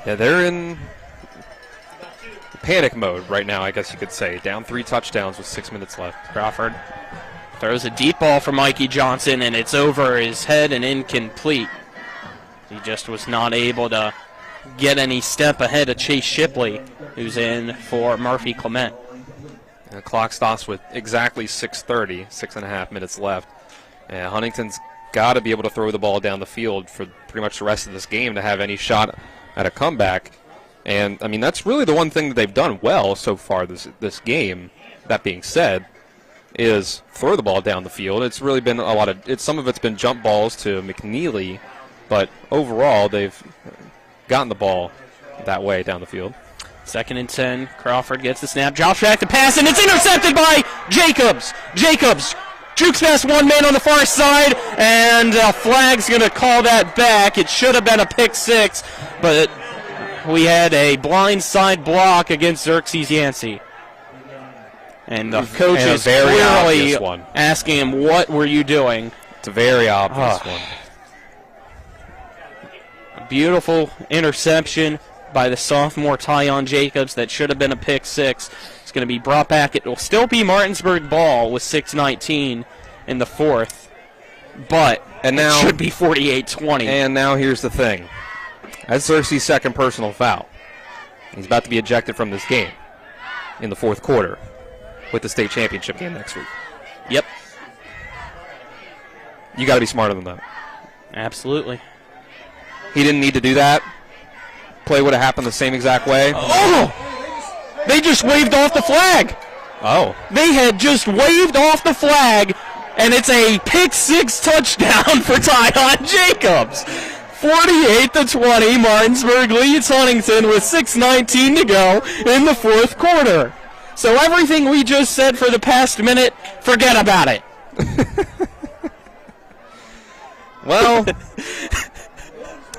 Yeah, they're in panic mode right now, I guess you could say. Down 3 touchdowns with 6 minutes left. Crawford throws a deep ball for Mikey Johnson, and it's over his head and incomplete. He just was not able to get any step ahead of Chase Shipley, who's in for Murphy Clement. And the clock stops with exactly 6:30, 6.5 minutes left. And Huntington's got to be able to throw the ball down the field for pretty much the rest of this game to have any shot at a comeback. And, I mean, that's really the one thing that they've done well so far this game. That being said, is throw the ball down the field. It's really been a lot of some of it's been jump balls to McNeely, but overall they've gotten the ball that way down the field. 2nd and 10. Crawford gets the snap, drops back the pass, and it's intercepted by Jacobs. Jacobs jukes past one man on the far side, and a flag's going to call that back. It should have been a pick 6, but we had a blindside block against Xerxes Yancey. And the coach is clearly asking him, what were you doing? It's a very obvious one. A beautiful interception by the sophomore Tyon Jacobs that should have been a pick 6. It's going to be brought back. It will still be Martinsburg ball with 6:19 in the 4th, but and now it should be 48-20. And now here's the thing. That's Xerxes' second personal foul. He's about to be ejected from this game in the 4th quarter with the state championship game next week. Yep. You got to be smarter than that. Absolutely. He didn't need to do that. Play would have happened the same exact way. Oh! They just waved off the flag. Oh. They had just waved off the flag, and it's a pick 6 touchdown for Tyon Jacobs. 48-20, Martinsburg leads Huntington with 6:19 to go in the 4th quarter. So everything we just said for the past minute, forget about it. Well,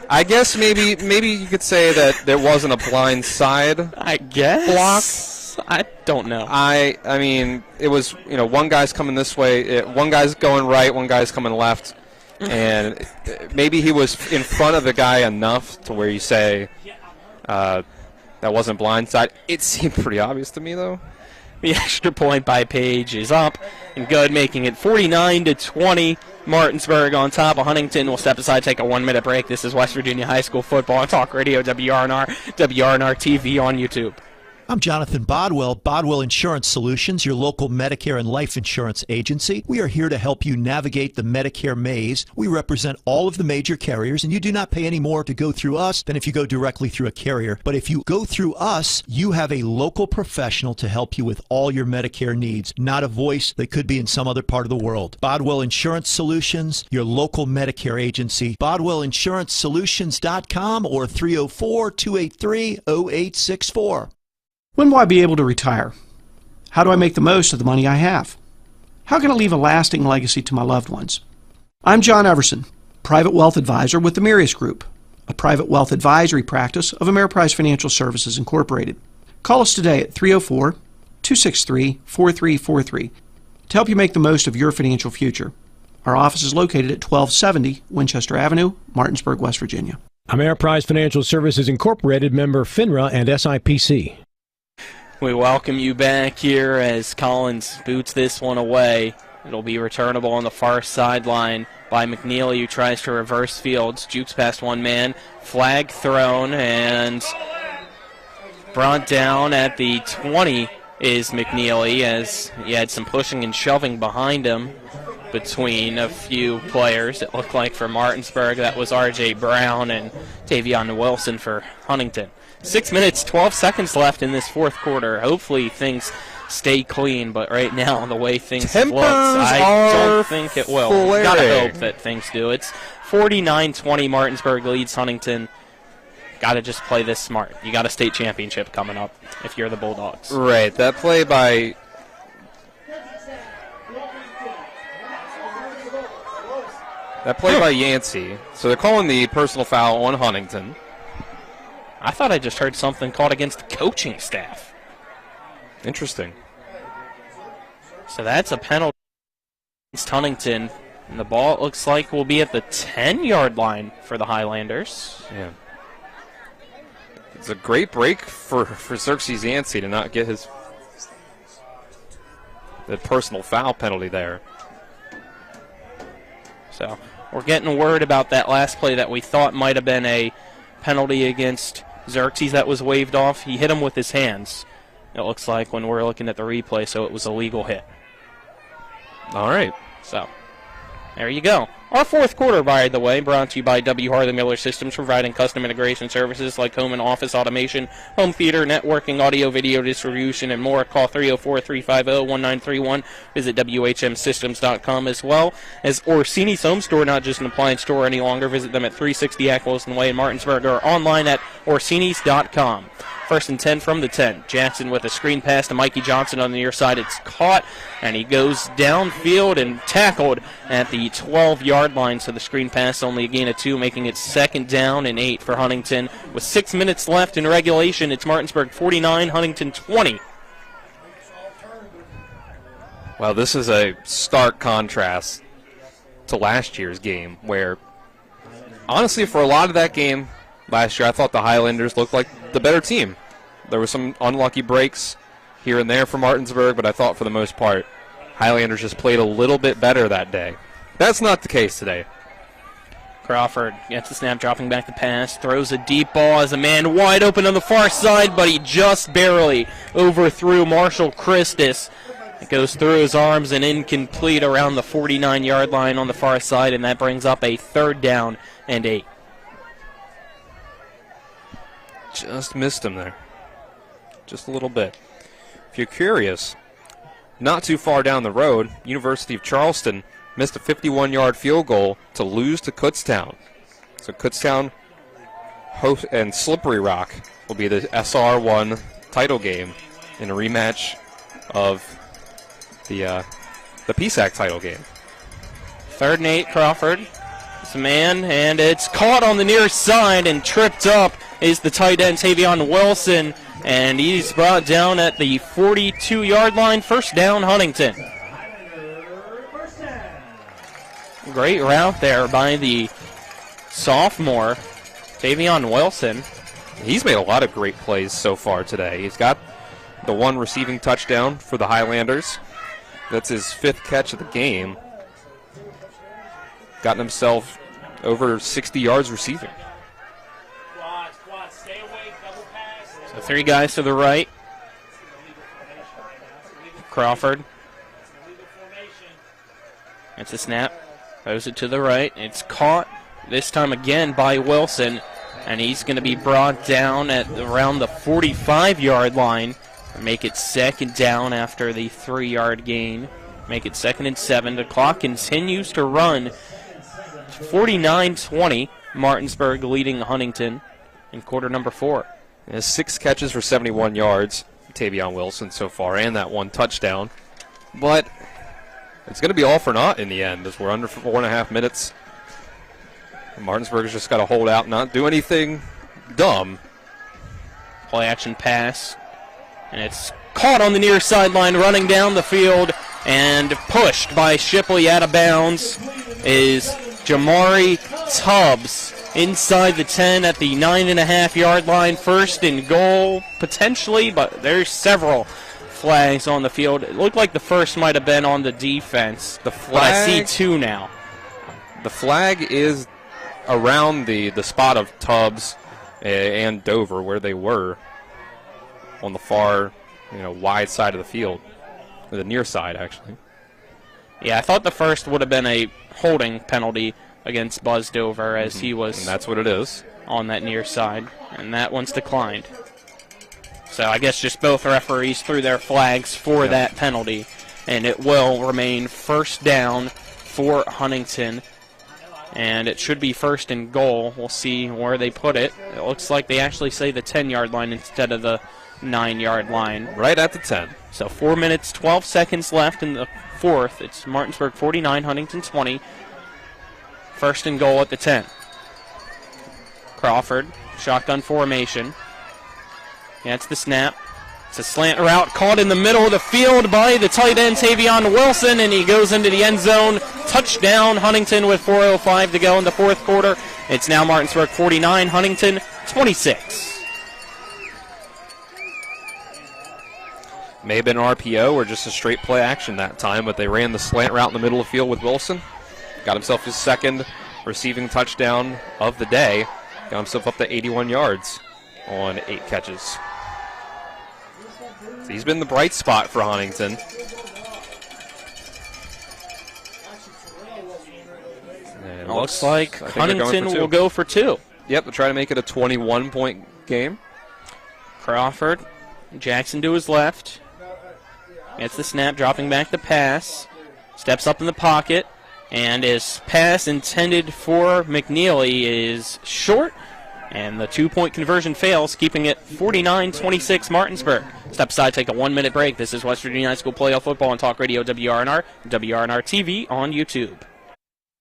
I guess maybe you could say that there wasn't a blind side. I guess. Block. I don't know. I mean, it was, one guy's coming this way, one guy's going right, one guy's coming left, and maybe he was in front of the guy enough to where you say that wasn't blindside. It seemed pretty obvious to me, though. The extra point by Page is up and good, making it 49-20. Martinsburg on top of Huntington. We'll step aside, take a 1-minute break. This is West Virginia High School Football on Talk Radio, WRNR, WRNR TV on YouTube. I'm Jonathan Bodwell, Bodwell Insurance Solutions, your local Medicare and life insurance agency. We are here to help you navigate the Medicare maze. We represent all of the major carriers, and you do not pay any more to go through us than if you go directly through a carrier. But if you go through us, you have a local professional to help you with all your Medicare needs, not a voice that could be in some other part of the world. Bodwell Insurance Solutions, your local Medicare agency, BodwellInsuranceSolutions.com or 304-283-0864. When will I be able to retire? How do I make the most of the money I have? How can I leave a lasting legacy to my loved ones? I'm John Everson, Private Wealth Advisor with the Mirius Group, a private wealth advisory practice of Ameriprise Financial Services Incorporated. Call us today at 304-263-4343 to help you make the most of your financial future. Our office is located at 1270 Winchester Avenue, Martinsburg, West Virginia. Ameriprise Financial Services Incorporated, member FINRA and SIPC. We welcome you back here as Collins boots this one away. It'll be returnable on the far sideline by McNeely, who tries to reverse fields. Jukes past one man. Flag thrown and brought down at the 20 is McNeely, as he had some pushing and shoving behind him between a few players. It looked like for Martinsburg that was R.J. Brown and Tavion Wilson for Huntington. 6 minutes, 12 seconds left in this fourth quarter. Hopefully things stay clean, but right now, the way things look, I don't think it will. We've got to hope that things do. It's 49-20, Martinsburg leads Huntington. Got to just play this smart. You got a state championship coming up if you're the Bulldogs. Right, that play by Yancey. So they're calling the personal foul on Huntington. I thought I just heard something called against the coaching staff. Interesting. So that's a penalty against Huntington. And the ball, it looks like, will be at the 10-yard line for the Highlanders. Yeah. It's a great break for Xerxes Yancey to not get the personal foul penalty there. So we're getting word about that last play that we thought might have been a penalty against Xerxes that was waved off. He hit him with his hands, it looks like, when we're looking at the replay, so it was a legal hit. All right. So there you go. Our fourth quarter, by the way, brought to you by W. Harley Miller Systems, providing custom integration services like home and office automation, home theater, networking, audio, video distribution, and more. Call 304-350-1931. Visit WHMsystems.com, as well as Orsini's Home Store, not just an appliance store any longer. Visit them at 360 Ackles Way in Martinsburg or online at Orsinis.com. First and 10 from the 10. Jackson with a screen pass to Mikey Johnson on the near side. It's caught, and he goes downfield and tackled at the 12-yard line. So the screen pass only a gain of 2, making it 2nd down and 8 for Huntington. With 6 minutes left in regulation, it's Martinsburg 49, Huntington 20. Well, this is a stark contrast to last year's game, where honestly, for a lot of that game last year, I thought the Highlanders looked like the better team. There were some unlucky breaks here and there for Martinsburg, but I thought for the most part, Highlanders just played a little bit better that day. That's not the case today. Crawford gets the snap, dropping back the pass, throws a deep ball as a man wide open on the far side, but he just barely overthrew Marshall Christus. It goes through his arms and incomplete around the 49-yard line on the far side, and that brings up a 3rd down and 8. Just missed him there. Just a little bit. If you're curious, not too far down the road, University of Charleston missed a 51-yard field goal to lose to Kutztown. So Kutztown and Slippery Rock will be the SR1 title game in a rematch of the PSAC title game. 3rd and 8, Crawford. It's a man, and it's caught on the near side, and tripped up is the tight end Tavion Wilson, and he's brought down at the 42-yard line. 1st down, Huntington. Great route there by the sophomore Tavion Wilson. He's made a lot of great plays so far today. He's got the 1 receiving touchdown for the Highlanders. That's his 5th catch of the game. Gotten himself over 60 yards receiving. So 3 guys to the right. Crawford. It's a snap. Throws it to the right. It's caught, this time again by Wilson. And he's going to be brought down at around the 45-yard line. Make it 2nd down after the 3-yard gain. Make it 2nd and 7. The clock continues to run. 49-20. Martinsburg leading Huntington in quarter number 4. 6 catches for 71 yards, Tavion Wilson so far, and that 1 touchdown. But it's going to be all for naught in the end, as we're under 4.5 minutes. Martinsburg has just got to hold out and not do anything dumb. Play action pass, and it's caught on the near sideline, running down the field, and pushed by Shipley out of bounds is Jamari Tubbs. inside the 10 at the 9.5-yard line. First and goal, potentially, but there's several flags on the field. It looked like the first might have been on the defense. But I see two now. The flag is around the spot of Tubbs and Dover where they were on the far, wide side of the field. The near side, actually. Yeah, I thought the first would have been a holding penalty against Buzz Dover as he was. And that's what it is. On that near side, and that one's declined. So I guess just both referees threw their flags for that penalty, and it will remain first down for Huntington, and it should be first and goal. We'll see where they put it. It looks like they actually say the 10-yard line instead of the 9-yard line. Right at the 10. So 4 minutes, 12 seconds left in the fourth. It's Martinsburg 49, Huntington 20. First and goal at the 10. Crawford, shotgun formation. That's the snap. It's a slant route caught in the middle of the field by the tight end Tavion Wilson, and he goes into the end zone. Touchdown, Huntington, with 4:05 to go in the fourth quarter. It's now Martinsburg 49, Huntington 26. May have been an RPO or just a straight play action that time, but they ran the slant route in the middle of the field with Wilson. Got himself his second receiving touchdown of the day. Got himself up to 81 yards on 8 catches. So he's been the bright spot for Huntington. And looks like Huntington will go for 2. Yep, they'll try to make it a 21-point game. Crawford, Jackson to his left. Gets the snap, dropping back the pass. Steps up in the pocket. And his pass intended for McNeely is short, and the 2-point conversion fails, keeping it 49-26 Martinsburg. Step aside, take a 1-minute break. This is West Virginia High School Playoff Football on Talk Radio WRNR, WRNR TV on YouTube.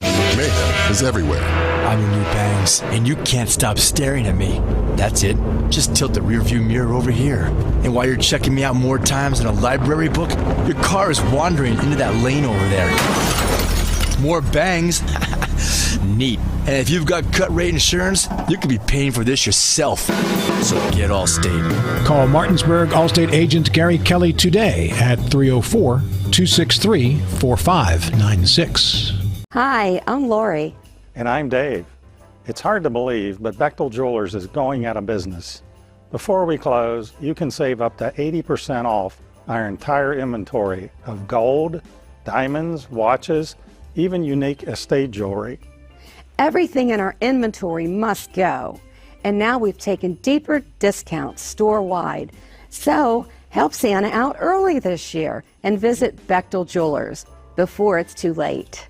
Mayhem is everywhere. I'm your new bangs, and you can't stop staring at me. That's it. Just tilt the rearview mirror over here. And while you're checking me out more times than a library book, your car is wandering into that lane over there. More bangs. Neat. And if you've got cut rate insurance, you could be paying for this yourself. So get Allstate. Call Martinsburg Allstate agent Gary Kelly today at 304-263-4596. Hi, I'm Lori. And I'm Dave. It's hard to believe, but Bechtel Jewelers is going out of business. Before we close, you can save up to 80% off our entire inventory of gold, diamonds, watches, even unique estate jewelry. Everything in our inventory must go. And now we've taken deeper discounts store-wide. So help Santa out early this year and visit Bechtel Jewelers before it's too late.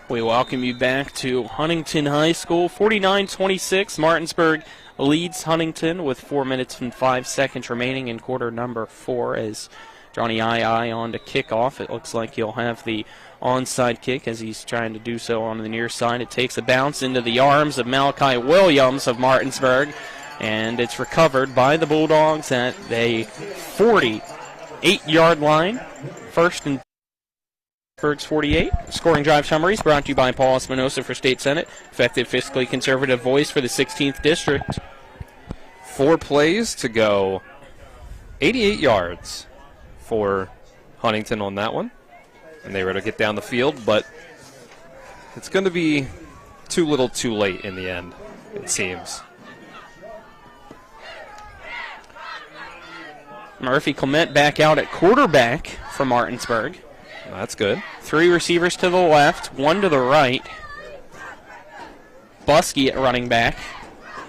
We welcome you back to Huntington High School. 49-26, Martinsburg leads Huntington with 4 minutes and 5 seconds remaining in quarter number 4 as Johnny I on to kickoff. It looks like he'll have the onside kick as he's trying to do so on the near side. It takes a bounce into the arms of Malachi Williams of Martinsburg, and it's recovered by the Bulldogs at the 48-yard line. First and Martinsburg's 48. Scoring drive summaries brought to you by Paul Espinosa for State Senate, effective fiscally conservative voice for the 16th District. 4 plays to go. 88 yards for Huntington on that one. And they were to get down the field, but it's going to be too little too late in the end, it seems. Murphy Clement back out at quarterback for Martinsburg. That's good. 3 receivers to the left, 1 to the right. Buskey at running back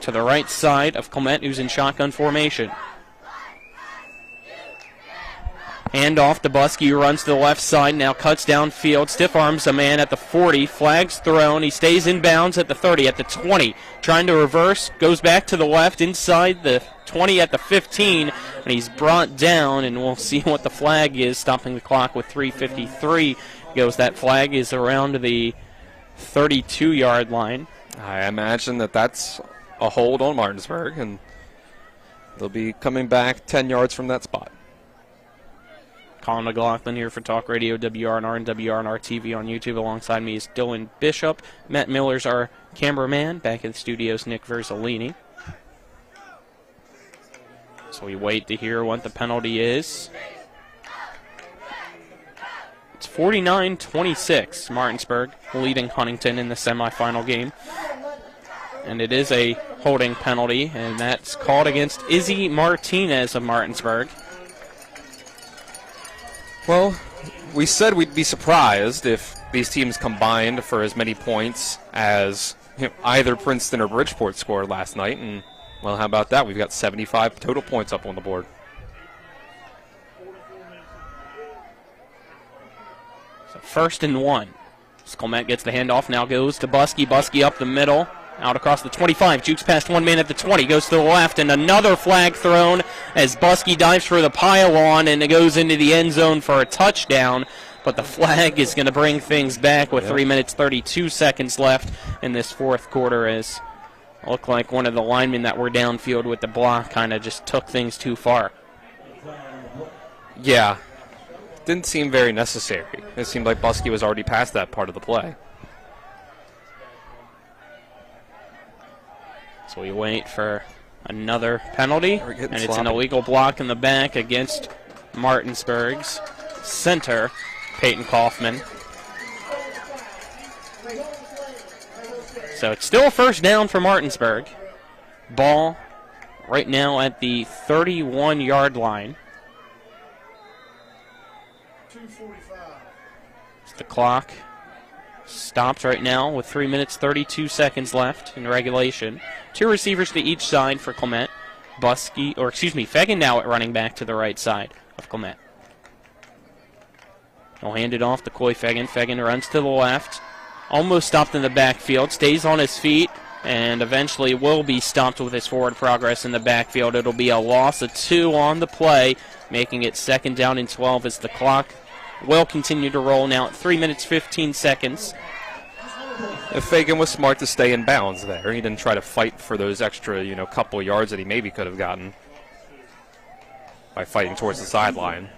to the right side of Clement, who's in shotgun formation. Hand off to Buskey, who runs to the left side, now cuts downfield, stiff arms a man at the 40, flags thrown, he stays in bounds at the 30, at the 20, trying to reverse, goes back to the left, inside the 20 at the 15, and he's brought down, and we'll see what the flag is, stopping the clock with 3:53 goes. That flag is around the 32-yard line. I imagine that's a hold on Martinsburg, and they'll be coming back 10 yards from that spot. Colin McLaughlin here for Talk Radio WRNR and WRNR TV on YouTube. Alongside me is Dylan Bishop. Matt Miller's our cameraman. Back in the studios, Nick Verzolini. So we wait to hear what the penalty is. It's 49-26. Martinsburg leading Huntington in the semifinal game. And it is a holding penalty, and that's called against Izzy Martinez of Martinsburg. Well, we said we'd be surprised if these teams combined for as many points as either Princeton or Bridgeport scored last night, and, well, how about that? We've got 75 total points up on the board. So 1st and 1. Clement gets the handoff, now goes to Buskey. Buskey up the middle, out across the 25, jukes past one man at the 20, goes to the left, and another flag thrown as Buskey dives for the pile-on, and it goes into the end zone for a touchdown. But the flag is going to bring things back with 3 minutes 32 seconds left in this fourth quarter, as it looked like one of the linemen that were downfield with the block kind of just took things too far. Yeah, didn't seem very necessary. It seemed like Buskey was already past that part of the play. So we wait for another penalty, and it's an illegal block in the back against Martinsburg's center, Peyton Kaufman. So it's still a first down for Martinsburg. Ball right now at the 31-yard line. The clock stops right now with 3 minutes 32 seconds left in regulation. Two receivers to each side for Clement. Fegan now at running back to the right side of Clement. He'll hand it off to Coy Fegan. Fegan runs to the left. Almost stopped in the backfield. Stays on his feet and eventually will be stopped with his forward progress in the backfield. It'll be a loss of 2 on the play, making it 2nd down and 12 as the clock will continue to roll now at 3 minutes 15 seconds. If Fagan was smart to stay in bounds there. He didn't try to fight for those extra, couple yards that he maybe could have gotten by fighting towards the sideline.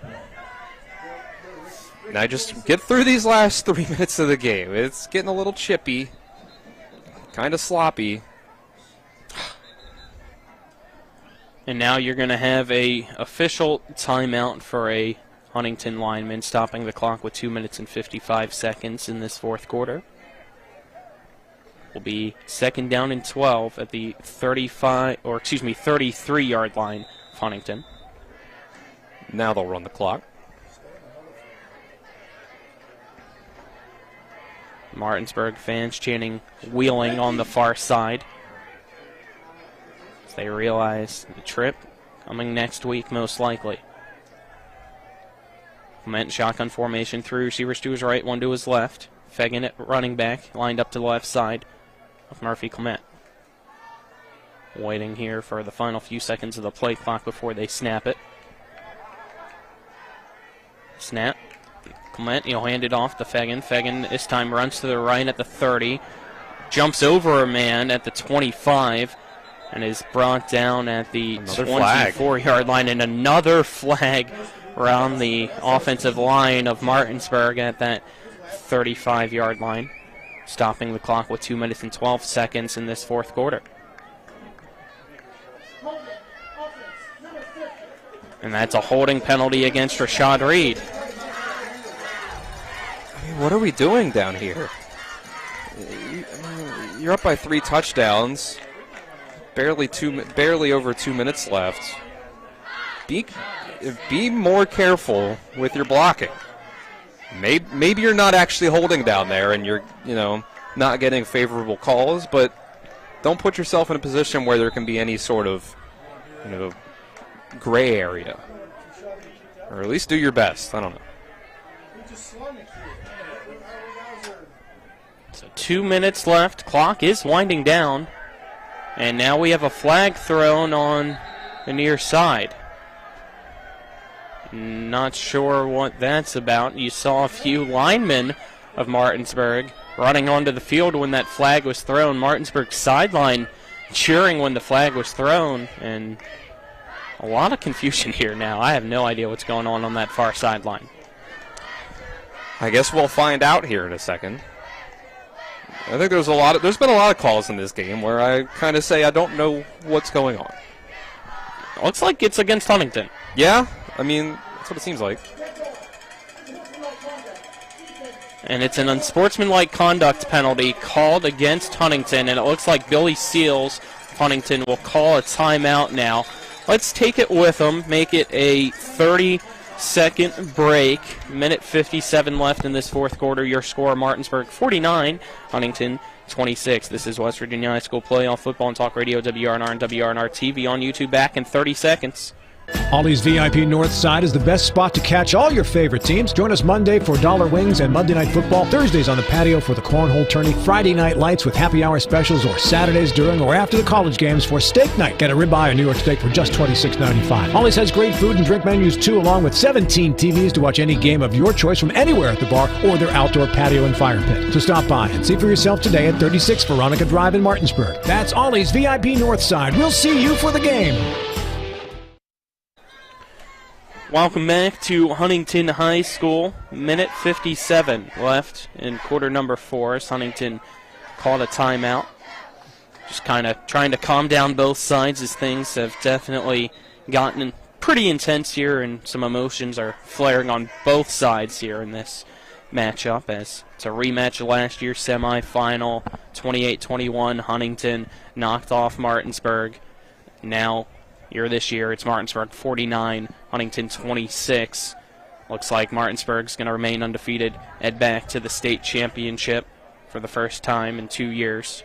Now just get through these last 3 minutes of the game. It's getting a little chippy, kind of sloppy. And now you're going to have a official timeout for a Huntington lineman, stopping the clock with 2 minutes and 55 seconds in this fourth quarter. Will be 2nd down and 12 at the 33-yard line of Huntington. Now they'll run the clock. Martinsburg fans chanting "Wheeling" on the far side as they realize the trip coming next week most likely. Clement shotgun formation, 3 receivers to his right, 1 to his left. Fegan at running back, lined up to the left side of Murphy Clement. Waiting here for the final few seconds of the play clock before they snap it. Snap. Clement, he'll hand it off to Fegan. Fegan this time runs to the right at the 30. Jumps over a man at the 25 and is brought down at the 24-yard line. And another flag around the offensive line of Martinsburg at that 35-yard line, stopping the clock with 2 minutes and 12 seconds in this fourth quarter. And that's a holding penalty against Rashad Reed. I mean, what are we doing down here? You're up by 3 touchdowns, barely over 2 minutes left. Be more careful with your blocking. Maybe you're not actually holding down there and you're, not getting favorable calls, but don't put yourself in a position where there can be any sort of, gray area. Or at least do your best. I don't know. So 2 minutes left. Clock is winding down. And now we have a flag thrown on the near side. Not sure what that's about. You saw a few linemen of Martinsburg running onto the field when that flag was thrown. Martinsburg sideline cheering when the flag was thrown, and A lot of confusion here now. I have no idea what's going on that far sideline. I guess we'll find out here in a second. I think there's been a lot of calls in this game where I kind of say I don't know what's going on. Looks like it's against Huntington. Yeah, I mean, that's what it seems like. And it's an unsportsmanlike conduct penalty called against Huntington, and it looks like Billy Seals of Huntington will call a timeout now. Let's take it with them, make it a 30-second break. Minute 57 left in this fourth quarter. Your score, Martinsburg 49, Huntington 26. This is West Virginia High School Playoff Football and Talk Radio, WRNR and WRNR TV on YouTube. Back in 30 seconds. Ollie's VIP North Side is the best spot to catch all your favorite teams. Join us Monday for Dollar Wings and Monday Night Football, Thursdays on the patio for the Cornhole Tourney, Friday Night Lights with happy hour specials, or Saturdays during or after the college games for Steak Night. Get a ribeye or New York steak for just $26.95. Ollie's has great food and drink menus too, along with 17 TVs to watch any game of your choice from anywhere at the bar or their outdoor patio and fire pit. So stop by and see for yourself today at 36 Veronica Drive in Martinsburg. That's Ollie's VIP North Side. We'll see you for the game. Welcome back to Huntington High School. Minute 57 left in quarter number 4 as Huntington called a timeout. Just kind of trying to calm down both sides as things have definitely gotten pretty intense here, and some emotions are flaring on both sides here in this matchup, as it's a rematch of last year's semifinal. 28-21, Huntington knocked off Martinsburg. Now, here this year, it's Martinsburg 49, Huntington 26. Looks like Martinsburg's going to remain undefeated, head back to the state championship for the first time in 2 years.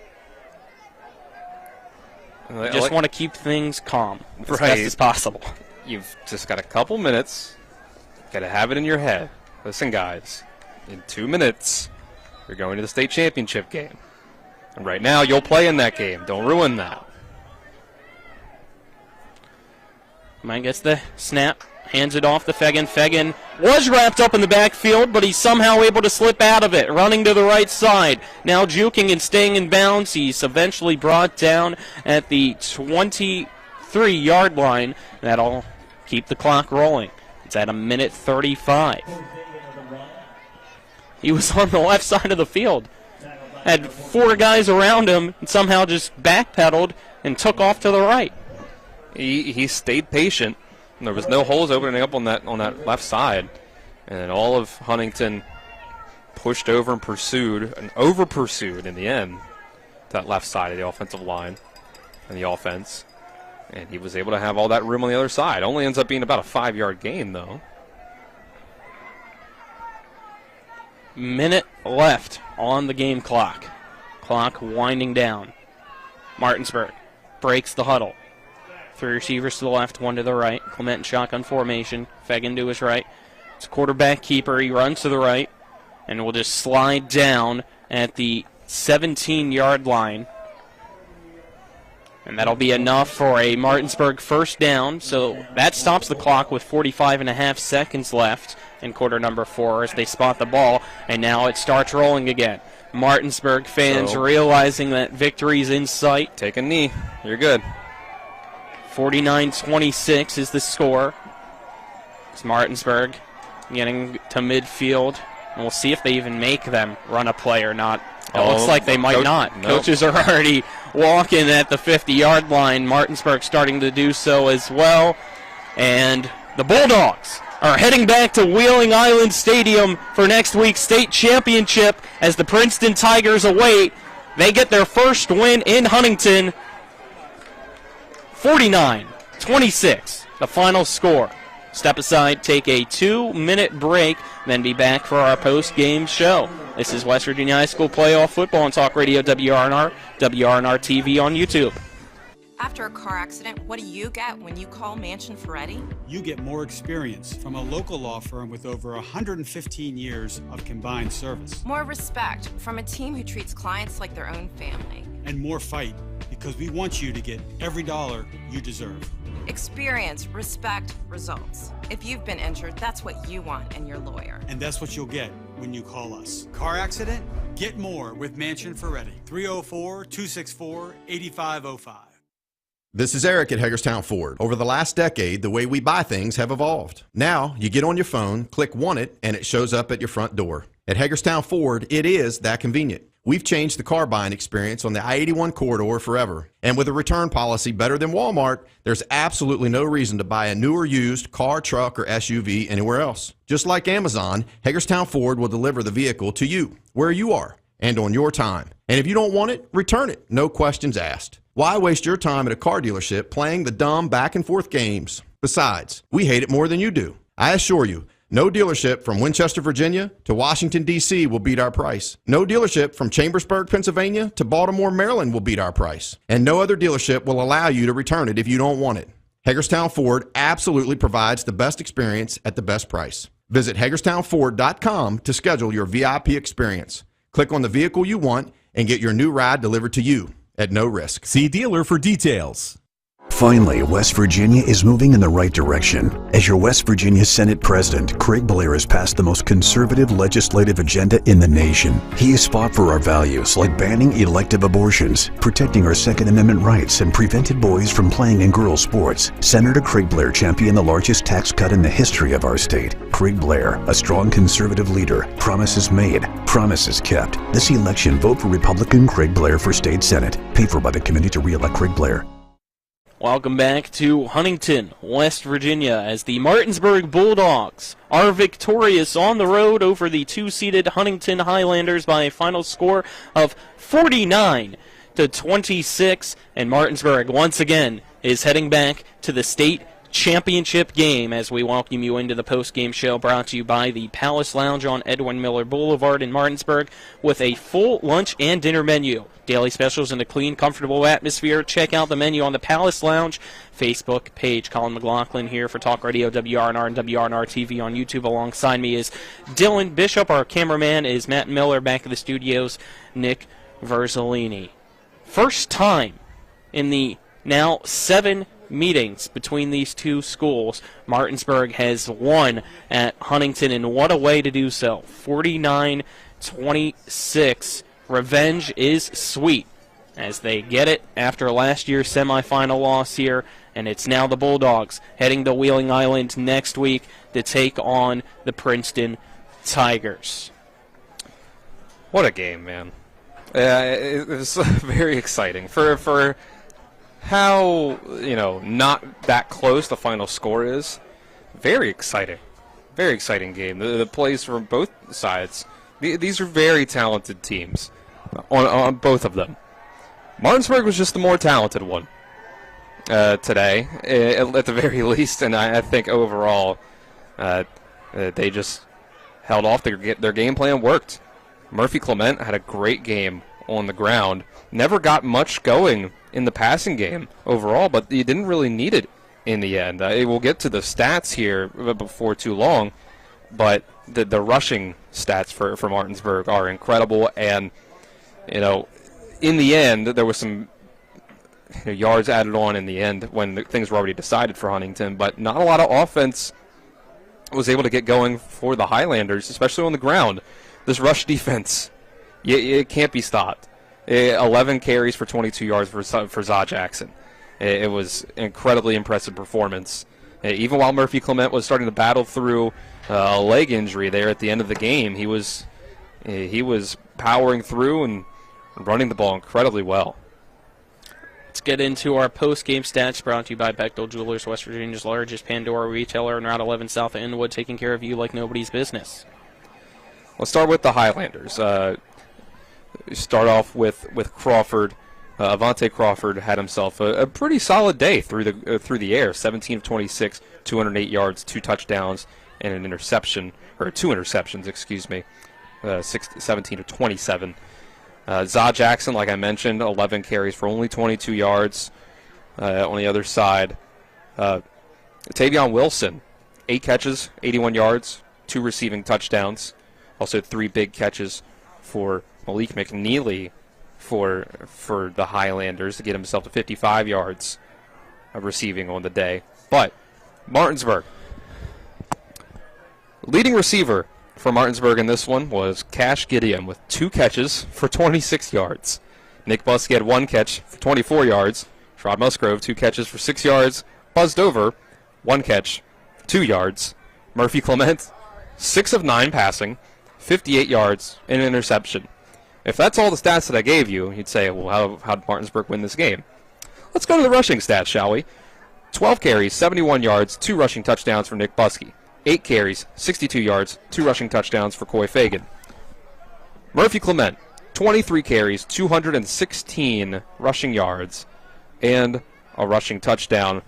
Just want to keep things calm as best as possible. You've just got a couple minutes. Got to have it in your head. Listen, guys, in 2 minutes, you're going to the state championship game. And right now, you'll play in that game. Don't ruin that. Mike gets the snap, hands it off to Fegan. Fegan was wrapped up in the backfield, but he's somehow able to slip out of it, running to the right side. Now juking and staying in bounds. He's eventually brought down at the 23-yard line. That'll keep the clock rolling. It's at a minute 35. He was on the left side of the field. Had 4 guys around him and somehow just backpedaled and took off to the right. He stayed patient. There was no holes opening up on that left side, and all of Huntington pushed over and pursued and over pursued in the end that left side of the offensive line and the offense, and he was able to have all that room on the other side. Only ends up being about a 5-yard gain though. Minute left on the game clock. Clock winding down. Martinsburg breaks the huddle. 3 receivers to the left, 1 to the right. Clement in shotgun formation. Fegan to his right. It's quarterback keeper. He runs to the right and will just slide down at the 17-yard line. And that'll be enough for a Martinsburg first down. So that stops the clock with 45.5 seconds left in quarter number 4 as they spot the ball. And now it starts rolling again. Martinsburg fans realizing that victory's in sight. Take a knee. You're good. 49-26 is the score. It's Martinsburg getting to midfield. And we'll see if they even make them run a play or not. It looks like they might not. No. Coaches are already walking at the 50-yard line. Martinsburg starting to do so as well. And the Bulldogs are heading back to Wheeling Island Stadium for next week's state championship as the Princeton Tigers await. They get their first win in Huntington. 49-26, the final score. Step aside, take a 2-minute break, then be back for our post-game show. This is West Virginia High School Playoff Football and Talk Radio, WRNR, WRNR TV on YouTube. After a car accident, what do you get when you call Mansion Ferretti? You get more experience from a local law firm with over 115 years of combined service. More respect from a team who treats clients like their own family. And more fight, because we want you to get every dollar you deserve. Experience, respect, results. If you've been injured, that's what you want in your lawyer. And that's what you'll get when you call us. Car accident? Get more with Mansion Ferretti. 304-264-8505. This is Eric at Hagerstown Ford. Over the last decade, the way we buy things have evolved. Now, you get on your phone, click Want It, and it shows up at your front door. At Hagerstown Ford, it is that convenient. We've changed the car buying experience on the I-81 corridor forever. And with a return policy better than Walmart, there's absolutely no reason to buy a new or used car, truck, or SUV anywhere else. Just like Amazon, Hagerstown Ford will deliver the vehicle to you, where you are, and on your time. And if you don't want it, return it. No questions asked. Why waste your time at a car dealership playing the dumb back-and-forth games? Besides, we hate it more than you do. I assure you, no dealership from Winchester, Virginia to Washington, D.C. will beat our price. No dealership from Chambersburg, Pennsylvania to Baltimore, Maryland will beat our price. And no other dealership will allow you to return it if you don't want it. Hagerstown Ford absolutely provides the best experience at the best price. Visit HagerstownFord.com to schedule your VIP experience. Click on the vehicle you want and get your new ride delivered to you at no risk. See dealer for details. Finally, West Virginia is moving in the right direction. As your West Virginia Senate President, Craig Blair has passed the most conservative legislative agenda in the nation. He has fought for our values like banning elective abortions, protecting our Second Amendment rights, and prevented boys from playing in girls' sports. Senator Craig Blair championed the largest tax cut in the history of our state. Craig Blair, a strong conservative leader. Promises made, promises kept. This election, vote for Republican Craig Blair for State Senate. Paid for by the committee to re-elect Craig Blair. Welcome back to Huntington, West Virginia, as the Martinsburg Bulldogs are victorious on the road over the two-seeded Huntington Highlanders by a final score of 49-26, and Martinsburg once again is heading back to the state championship game as we welcome you into the post-game show brought to you by the Palace Lounge on Edwin Miller Boulevard in Martinsburg with a full lunch and dinner menu. Daily specials in a clean, comfortable atmosphere. Check out the menu on the Palace Lounge Facebook page. Colin McLaughlin here for Talk Radio WRNR and WRNR TV on YouTube. Alongside me is Dylan Bishop. Our cameraman is Matt Miller. Back in the studios, Nick Verzolini. First time in the now 7 meetings between these two schools, Martinsburg has won at Huntington, and what a way to do so. 49-26. Revenge is sweet as they get it after last year's semifinal loss here, and it's now the Bulldogs heading to Wheeling Island next week to take on the Princeton Tigers. What a game, man. It was very exciting. For how, not that close the final score is, very exciting. Very exciting game. The plays from both sides. These are very talented teams on both of them. Martinsburg was just the more talented one today, at the very least, and I think overall they just held off. Their game plan worked. Murphy Clement had a great game on the ground. Never got much going in the passing game overall, but you didn't really need it in the end. We'll get to the stats here before too long, but the rushing stats for Martinsburg are incredible, and in the end there was some yards added on in the end when things were already decided for Huntington, but not a lot of offense was able to get going for the Highlanders, especially on the ground. This rush defense, it can't be stopped. 11 carries for 22 yards for Za Jackson. It was incredibly impressive performance. Even while Murphy Clement was starting to battle through a leg injury there at the end of the game, he was powering through and running the ball incredibly well. Let's get into our post-game stats brought to you by Bechtel Jewelers, West Virginia's largest Pandora retailer, and Route 11 south of Inwood, taking care of you like nobody's business. Let's start with the Highlanders. Start off with Crawford. Avante Crawford had himself a pretty solid day through the air. 17 of 26, 208 yards, 2 touchdowns, and an interception, or 2 interceptions, excuse me. 17 of 27. Za Jackson, like I mentioned, 11 carries for only 22 yards. On the other side, Tavion Wilson, 8 catches, 81 yards, 2 receiving touchdowns. Also 3 big catches for Malik McNeely for the Highlanders to get himself to 55 yards of receiving on the day. But Martinsburg, leading receiver for Martinsburg in this one was Cash Gideon with 2 catches for 26 yards. Nick Buskey had 1 catch for 24 yards. Sherrod Musgrove, 2 catches for 6 yards. Buzzed over, 1 catch, 2 yards. Murphy Clement, 6 of 9 passing, 58 yards, and an interception. If that's all the stats that I gave you, you'd say, well, how did Martinsburg win this game? Let's go to the rushing stats, shall we? 12 carries, 71 yards, 2 rushing touchdowns for Nick Buskey. 8 carries, 62 yards, 2 rushing touchdowns for Coy Fagan. Murphy Clement, 23 carries, 216 rushing yards, and a rushing touchdown.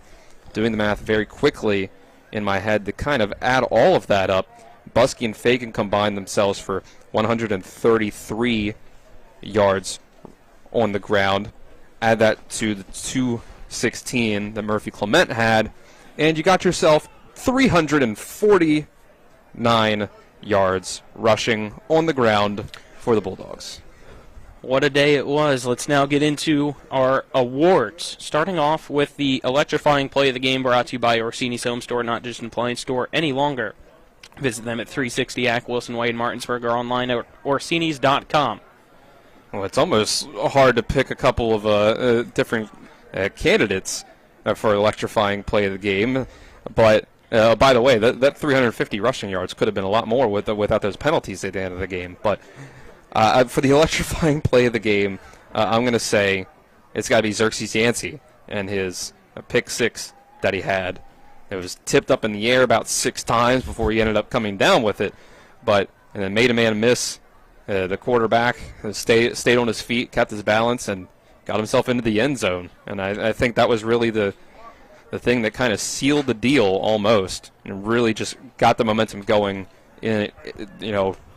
Doing the math very quickly in my head to kind of add all of that up, Buskey and Fagan combined themselves for 133 yards on the ground. Add that to the 216 that Murphy Clement had, and you got yourself 349 yards rushing on the ground for the Bulldogs. What a day it was. Let's now get into our awards. Starting off with the electrifying play of the game, brought to you by Orsini's Home Store, not just an appliance store any longer. Visit them at 360 Ack Wilson Way in Martinsburg or online at Orsinis.com. Well, it's almost hard to pick a couple of different candidates for electrifying play of the game. But, by the way, that 350 rushing yards could have been a lot more without those penalties at the end of the game. But for the electrifying play of the game, I'm going to say it's got to be Xerxes Yancey and his pick 6 that he had. It was tipped up in the air about 6 times before he ended up coming down with it. And then made a man miss. The quarterback stayed on his feet, kept his balance, and got himself into the end zone. And I think that was really the thing that kind of sealed the deal almost, and really just got the momentum going,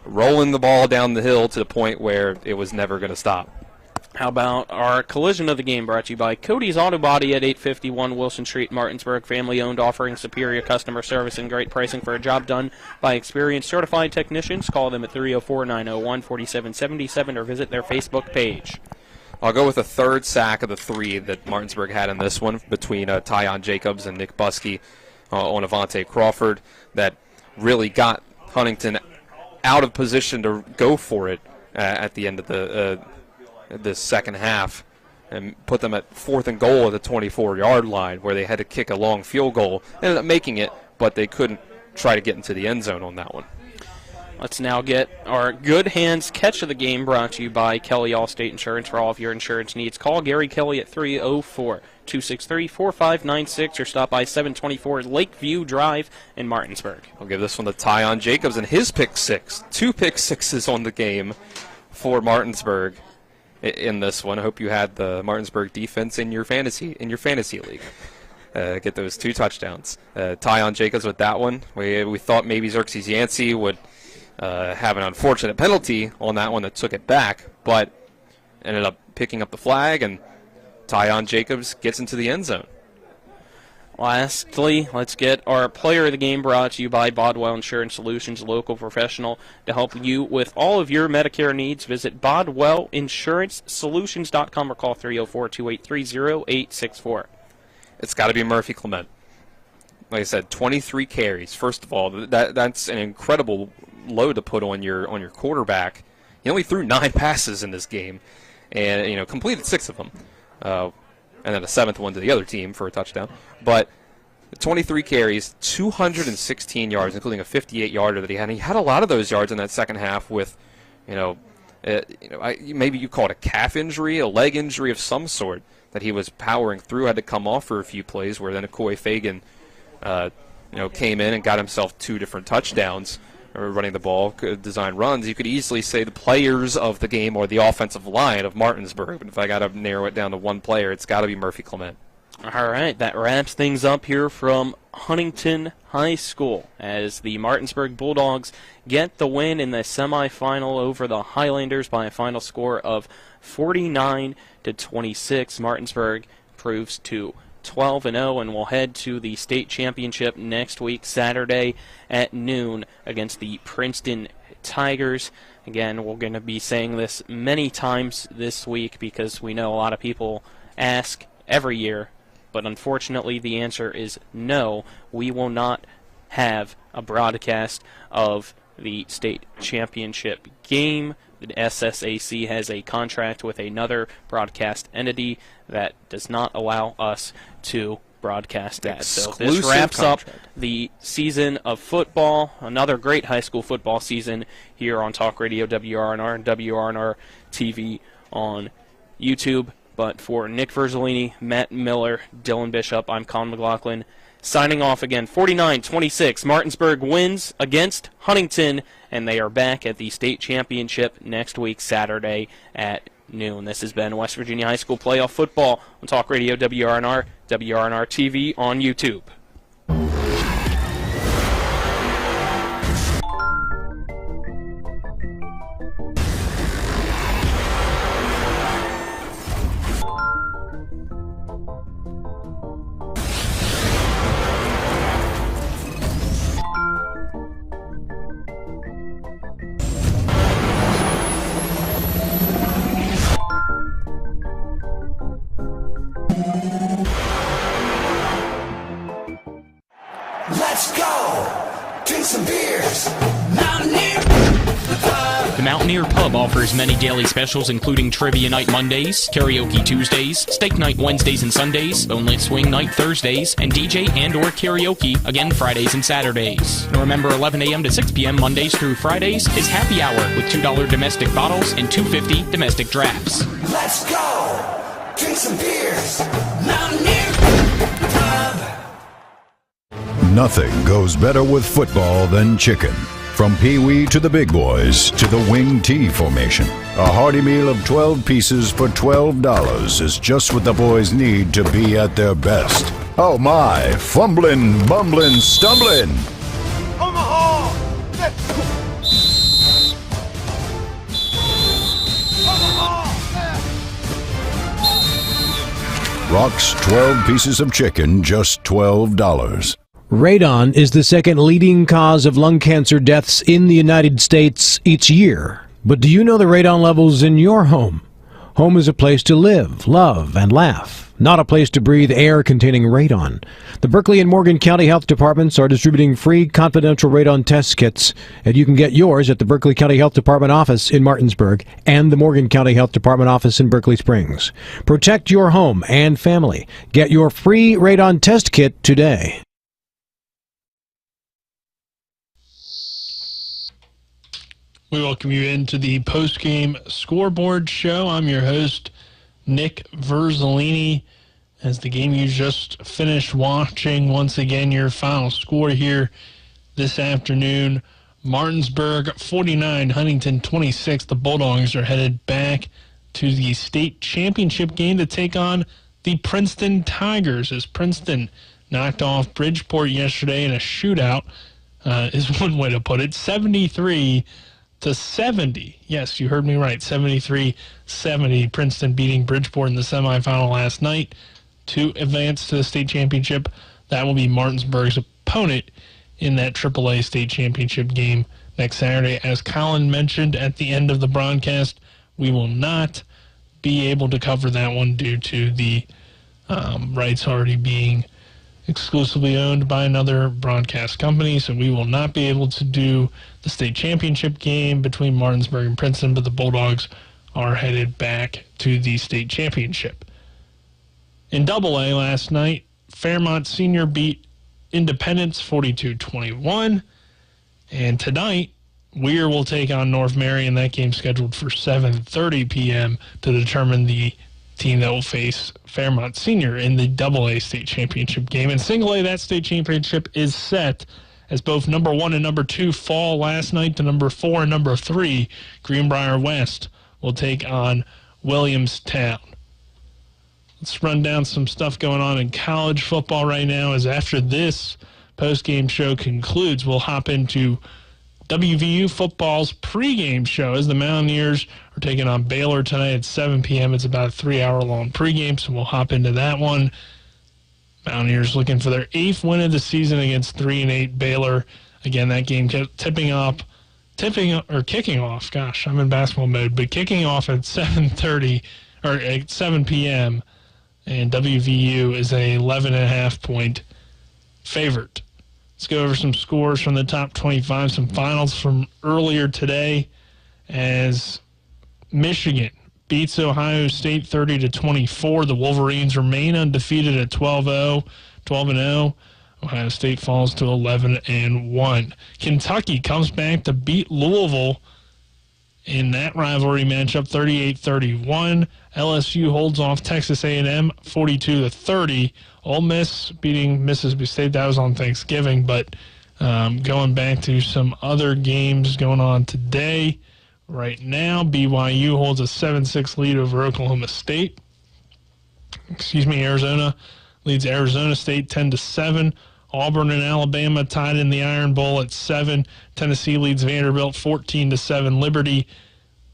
rolling the ball down the hill to the point where it was never going to stop. How about our collision of the game, brought to you by Cody's Auto Body at 851 Wilson Street, Martinsburg, family-owned, offering superior customer service and great pricing for a job done by experienced certified technicians. Call them at 304-901-4777 or visit their Facebook page. I'll go with a third sack of the 3 that Martinsburg had in this one between Tyon Jacobs and Nick Buskey on Avante Crawford that really got Huntington out of position to go for it at the end of the second half and put them at 4th and goal at the 24-yard line where they had to kick a long field goal. Ended up making it, but they couldn't try to get into the end zone on that one. Let's now get our Good Hands catch of the game, brought to you by Kelly Allstate Insurance. For all of your insurance needs, call Gary Kelly at 304-263-4596 or stop by 724 Lakeview Drive in Martinsburg. I'll give this one to Tyon Jacobs and his pick 6. 2 pick 6s on the game for Martinsburg in this one. I hope you had the Martinsburg defense in your fantasy league. Get those 2 touchdowns. Tyon Jacobs with that one. We thought maybe Xerxes Yancey would have an unfortunate penalty on that one that took it back, but ended up picking up the flag, and Tyon Jacobs gets into the end zone. Lastly, let's get our player of the game, brought to you by Bodwell Insurance Solutions, local professional to help you with all of your Medicare needs. Visit BodwellInsuranceSolutions.com or call 304-283-0864. It's got to be Murphy Clement. Like I said, 23 carries. First of all, that's an incredible load to put on your quarterback. He only threw 9 passes in this game, and completed 6 of them. And then a 7th one to the other team for a touchdown. But 23 carries, 216 yards, including a 58-yarder that he had. And he had a lot of those yards in that second half with, maybe you call it a calf injury, a leg injury of some sort that he was powering through, had to come off for a few plays, where then Coy Fagan, came in and got himself 2 different touchdowns. Or running the ball, design runs. You could easily say the players of the game or the offensive line of Martinsburg, but if I got to narrow it down to one player, it's got to be Murphy Clement. All right, that wraps things up here from Huntington High School as the Martinsburg Bulldogs get the win in the semifinal over the Highlanders by a final score of 49-26. Martinsburg proves to 12-0 and will head to the state championship next week, Saturday at noon, against the Princeton Tigers. Again, we're going to be saying this many times this week because we know a lot of people ask every year, but unfortunately the answer is no. We will not have a broadcast of the state championship game. The SSAC has a contract with another broadcast entity that does not allow us to broadcast that. So this wraps up the season of football, another great high school football season here on Talk Radio WRNR and WRNR TV on YouTube. But for Nick Verzolini, Matt Miller, Dylan Bishop, I'm Colin McLaughlin, signing off again. 49-26, Martinsburg wins against Huntington, and they are back at the state championship next week, Saturday at noon. This has been West Virginia High School Playoff Football on Talk Radio WRNR, WRNR TV on YouTube. Let's go! Drink some beers! Mountaineer! The Mountaineer Pub offers many daily specials, including Trivia Night Mondays, Karaoke Tuesdays, Steak Night Wednesdays and Sundays, Boneless Swing Night Thursdays, and DJ and/or karaoke, again Fridays and Saturdays. And remember, 11 a.m. to 6 p.m. Mondays through Fridays is happy hour with $2 domestic bottles and $2.50 domestic drafts. Let's go! Drink some beers! Mountaineer Pub! Nothing goes better with football than chicken. From Pee-wee to the big boys to the wing T formation. A hearty meal of 12 pieces for $12 is just what the boys need to be at their best. Oh my, fumbling, bumbling, stumbling. Omaha! Let's go! Rock's 12 pieces of chicken, just $12. Radon is the second leading cause of lung cancer deaths in the United States each year. But do you know the radon levels in your home? Home is a place to live, love, and laugh, not a place to breathe air containing radon. The Berkeley and Morgan County Health Departments are distributing free confidential radon test kits, and you can get yours at the Berkeley County Health Department office in Martinsburg and the Morgan County Health Department office in Berkeley Springs. Protect your home and family. Get your free radon test kit today. We welcome you into the post-game scoreboard show. I'm your host, Nick Verzolini. As the game you just finished watching, once again, your final score here this afternoon. Martinsburg 49, Huntington 26. The Bulldogs are headed back to the state championship game to take on the Princeton Tigers, as Princeton knocked off Bridgeport yesterday in a shootout, is one way to put it. 73-70. Yes, you heard me right. 73-70. Princeton beating Bridgeport in the semifinal last night to advance to the state championship. That will be Martinsburg's opponent in that AAA state championship game next Saturday. As Colin mentioned at the end of the broadcast, we will not be able to cover that one due to the rights already being exclusively owned by another broadcast company, so we will not be able to do the state championship game between Martinsburg and Princeton, but the Bulldogs are headed back to the state championship. In AA last night, Fairmont Senior beat Independence 42-21, and tonight Weir will take on North Marion. That game scheduled for 7:30 p.m. to determine the team that will face Fairmont Senior in the AA state championship game. In single A, that state championship is set as both number 1 and number 2 fall last night to number 4 and number 3. Greenbrier West will take on Williamstown. Let's run down some stuff going on in college football right now, as after this post-game show concludes, we'll hop into WVU football's pregame show as the Mountaineers are taking on Baylor tonight at 7 p.m. It's about a 3-hour-long pregame, so we'll hop into that one. Mountaineers looking for their 8th win of the season against 3-8 Baylor. Again, that game kept kicking off. Gosh, I'm in basketball mode, but kicking off at 7:30 or at 7 p.m. and WVU is an 11.5-point favorite. Let's go over some scores from the top 25, some finals from earlier today, as Michigan beats Ohio State 30-24. The Wolverines remain undefeated at 12-0. Ohio State falls to 11-1. Kentucky comes back to beat Louisville in that rivalry matchup, 38-31. LSU holds off Texas A&M 42-30. Ole Miss beating Mississippi State. That was on Thanksgiving, but going back to some other games going on today. Right now, BYU holds a 7-6 lead over Oklahoma State. Arizona leads Arizona State 10-7. Auburn and Alabama tied in the Iron Bowl at 7. Tennessee leads Vanderbilt 14-7. Liberty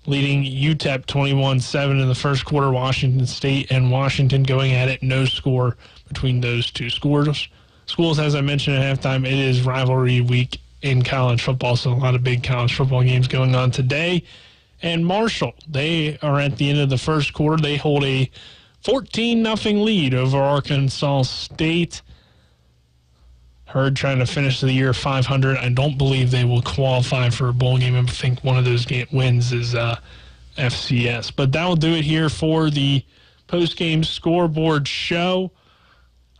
leading UTEP 21-7 in the first quarter. Washington State and Washington going at it. No score between those two schools. As I mentioned at halftime, it is rivalry week in college football, so a lot of big college football games going on today. And Marshall, they are at the end of the first quarter. They hold a 14-0 lead over Arkansas State. Herd trying to finish the year 500. I don't believe they will qualify for a bowl game. I think one of those wins is FCS. But that will do it here for the post-game scoreboard show.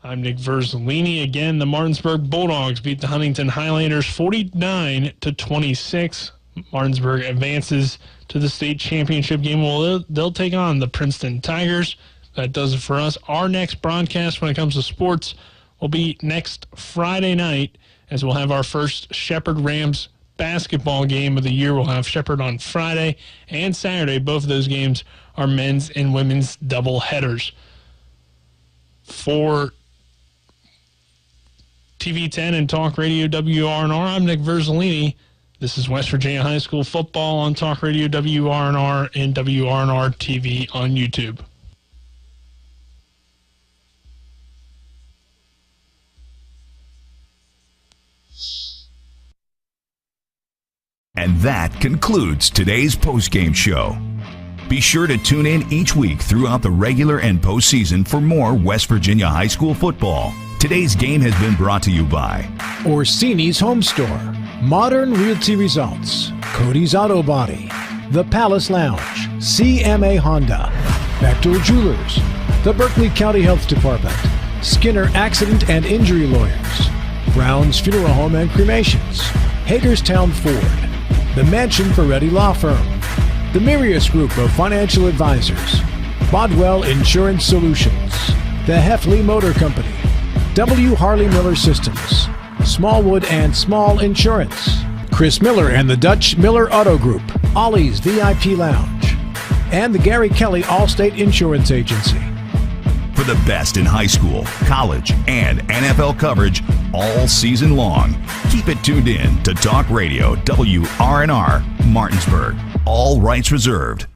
I'm Nick Verzolini. Again, the Martinsburg Bulldogs beat the Huntington Highlanders 49-26. Martinsburg advances to the state championship game. Well, they'll take on the Princeton Tigers. That does it for us. Our next broadcast when it comes to sports will be next Friday night, as we'll have our first Shepherd Rams basketball game of the year. We'll have Shepherd on Friday and Saturday. Both of those games are men's and women's double headers. For TV10 and Talk Radio WRNR, I'm Nick Verzolini. This is West Virginia High School football on Talk Radio WRNR and WRNR TV on YouTube. And that concludes today's postgame show. Be sure to tune in each week throughout the regular and postseason for more West Virginia High School football. Today's game has been brought to you by Orsini's Home Store, Modern Realty Results, Cody's Auto Body, The Palace Lounge, CMA Honda, Bechtel Jewelers, the Berkeley County Health Department, Skinner Accident and Injury Lawyers, Brown's Funeral Home and Cremations, Hagerstown Ford, the Mansion Ferretti Law Firm, the Mirius Group of Financial Advisors, Bodwell Insurance Solutions, the Heffley Motor Company, W. Harley Miller Systems, Smallwood and Small Insurance, Chris Miller and the Dutch Miller Auto Group, Ollie's VIP Lounge, and the Gary Kelly Allstate Insurance Agency. For the best in high school, college, and NFL coverage all season long, keep it tuned in to Talk Radio WRNR Martinsburg. All rights reserved.